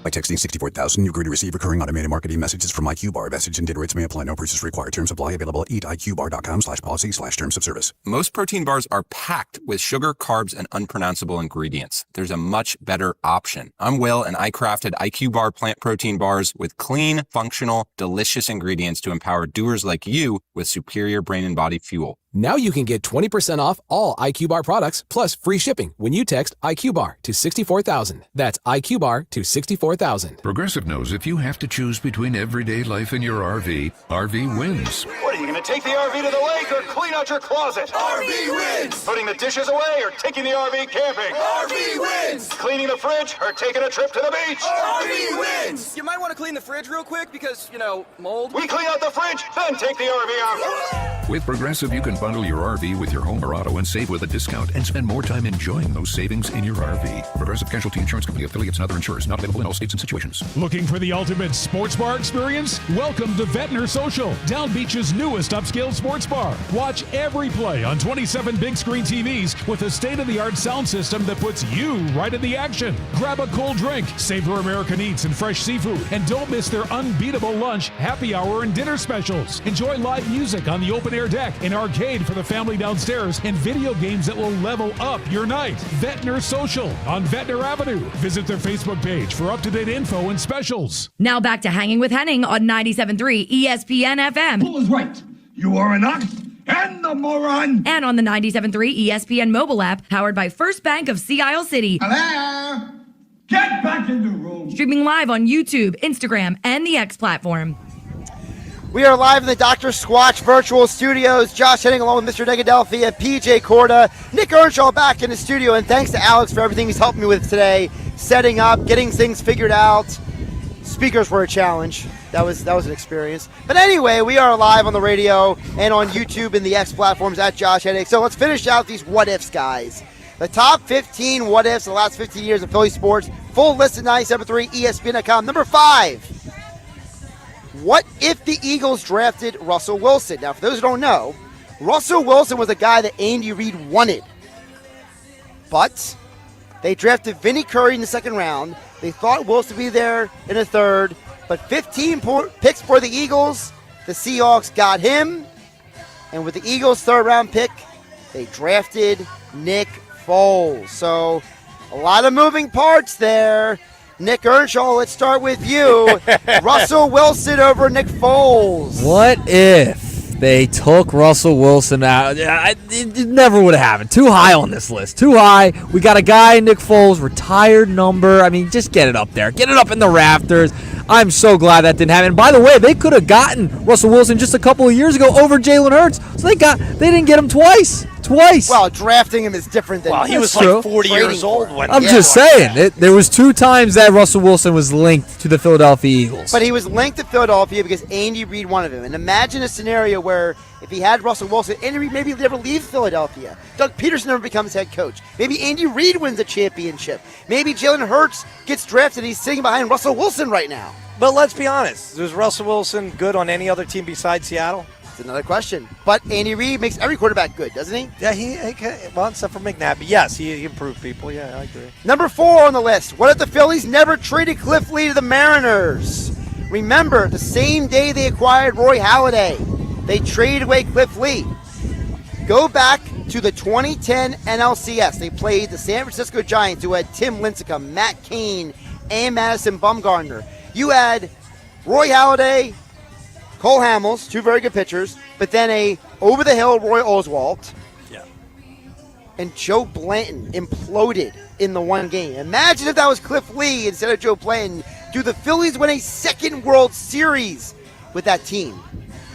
By texting 64,000, you agree to receive recurring automated marketing messages from IQBar. Message and data rates may apply. No purchase required. Terms apply. Available at eatiqbar.com/policy/terms of service. Most protein bars are packed with sugar, carbs, and unpronounceable ingredients. There's a much better option. I'm Will, and I crafted IQBar plant protein bars with clean, functional, delicious ingredients to empower doers like you with superior brain and body fuel. Now you can get 20% off all IQBar products plus free shipping when you text IQBar to 64,000. That's IQBar to 64,000. Progressive knows if you have to choose between everyday life and your RV, RV wins. What, are you going to take the RV to the lake or clean out your closet? RV wins! Putting the dishes away or taking the RV camping? RV wins! Cleaning the fridge or taking a trip to the beach? RV wins! You might want to clean the fridge real quick because, mold. We clean out the fridge, then take the RV out. With Progressive, you can bundle your RV with your home or auto and save with a discount and spend more time enjoying those savings in your RV. Progressive Casualty Insurance Company, affiliates, and other insurers. Not available in all states and situations. Looking for the ultimate sports bar experience? Welcome to Ventnor Social, Down Beach's newest upscale sports bar. Watch every play on 27 big screen TVs with a state-of-the-art sound system that puts you right in the action. Grab a cold drink, savor American eats and fresh seafood, and don't miss their unbeatable lunch, happy hour, and dinner specials. Enjoy live music on the open-air deck, an arcade for the family downstairs, and video games that will level up your night. Ventnor Social on Ventnor Avenue. Visit their Facebook page for up-to-date info and specials. Now back to Hanging with Hennig on 97.3 ESPN FM. Who was right? You are an ox and a moron. And on the 97.3 ESPN mobile app, powered by First Bank of Sea Isle City. Hello? Get back in the room. Streaming live on YouTube, Instagram, and the X platform. We are live in the Dr. Squatch virtual studios. Josh Hennig along with Mr. Negadelphia, PJ Corda, Nick Earnshaw back in the studio, and thanks to Alex for everything he's helped me with today, setting up, getting things figured out. Speakers were a challenge. That was an experience. But anyway, we are live on the radio and on YouTube and the X platforms at Josh Hennig. So let's finish out these what-ifs, guys. The top 15 what-ifs of the last 15 years of Philly sports. Full list at 97.3 ESPN.com. Number 5. What if the Eagles drafted Russell Wilson? Now, for those who don't know, Russell Wilson was a guy that Andy Reid wanted. But they drafted Vinny Curry in the second round. They thought Wilson would be there in the third. But 15 picks for the Eagles. The Seahawks got him. And with the Eagles' third-round pick, they drafted Nick Foles. So, a lot of moving parts there. Nick Earnshaw, let's start with you. Russell Wilson over Nick Foles. What if they took Russell Wilson out? It never would have happened. Too high on this list. Too high. We got a guy, Nick Foles, retired number. I mean, just get it up there. Get it up in the rafters. I'm so glad that didn't happen. And by the way, they could have gotten Russell Wilson just a couple of years ago over Jalen Hurts. So they didn't get him twice. Well, drafting him is different than... Well, he was like 40 years old when... I'm just saying. There was 2 times that Russell Wilson was linked to the Philadelphia Eagles. But he was linked to Philadelphia because Andy Reid wanted him. And imagine a scenario where if he had Russell Wilson, Andy Reid maybe never leaves Philadelphia. Doug Peterson never becomes head coach. Maybe Andy Reid wins a championship. Maybe Jalen Hurts gets drafted and he's sitting behind Russell Wilson right now. But let's be honest. Was Russell Wilson good on any other team besides Seattle? That's another question. But Andy Reid makes every quarterback good, doesn't he? Yeah, well, except for McNabb. But yes, he improved people. Yeah, I agree. Number 4 on the list. What if the Phillies never traded Cliff Lee to the Mariners? Remember, the same day they acquired Roy Halladay, they traded away Cliff Lee. Go back to the 2010 NLCS. They played the San Francisco Giants, who had Tim Lincecum, Matt Cain, and Madison Bumgarner. You had Roy Halladay, Cole Hamels, 2 very good pitchers, but then a over-the-hill Roy Oswalt. Yeah. And Joe Blanton imploded in the one game. Imagine if that was Cliff Lee instead of Joe Blanton. Do the Phillies win a second World Series with that team?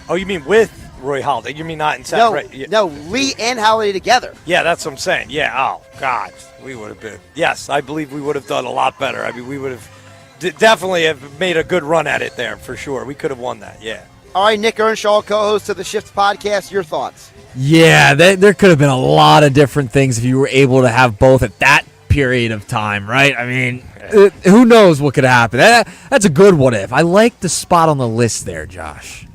Oh, you mean with Roy Halladay? You mean not in No, right? Yeah. no, Lee and Halladay together. Yeah, that's what I'm saying. Yeah. Oh, God, we would have been. Yes, I believe we would have done a lot better. I mean, we would have definitely have made a good run at it there for sure. We could have won that. Yeah. All right, Nick Earnshaw, co-host of the Shift podcast. Your thoughts? Yeah, there could have been a lot of different things if you were able to have both at that period of time, right? I mean, who knows what could happen. That's a good what if. I like the spot on the list there, Josh.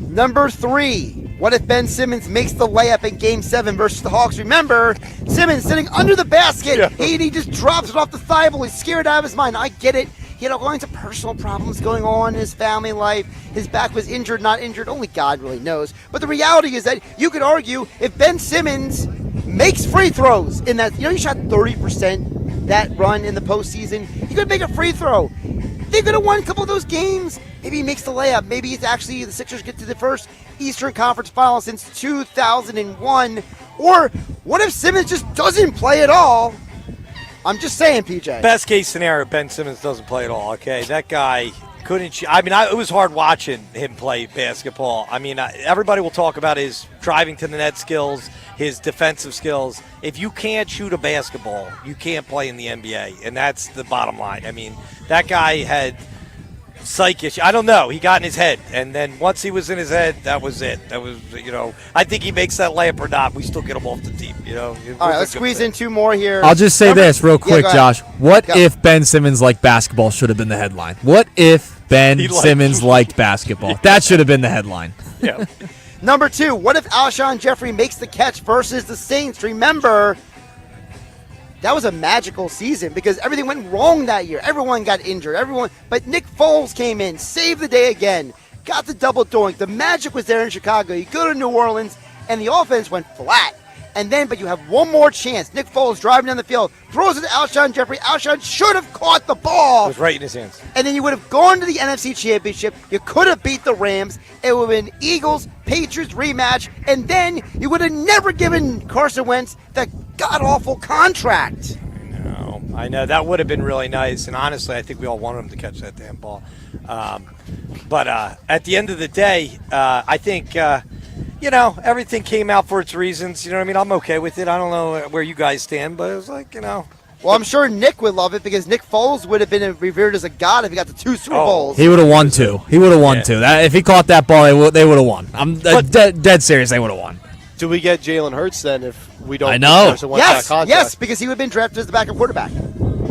Number 3. What if Ben Simmons makes the layup in Game 7 versus the Hawks? Remember, Simmons sitting under the basket. He just drops it off the thigh ball. He's scared out of his mind. I get it. He had all kinds of personal problems going on in his family life. His back was injured, not injured. Only God really knows. But the reality is that you could argue if Ben Simmons makes free throws in that, he shot 30% that run in the postseason. He could make a free throw. They could have won a couple of those games. Maybe he makes the layup. Maybe it's actually the Sixers get to the first Eastern Conference Final since 2001. Or what if Simmons just doesn't play at all? I'm just saying, PJ. Best case scenario, Ben Simmons doesn't play at all. Okay, that guy couldn't. It was hard watching him play basketball. I mean, everybody will talk about his driving to the net skills, his defensive skills. If you can't shoot a basketball, you can't play in the NBA, and that's the bottom line. I mean, that guy had psych issue. I don't know. He got in his head, and then once he was in his head, that was it. That was, I think he makes that layup or not, we still get him off the team. All right, let's squeeze in 2 more here. I'll just say this real quick, Josh. What if Ben Simmons liked basketball should have been the headline? What if Ben Simmons liked basketball? That should have been the headline. Yeah. Number 2, what if Alshon Jeffrey makes the catch versus the Saints? Remember, that was a magical season because everything went wrong that year. Everyone got injured. But Nick Foles came in, saved the day again, got the double doink. The magic was there in Chicago. You go to New Orleans, and the offense went flat. But you have one more chance. Nick Foles driving down the field, throws it to Alshon Jeffrey. Alshon should have caught the ball. It was right in his hands. And then you would have gone to the NFC Championship. You could have beat the Rams. It would have been Eagles-Patriots rematch. And then you would have never given Carson Wentz that god-awful contract. I know. That would have been really nice. And honestly, I think we all wanted him to catch that damn ball. But at the end of the day, I think... everything came out for its reasons. You know what I mean? I'm okay with it. I don't know where you guys stand, but it was like, Well, I'm sure Nick would love it because Nick Foles would have been revered as a god if he got the 2 Super Bowls. He would have won 2. He would have won 2. If he caught that ball, they would have won. I'm dead serious. They would have won. Do we get Jalen Hurts then if we don't? I know. Yes, because he would have been drafted as the backup quarterback.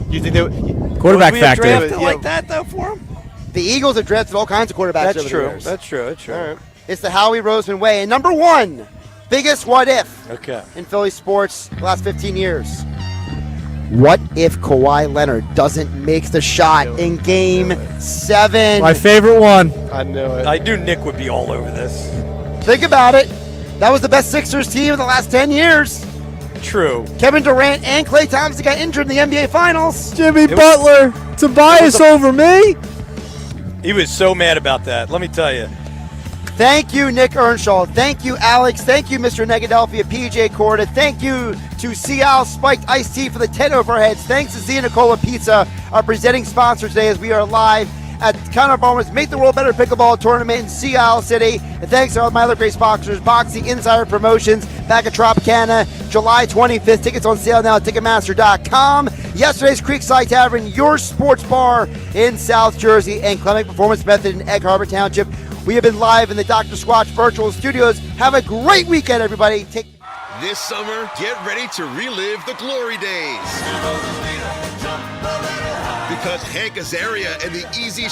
You think they would? Quarterback factor. Drafted like that though for him? The Eagles have drafted all kinds of quarterbacks over the years. That's true. All right. It's the Howie Roseman way. And number 1, biggest what if in Philly sports the last 15 years. What if Kawhi Leonard doesn't make the shot in Game 7? My favorite one. I knew it. I knew Nick would be all over this. Think about it. That was the best Sixers team in the last 10 years. True. Kevin Durant and Klay Thompson got injured in the NBA Finals. Jimmy Butler. Tobias over me. He was so mad about that. Let me tell you. Thank you, Nick Earnshaw. Thank you, Alex. Thank you, Mr. Negadelphia, PJ Corda. Thank you to Sea Spiked Iced Tea for the 10 overheads. Thanks to Zia Nicola Pizza, our presenting sponsor today as we are live at Counter Bombers Make the World Better Pickleball Tournament in Sea Isle City. And thanks to all my other great sponsors, Boxing Insider Promotions, back at Tropicana, July 25th. Tickets on sale now at Ticketmaster.com. Yesterday's Creekside Tavern, your sports bar in South Jersey, and Klemic Performance Method in Egg Harbor Township. We have been live in the Dr. Squatch virtual studios. Have a great weekend, everybody. This summer, get ready to relive the glory days. Because Hank Azaria and the Easy